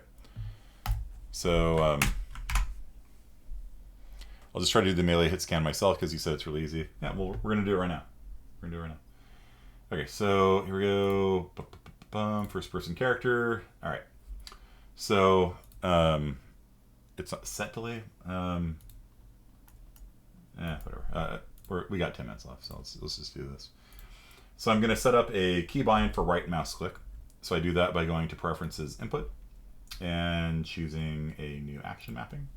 Speaker 1: So I'll just try to do the melee hit scan myself because you said it's really easy. Yeah, well, we're gonna do it right now. Okay, so here we go. First person character. All right. So it's not set delay. Whatever. We got 10 minutes left, so let's just do this. So I'm gonna set up a keybind for right mouse click. So I do that by going to Preferences, Input, and choosing a new action mapping.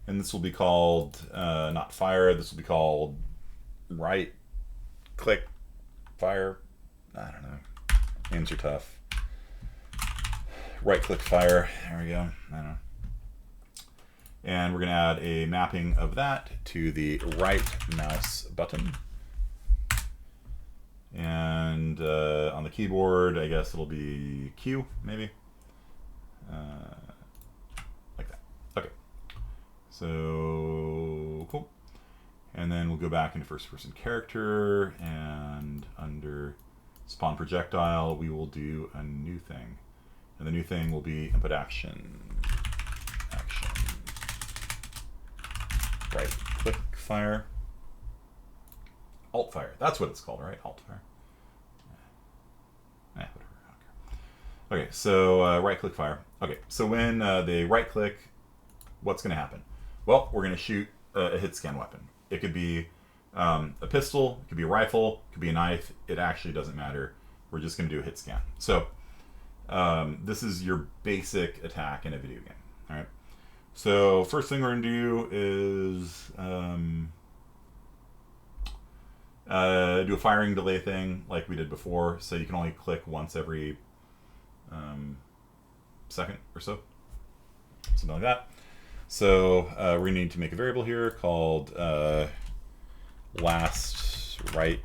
Speaker 1: And this will be called, not fire, this will be called right click fire. I don't know. Names are tough. Right click fire. There we go. I don't know. And we're going to add a mapping of that to the right mouse button. And on the keyboard, I guess it'll be Q, maybe. Like that. Okay. So, cool. And then we'll go back into first person character, and under spawn projectile, we will do a new thing. And the new thing will be input action. Right click fire. Alt fire. That's what it's called, right? Alt fire. Whatever. Okay, so right click fire. Okay, so when they right click, what's going to happen? Well, we're going to shoot a hit scan weapon. It could be a pistol, it could be a rifle, it could be a knife. It actually doesn't matter. We're just going to do a hit scan. So this is your basic attack in a video game. All right. So first thing we're going to do is do a firing delay thing like we did before. So you can only click once every second or so. Something like that. So we're going to need to make a variable here called last right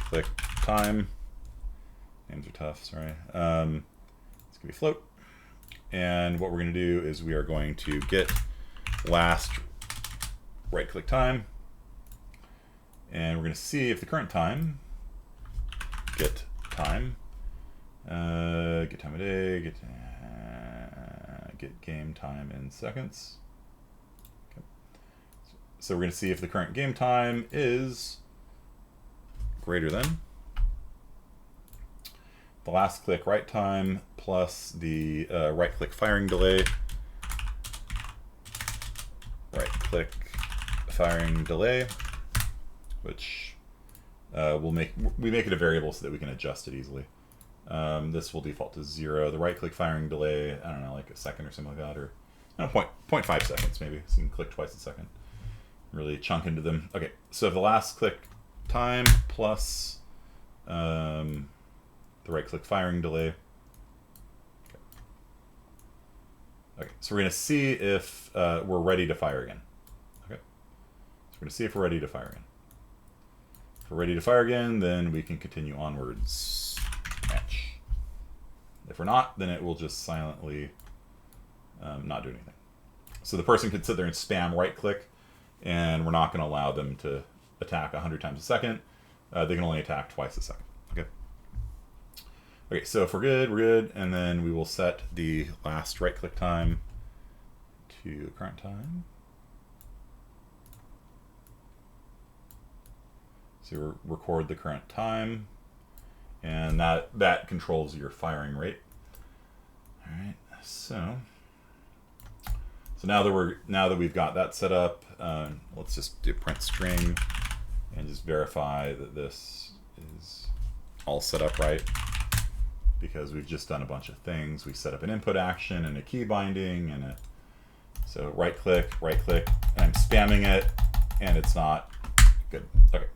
Speaker 1: click time. Names are tough, sorry. It's going to be float. And what we're going to do is we are going to get last right click time. And we're going to see if the current time, get time, get time of day, get game time in seconds. So we're going to see if the current game time is greater than the last click write time plus the right click firing delay. Right click firing delay, which we make it a variable so that we can adjust it easily. This will default to 0. The right click firing delay, I don't know, like a second or something like that, or no, 0.5 seconds maybe. So you can click twice a second. Really chunk into them. Okay, so the last click time plus the right click firing delay. Okay, so we're going to see if we're ready to fire again. Okay, so we're going to see if we're ready to fire again. If we're ready to fire again, then we can continue onwards. Match. If we're not, then it will just silently not do anything. So the person could sit there and spam right click, and we're not going to allow them to attack 100 times a second. They can only attack twice a second. Okay. Okay, so if we're good, and then we will set the last right click time to current time. So we'll record the current time, and that controls your firing rate. All right, so now that we've got that set up, let's just do print string and just verify that this is all set up right, because we've just done a bunch of things. We set up an input action and a key binding and so right click, and I'm spamming it, and it's not good. Okay,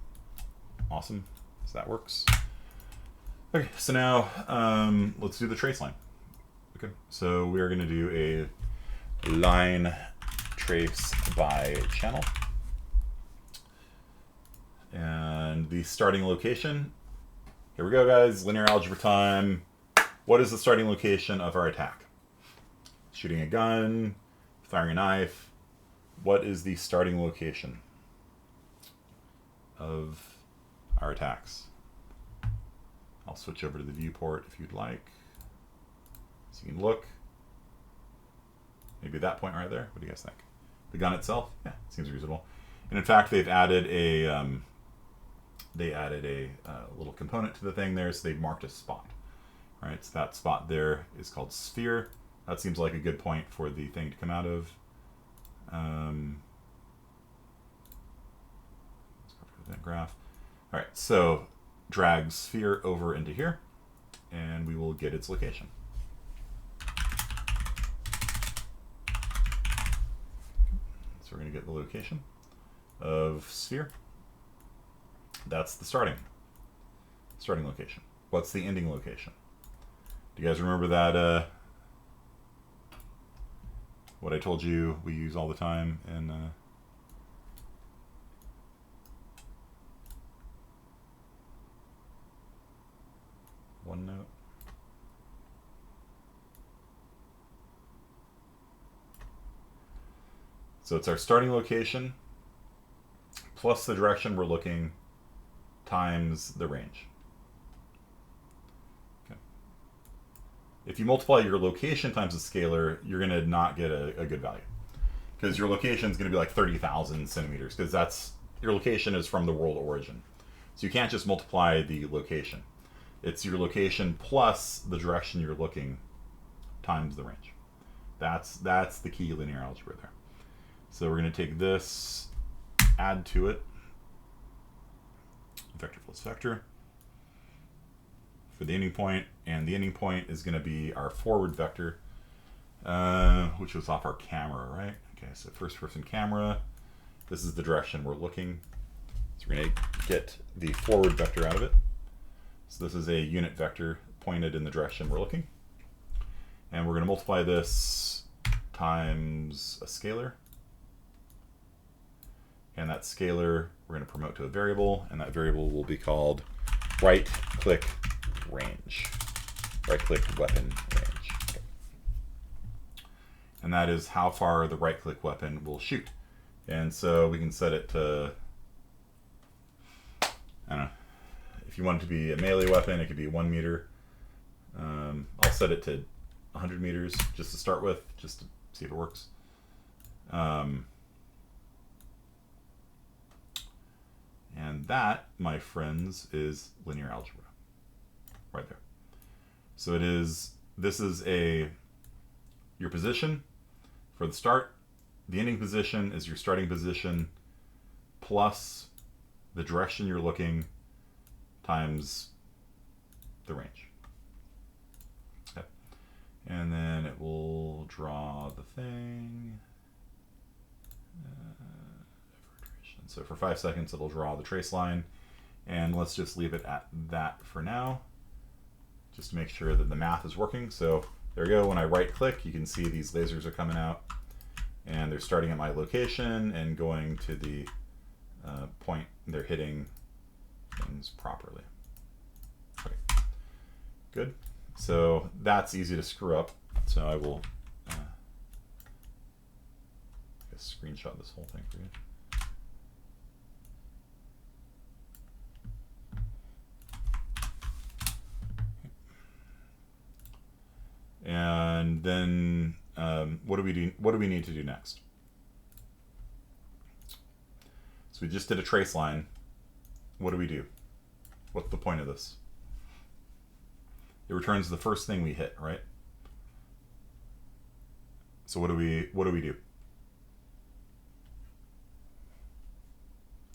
Speaker 1: awesome. So that works. Okay, so now let's do the trace line. Okay, so we are going to do a line trace by channel, and the starting location. Here we go, guys. Linear algebra time. What is the starting location of our attack? Shooting a gun, firing a knife. What is the starting location of our attacks? I'll switch over to the viewport if you'd like, so you can look. Maybe that point right there. What do you guys think? The gun itself? Yeah, seems reasonable. And in fact, they've added a little component to the thing there, so they've marked a spot. All right, so that spot there is called sphere. That seems like a good point for the thing to come out of. Let's copy that graph. All right, so drag sphere over into here, and we will get its location. So we're going to get the location of sphere. That's the starting location. What's the ending location? Do you guys remember that, what I told you we use all the time in OneNote? So it's our starting location plus the direction we're looking times the range. Okay. If you multiply your location times a scalar, you're going to not get a good value, because your location is going to be like 30,000 centimeters, because your location is from the world origin. So you can't just multiply the location. It's your location plus the direction you're looking times the range. That's the key linear algebra there. So we're going to take this, add to it, vector plus vector for the ending point, and the ending point is going to be our forward vector, which was off our camera, right? Okay, so first person camera, this is the direction we're looking. So we're going to get the forward vector out of it. So this is a unit vector pointed in the direction we're looking. And we're going to multiply this times a scalar. And that scalar we're going to promote to a variable, and that variable will be called right click range. Right click weapon range. Okay. And that is how far the right click weapon will shoot. And so we can set it to, I don't know, if you want it to be a melee weapon, it could be 1 meter. I'll set it to 100 meters just to start with, just to see if it works. And that, my friends, is linear algebra. Right there. So it is, this is your position for the start. The ending position is your starting position plus the direction you're looking times the range. Okay. And then it will draw the thing. So for 5 seconds, it'll draw the trace line. And let's just leave it at that for now, just to make sure that the math is working. So there we go. When I right click, you can see these lasers are coming out and they're starting at my location and going to the point. They're hitting things properly. Okay, good. So that's easy to screw up. So I will screenshot this whole thing for you. And then what do we do? What do we need to do next? So we just did a trace line. What do we do? What's the point of this? It returns the first thing we hit, right? So what do we do?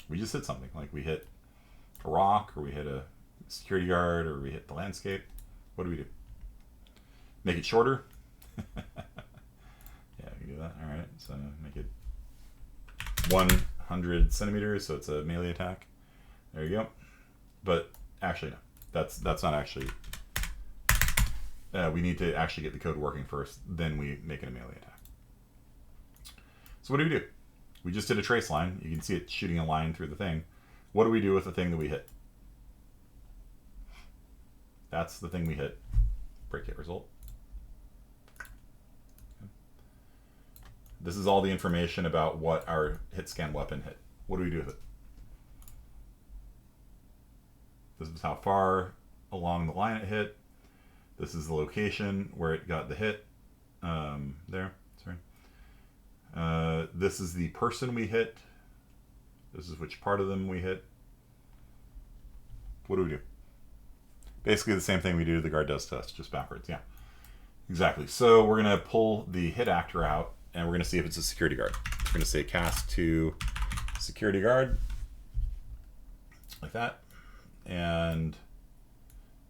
Speaker 1: We just hit something, like we hit a rock, or we hit a security guard, or we hit the landscape. What do we do? Make it shorter? Yeah, we can do that. All right, so make it 100 centimeters, so it's a melee attack. There you go. But actually, no, that's not actually. We need to actually get the code working first, then we make it a melee attack. So what do we do? We just did a trace line. You can see it shooting a line through the thing. What do we do with the thing that we hit? That's the thing we hit. Break hit result. This is all the information about what our Hitscan weapon hit. What do we do with it? This is how far along the line it hit. This is the location where it got the hit. There, sorry. This is the person we hit. This is which part of them we hit. What do we do? Basically the same thing we do to the guard does test, just backwards. Yeah, exactly. So we're going to pull the hit actor out, and we're going to see if it's a security guard. We're going to say cast to security guard, like that. And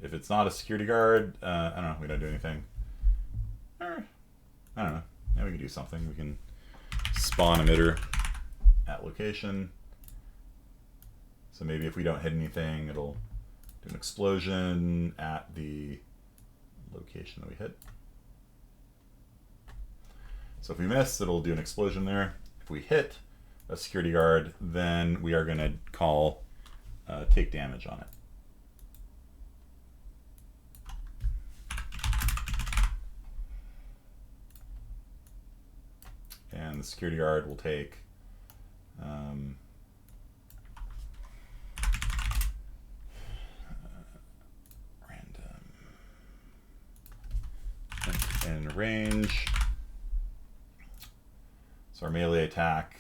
Speaker 1: if it's not a security guard, I don't know, we don't do anything. I don't know. Yeah, we can do something. We can spawn emitter at location. So maybe if we don't hit anything, it'll do an explosion at the location that we hit. So if we miss, it'll do an explosion there. If we hit a security guard, then we are going to call take damage on it. And the security guard will take random and range. So our melee attack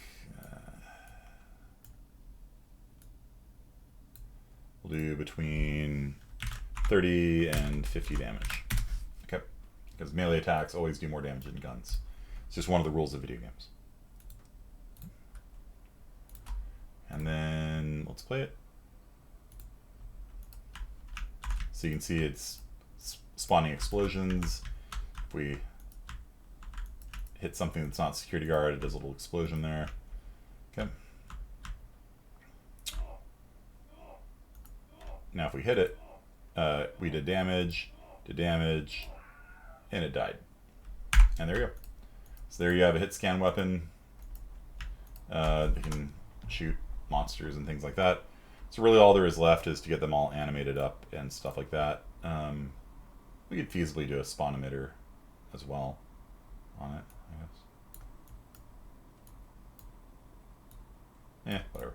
Speaker 1: will do between 30 and 50 damage. Okay, because melee attacks always do more damage than guns. It's just one of the rules of video games. And then let's play it. So you can see it's spawning explosions. If we hit something that's not security guard, it does a little explosion there. Okay. Now if we hit it, we did damage, and it died. And there you go. So there you have a Hitscan weapon. They can shoot monsters and things like that. So really all there is left is to get them all animated up and stuff like that. We could feasibly do a spawn emitter as well on it, I guess. Yeah, whatever.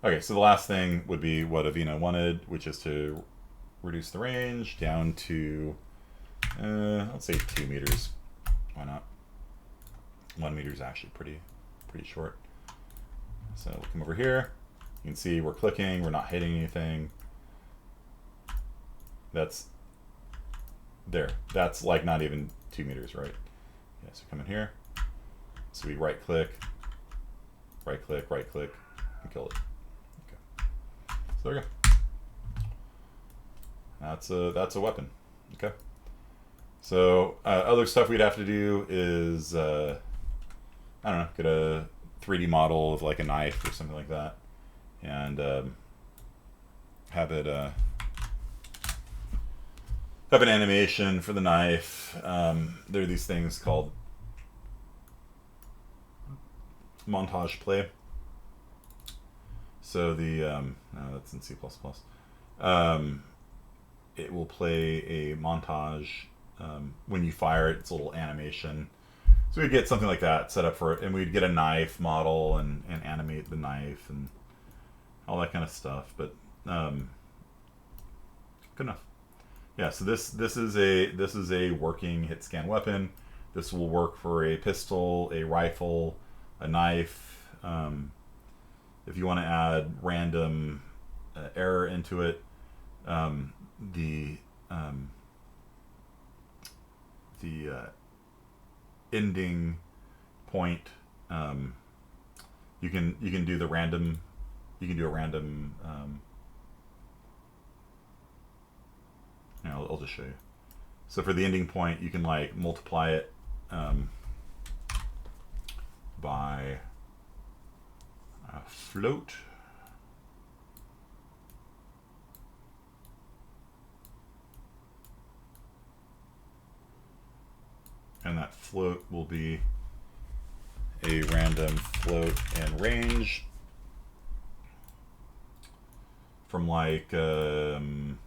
Speaker 1: Okay, so the last thing would be what Avina wanted, which is to reduce the range down to, let's say 2 meters. Why not? 1 meter is actually pretty short. So we'll come over here. You can see we're clicking, we're not hitting anything. That's there. That's like not even 2 meters, right? Yeah, so come in here. So we right click, and kill it. Okay. So there we go. That's a weapon. Okay. So other stuff we'd have to do is I don't know, get a 3D model of like a knife or something like that, and have it have an animation for the knife. There are these things called montage play. So the no, that's in C++. It will play a montage when you fire it. It's a little animation. So we'd get something like that set up for it, and we'd get a knife model and animate the knife and all that kind of stuff. But good enough. Yeah. So this is a working Hitscan weapon. This will work for a pistol, a rifle, a knife. If you want to add random error into it, the ending point, you can do the random, you can do a random. I'll just show you. So for the ending point, you can like multiply it by a float. And that float will be a random float and range from like, I don't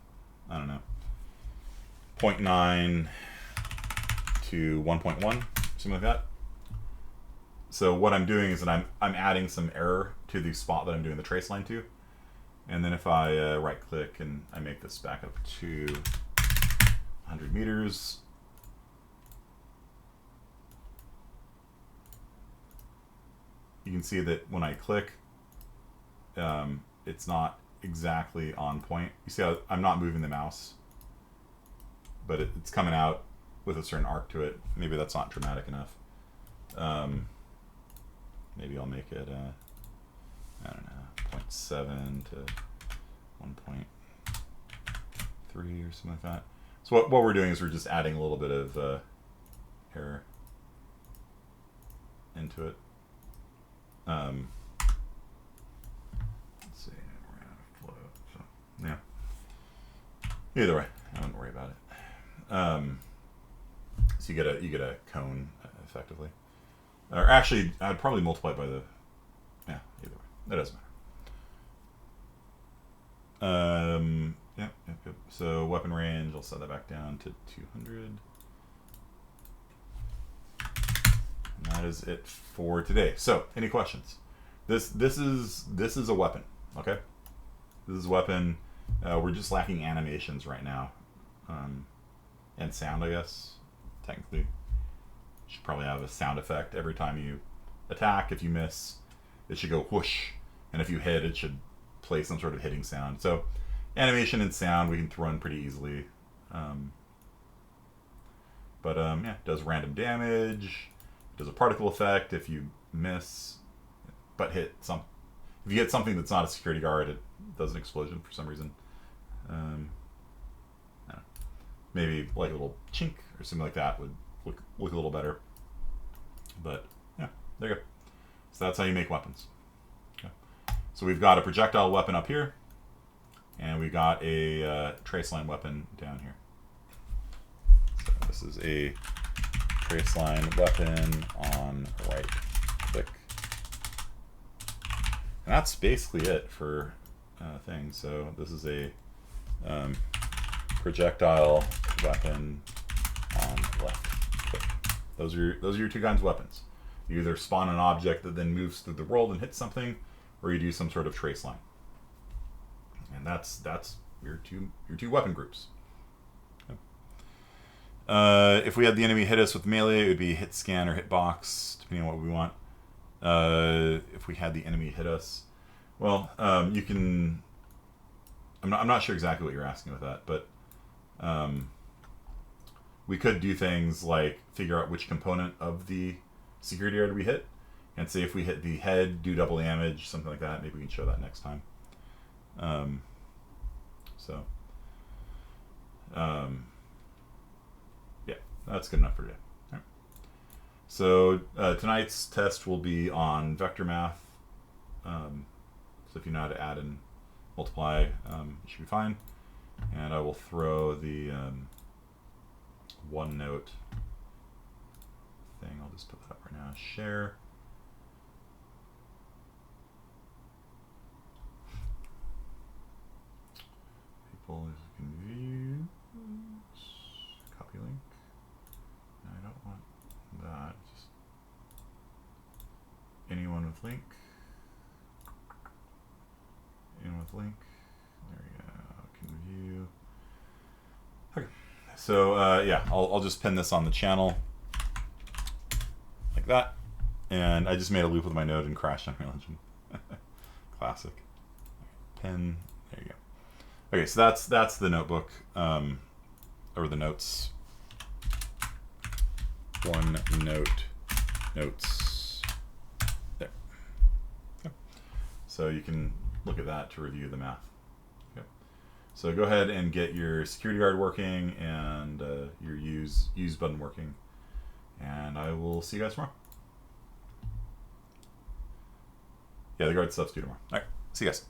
Speaker 1: know, 0.9 to 1.1, something like that. So what I'm doing is that I'm adding some error to the spot that I'm doing the trace line to. And then if I right click and I make this back up to 100 meters, you can see that when I click, it's not exactly on point. You see how I'm not moving the mouse, but it's coming out with a certain arc to it. Maybe that's not dramatic enough. Maybe I'll make it, I don't know, 0.7 to 1.3 or something like that. So what we're doing is we're just adding a little bit of error into it. Let's see, we're gonna float. So, yeah. Either way, I wouldn't worry about it. So you get a cone effectively, or actually, I'd probably multiply it by the. Yeah, either way, that doesn't matter. Yep. So weapon range, I'll set that back down to 200. And that is it for today. So, any questions? This is a weapon. Okay, this is a weapon. We're just lacking animations right now, and sound, I guess. Technically, should probably have a sound effect every time you attack. If you miss, it should go whoosh, and if you hit, it should play some sort of hitting sound. So, animation and sound we can throw in pretty easily. Yeah, it does random damage. Does a particle effect if you miss, but hit some. If you hit something that's not a security guard, it does an explosion for some reason. I don't know. Maybe like a little chink or something like that would look a little better. But yeah, there you go. So that's how you make weapons. Okay. So we've got a projectile weapon up here, and we've got a trace line weapon down here. So this is a trace line weapon on right click. And that's basically it for things. So this is a projectile weapon on left click. Those are your two kinds of weapons. You either spawn an object that then moves through the world and hits something, or you do some sort of trace line. And that's your two weapon groups. If we had the enemy hit us with melee, it would be hit scan or hit box, depending on what we want. If we had the enemy hit us Well, you can. I'm not sure exactly what you're asking with that, but we could do things like figure out which component of the security guard we hit, and say if we hit the head, do double damage, something like that. Maybe we can show that next time. So, yeah, that's good enough for today. All right. So tonight's test will be on vector math. So if you know how to add and multiply, it should be fine. And I will throw the OneNote thing. I'll just put that up right now. Share. People can view. Copy link. No, I don't want that. Just anyone with link. Anyone with link. There we go. Can view. Okay. So yeah, I'll just pin this on the channel like that, and I just made a loop with my node and crashed Unreal Engine. Classic. Pin. There you go. Okay, so that's the notebook, or the notes. OneNote notes. There. Okay. So you can look at that to review the math. Okay. So go ahead and get your security guard working and your use button working, and I will see you guys tomorrow. Yeah, the guard stuff's due tomorrow. All right, see you guys.